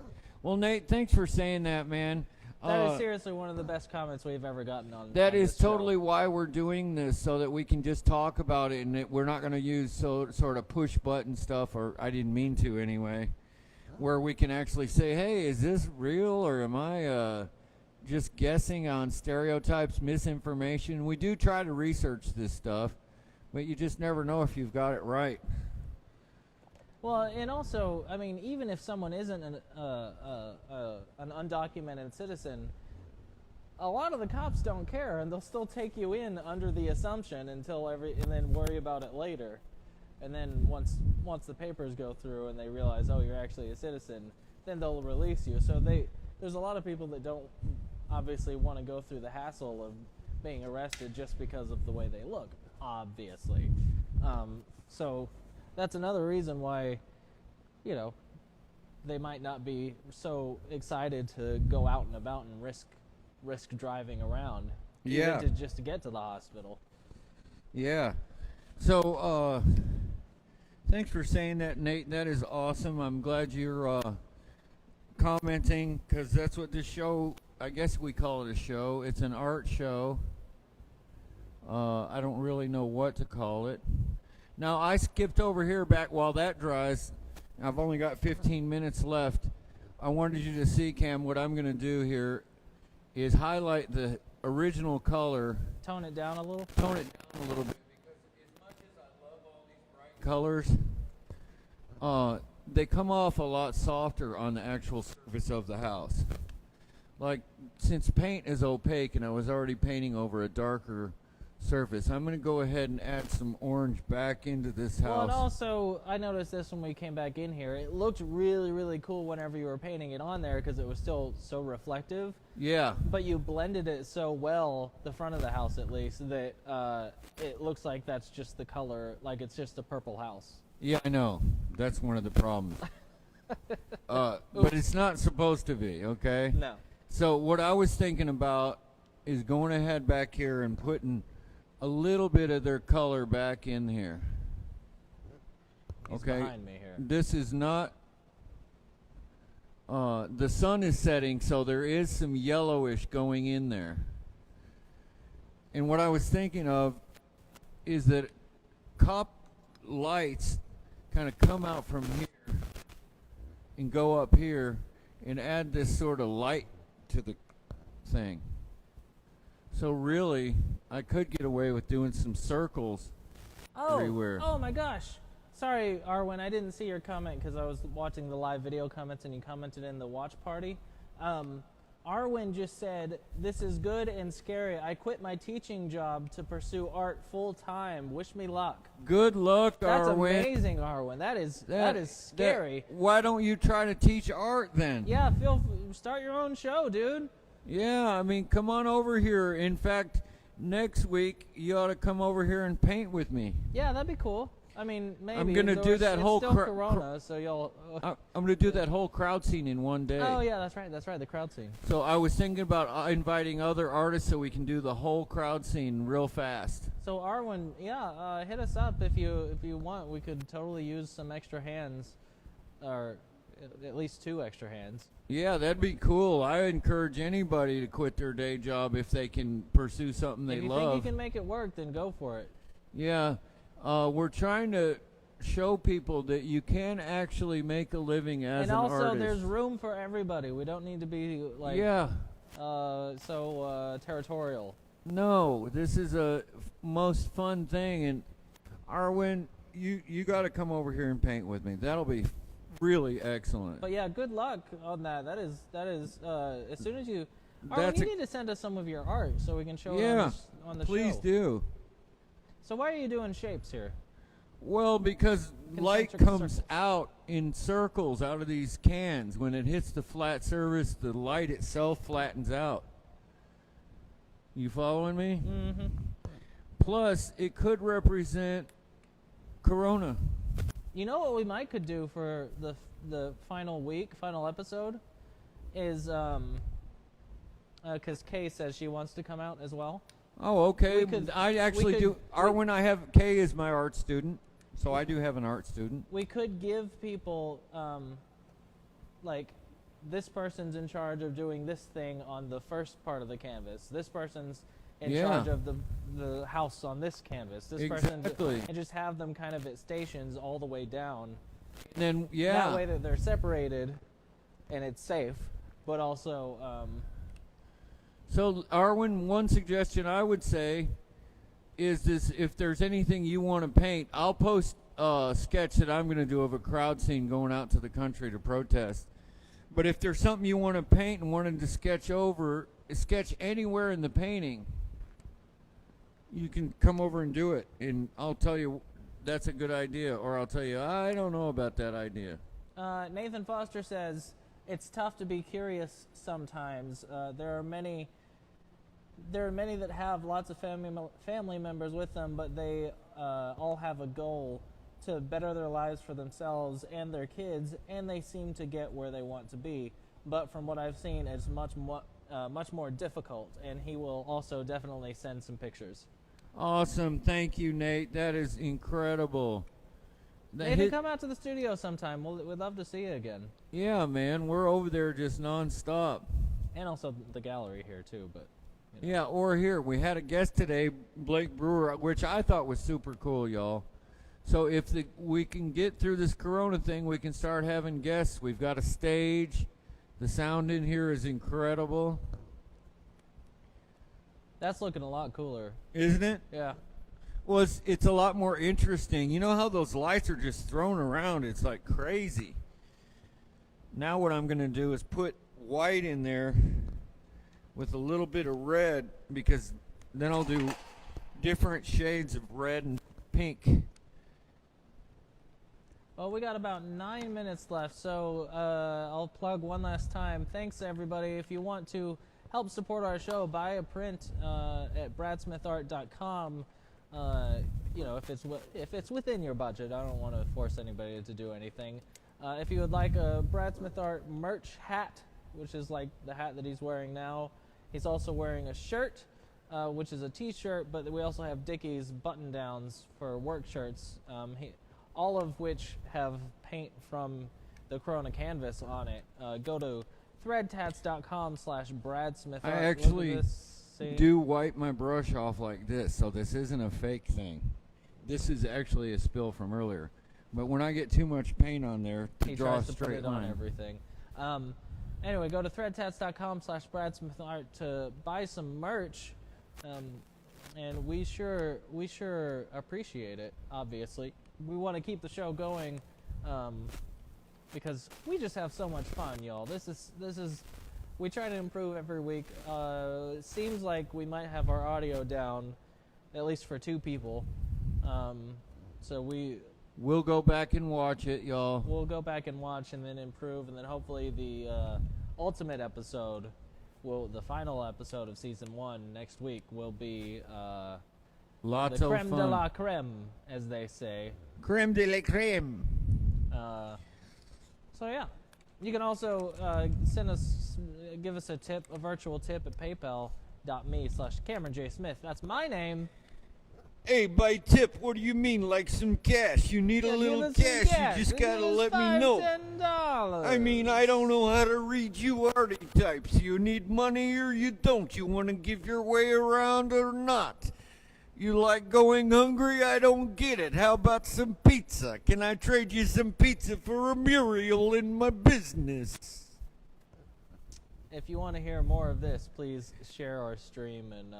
Well, Nate, thanks for saying that, man. That is seriously one of the best comments we've ever gotten on That on is this show. totally why we're doing this, so that we can just talk about it, and we're not going to use sort of push-button stuff, or I didn't mean to anyway, where we can actually say, hey, is this real, or am I just guessing on stereotypes, misinformation? We do try to research this stuff, but you just never know if you've got it right. Well, and also, I mean, even if someone isn't an undocumented citizen, a lot of the cops don't care, and they'll still take you in under the assumption and then worry about it later. And then once the papers go through and they realize, oh, you're actually a citizen, then they'll release you. So there's a lot of people that don't obviously want to go through the hassle of being arrested just because of the way they look, obviously. So that's another reason why, you know, they might not be so excited to go out and about and risk driving around. Yeah. Even just to get to the hospital. Yeah. So, thanks for saying that, Nate. That is awesome. I'm glad you're commenting, because that's what this show, I guess we call it a show. It's an art show. I don't really know what to call it. Now, I skipped over here back while that dries. I've only got 15 minutes left. I wanted you to see, Cam, what I'm going to do here is highlight the original color. Tone it down a little? Tone it down a little bit, because as much as I love all these bright colors, they come off a lot softer on the actual surface of the house. Like, since paint is opaque and I was already painting over a darker surface, I'm going to go ahead and add some orange back into this house. Well, and also, I noticed this when we came back in here. It looked really, really cool whenever you were painting it on there because it was still so reflective. Yeah. But you blended it so well, the front of the house at least, that it looks like that's just the color, like it's just a purple house. Yeah, I know. That's one of the problems. But it's not supposed to be, okay? No. So what I was thinking about is going ahead back here and putting a little bit of their color back in here. He's okay. behind me here. This is not. The sun is setting, so there is some yellowish going in there. And what I was thinking of is that cop lights kind of come out from here and go up here and add this sort of light to the thing. So really, I could get away with doing some circles everywhere. Oh my gosh. Sorry, Arwen, I didn't see your comment because I was watching the live video comments and you commented in the watch party. Arwen just said, "This is good and scary. I quit my teaching job to pursue art full time. Wish me luck." Good luck, That's Arwen. amazing, Arwen. That is scary. Why don't you try to teach art then? Yeah, start your own show, dude. Yeah, I mean, come on over here. In fact, next week you ought to come over here and paint with me. Yeah, that'd be cool. I mean, maybe. I'm gonna do that whole. It's still Corona, so you'll. I'm gonna do that whole crowd scene in one day. Oh yeah, that's right. That's right. The crowd scene. So I was thinking about inviting other artists so we can do the whole crowd scene real fast. So Arwen, yeah, hit us up if you want. We could totally use some extra hands, or at least 2 extra hands. Yeah, that'd be cool. I encourage anybody to quit their day job if they can pursue something they love. If you think you can make it work, then go for it. Yeah, we're trying to show people that you can actually make a living as an artist. And also, there's room for everybody. We don't need to be like so territorial. No, this is a most fun thing. And Arwen, you got to come over here and paint with me. That'll be really excellent. But yeah, good luck on that. That is as soon as you. That's you need to send us some of your art so we can show it on the please show. do. So why are you doing shapes here? Well, because light comes out in circles out of these cans. When it hits the flat surface, the light itself flattens out. You following me? Mm-hmm. Plus, it could represent Corona. You know what we might could do for the final episode is because Kay says she wants to come out as well. Oh, okay. I actually do. Arwen, I have Kay is my art student, so I do have an art student. We could give people like this person's in charge of doing this thing on the first part of the canvas. This person's in charge of the house on this canvas. This person, and just have them kind of at stations all the way down. And then that way that they're separated, and it's safe, but also. So, Arwen, one suggestion I would say is this: if there's anything you want to paint, I'll post a sketch that I'm going to do of a crowd scene going out to the country to protest. But if there's something you want to paint and wanted to sketch anywhere in the painting, you can come over and do it. And I'll tell you that's a good idea, or I'll tell you I don't know about that idea. Nathan Foster says it's tough to be curious sometimes. There are many that have lots of family members with them, but they all have a goal to better their lives for themselves and their kids, and they seem to get where they want to be. But from what I've seen, it's much more difficult, and he will also definitely send some pictures. Awesome. Thank you, Nate. That is incredible. Nathan, come out to the studio sometime. We'd love to see you again. Yeah, man. We're over there just nonstop. And also the gallery here, too. But yeah, or here. We had a guest today, Blake Brewer, which I thought was super cool, y'all. So if we can get through this Corona thing, we can start having guests. We've got a stage. The sound in here is incredible. That's looking a lot cooler. Isn't it? Yeah. Well, it's a lot more interesting. You know how those lights are just thrown around? It's like crazy. Now what I'm going to do is put white in there with a little bit of red, because then I'll do different shades of red and pink. Well, we got about 9 minutes left, so I'll plug one last time. Thanks, everybody. If you want to help support our show, buy a print at bradsmithart.com. You know, if it's within your budget. I don't want to force anybody to do anything. If you would like a Brad Smith Art merch hat, which is like the hat that he's wearing now, he's also wearing a shirt, which is a t-shirt, but we also have Dickies button-downs for work shirts, all of which have paint from the Corona canvas on it. Go to threadtats.com/BradSmithArt. I actually do wipe my brush off like this, so this isn't a fake thing. This is actually a spill from earlier. But when I get too much paint on there to draw a straight line, on everything. Anyway, go to threadtats.com/BradSmithArt to buy some merch, and we sure appreciate it. Obviously, we want to keep the show going, because we just have so much fun, y'all. This is we try to improve every week. It seems like we might have our audio down, at least for 2 people. So we'll go back and watch it, y'all. We'll go back and watch and then improve, and then hopefully the ultimate episode, the final episode of season 1 next week will be lots the of creme fun. de la creme, as they say. Creme de la creme. So yeah, you can also give us a virtual tip at paypal.me/Cameron J. Smith. That's my name. Hey, by tip, what do you mean? Like some cash? You need a little cash. You just gotta let me know. $10. I mean, I don't know how to read you archetypes. You need money or you don't. You want to give your way around or not? You like going hungry? I don't get it. How about some pizza? Can I trade you some pizza for a Muriel in my business? If you want to hear more of this, please share our stream and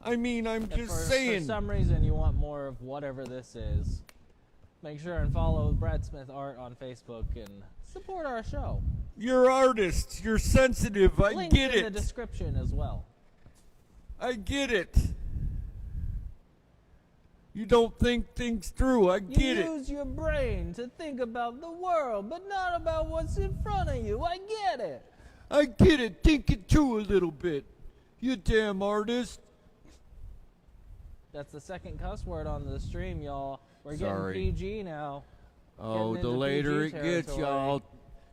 I mean, I'm just saying. For some reason, you want more of whatever this is. Make sure and follow Brad Smith Art on Facebook and support our show. You're artists. You're sensitive. I Links get in it. the description as well. I get it. You don't think things through. I get it. You use your brain to think about the world, but not about what's in front of you. I get it. I get it. Think it through a little bit. You damn artist. That's the second cuss word on the stream, y'all. We're Sorry. getting PG now. Oh, Getting the into later PG it gets, territory. y'all.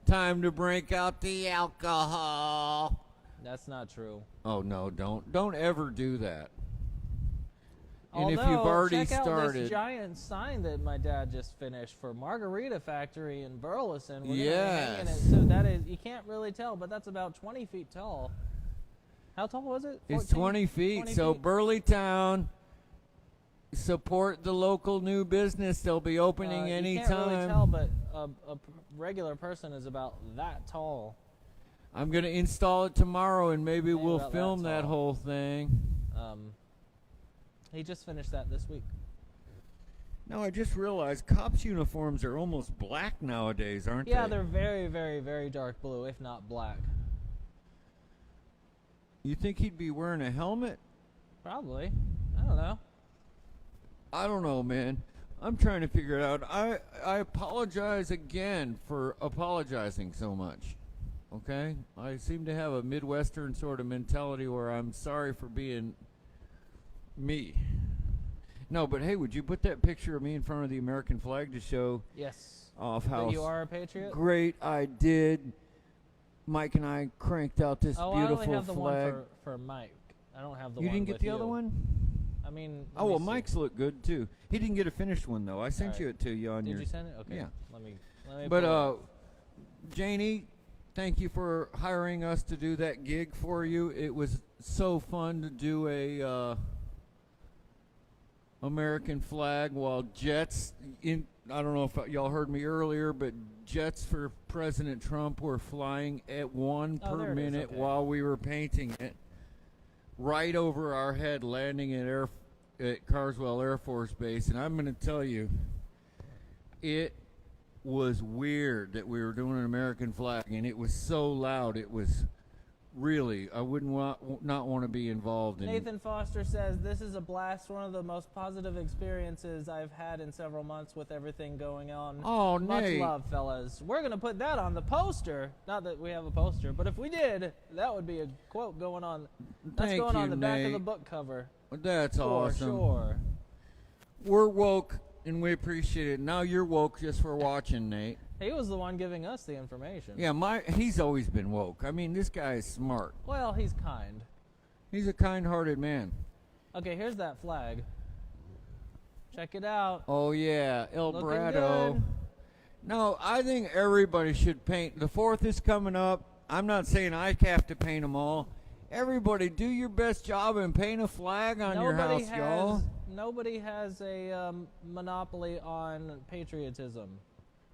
Time to break out the alcohol. That's not true. Oh no, don't ever do that. And Although, if you've already check out started, this giant sign that my dad just finished for Margarita Factory in Burleson. We're gonna be hanging Yes. it, so that is, you can't really tell, but that's about 20 feet tall. How tall was it? it's 14? 20 feet. 20 So feet? Burleytown, support the local new business. They'll be opening You anytime. can't really tell, but a regular person is about that tall. I'm gonna install it tomorrow, and maybe we'll about that film that tall. whole thing. He just finished that this week. No, I just realized cops' uniforms are almost black nowadays, aren't Yeah, they? they're very, very, very dark blue, if not black. You think he'd be wearing a helmet? Probably. I don't know. I don't know, man. I'm trying to figure it out. I apologize again for apologizing so much. Okay? I seem to have a Midwestern sort of mentality where I'm sorry for being me. No, but hey, would you put that picture of me in front of the American flag to show Yes. off That how you are a patriot? great I did? Mike and I cranked out this Oh, beautiful I only have the flag. one for Mike. I don't have the You one didn't get with the you. other one? I mean, Oh, well, Mike's look good too. He didn't get a finished one though. I sent Alright. you it to you on Did your. you send it? Okay. Yeah. Let me But pull it. Janie, thank you for hiring us to do that gig for you. It was so fun to do a American flag while jets in. I don't know if y'all heard me earlier, but jets for President Trump were flying at one Oh, per there it is, minute okay. while we were painting it, right over our head, landing at Carswell Air Force Base. And I'm going to tell you, it was weird that we were doing an American flag, and it was so loud. It was really, I wouldn't not want to be involved in it. Nathan Foster says, this is a blast, one of the most positive experiences I've had in several months with everything going on. Oh, Much Nate. love, fellas. We're going to put that on the poster. Not that we have a poster, but if we did, that would be a quote going on. That's Thank going you, on the back of Nate. the book cover. That's For awesome. sure. We're woke, and we appreciate it. Now you're woke just for watching, Nate. He was the one giving us the information. Yeah, he's always been woke. I mean, this guy is smart. Well, he's kind. He's a kind-hearted man. Okay, here's that flag. Check it out. Oh, yeah, El Looking Dorado. good. No, I think everybody should paint. The 4th is coming up. I'm not saying I have to paint them all. Everybody, do your best job and paint a flag on your house, y'all. Nobody has a monopoly on patriotism.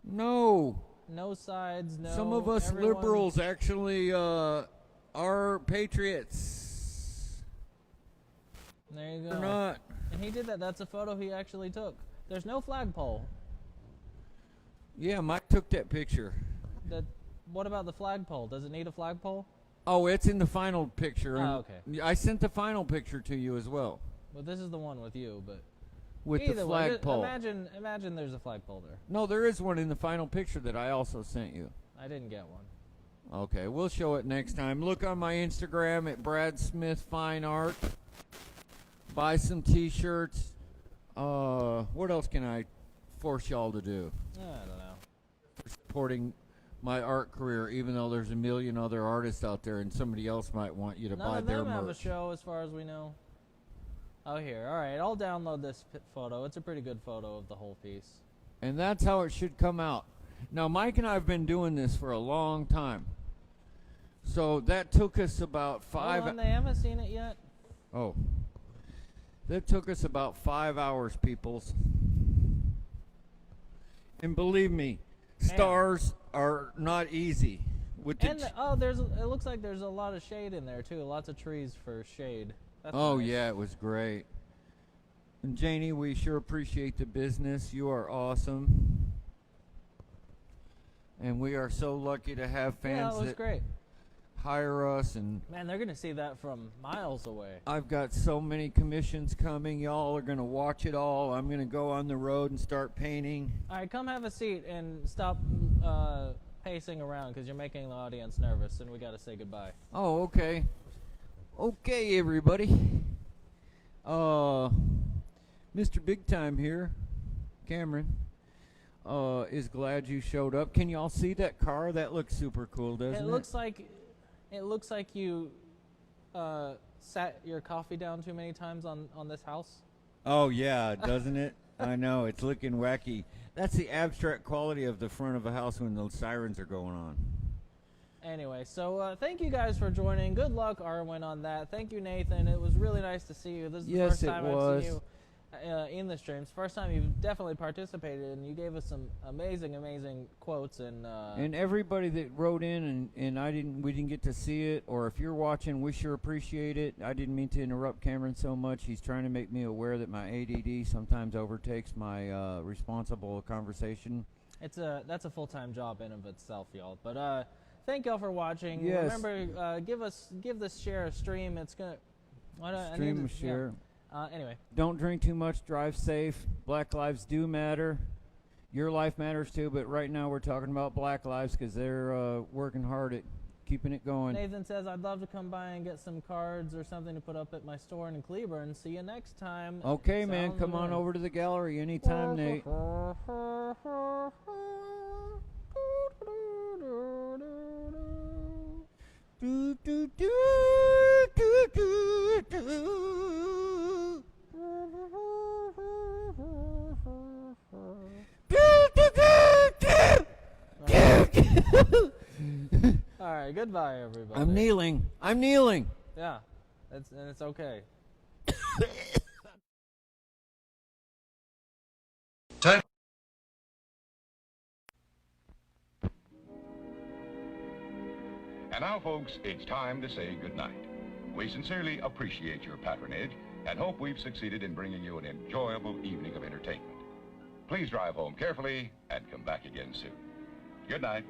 No. No sides, no... Some of us everyone- liberals actually are patriots. There you go. We're not. And he did that. That's a photo he actually took. There's no flagpole. Yeah, Mike took that picture. What about the flagpole? Does it need a flagpole? Oh, it's in the final picture. Oh, and I sent the final picture to you as well. Well, this is the one with you, but... With the Either way, flagpole. Imagine there's a flagpole there. No, there is one in the final picture that I also sent you. I didn't get one. Okay, we'll show it next time. Look on my Instagram at Brad Smith Fine Art. Buy some T-shirts. What else can I force y'all to do? I don't know. For supporting my art career, even though there's a million other artists out there and somebody else might want you to None buy of their them have a merch. show, as far as we know. Oh, here. All right, I'll download this photo. It's a pretty good photo of the whole piece. And that's how it should come out. Now, Mike and I have been doing this for a long time. So that took us about 5 Hold on, they haven't seen it yet? Oh. That took us about 5 hours, peoples. And believe me, stars are not easy. With the And it looks like there's a lot of shade in there too. Lots of trees for shade. That's oh nice. yeah, it was great. And Janie, we sure appreciate the business. You are awesome. And we are so lucky to have fans that was great. Hire us. And man, they're going to see that from miles away. I've got so many commissions coming. Y'all are going to watch it all. I'm going to go on the road and start painting. All right, come have a seat and stop pacing around because you're making the audience nervous, and we got to say goodbye. Oh, okay. Okay, everybody. Mr. Big Time here, Cameron, is glad you showed up. Can y'all see that car? That looks super cool, doesn't it? It looks like you sat your coffee down too many times on this house. Oh, yeah, doesn't it? I know, it's looking wacky. That's the abstract quality of the front of a house when the sirens are going on. Anyway, so thank you guys for joining. Good luck, Arwen, on that. Thank you, Nathan. It was really nice to see you. This is the first time I've seen you in the streams. First time you've definitely participated, and you gave us some amazing quotes. And everybody that wrote in and we didn't get to see it, or if you're watching, we sure appreciate it. I didn't mean to interrupt Cameron so much. He's trying to make me aware that my ADD sometimes overtakes my responsible conversation. That's a full-time job in of itself, y'all. But thank y'all for watching. Yes. Remember, give this share a stream. It's gonna stream share. Yeah. Anyway. Don't drink too much. Drive safe. Black lives do matter. Your life matters too, but right now we're talking about Black lives because they're working hard at keeping it going. Nathan says, I'd love to come by and get some cards or something to put up at my store in Cleburne. See you next time. Okay, man. Come on over to the gallery anytime, Nate. Do, do, do, do, do, do. All right, goodbye, everybody. I'm kneeling. Yeah, it's okay. Time. And now, folks, it's time to say goodnight. We sincerely appreciate your patronage and hope we've succeeded in bringing you an enjoyable evening of entertainment. Please drive home carefully and come back again soon. Good night.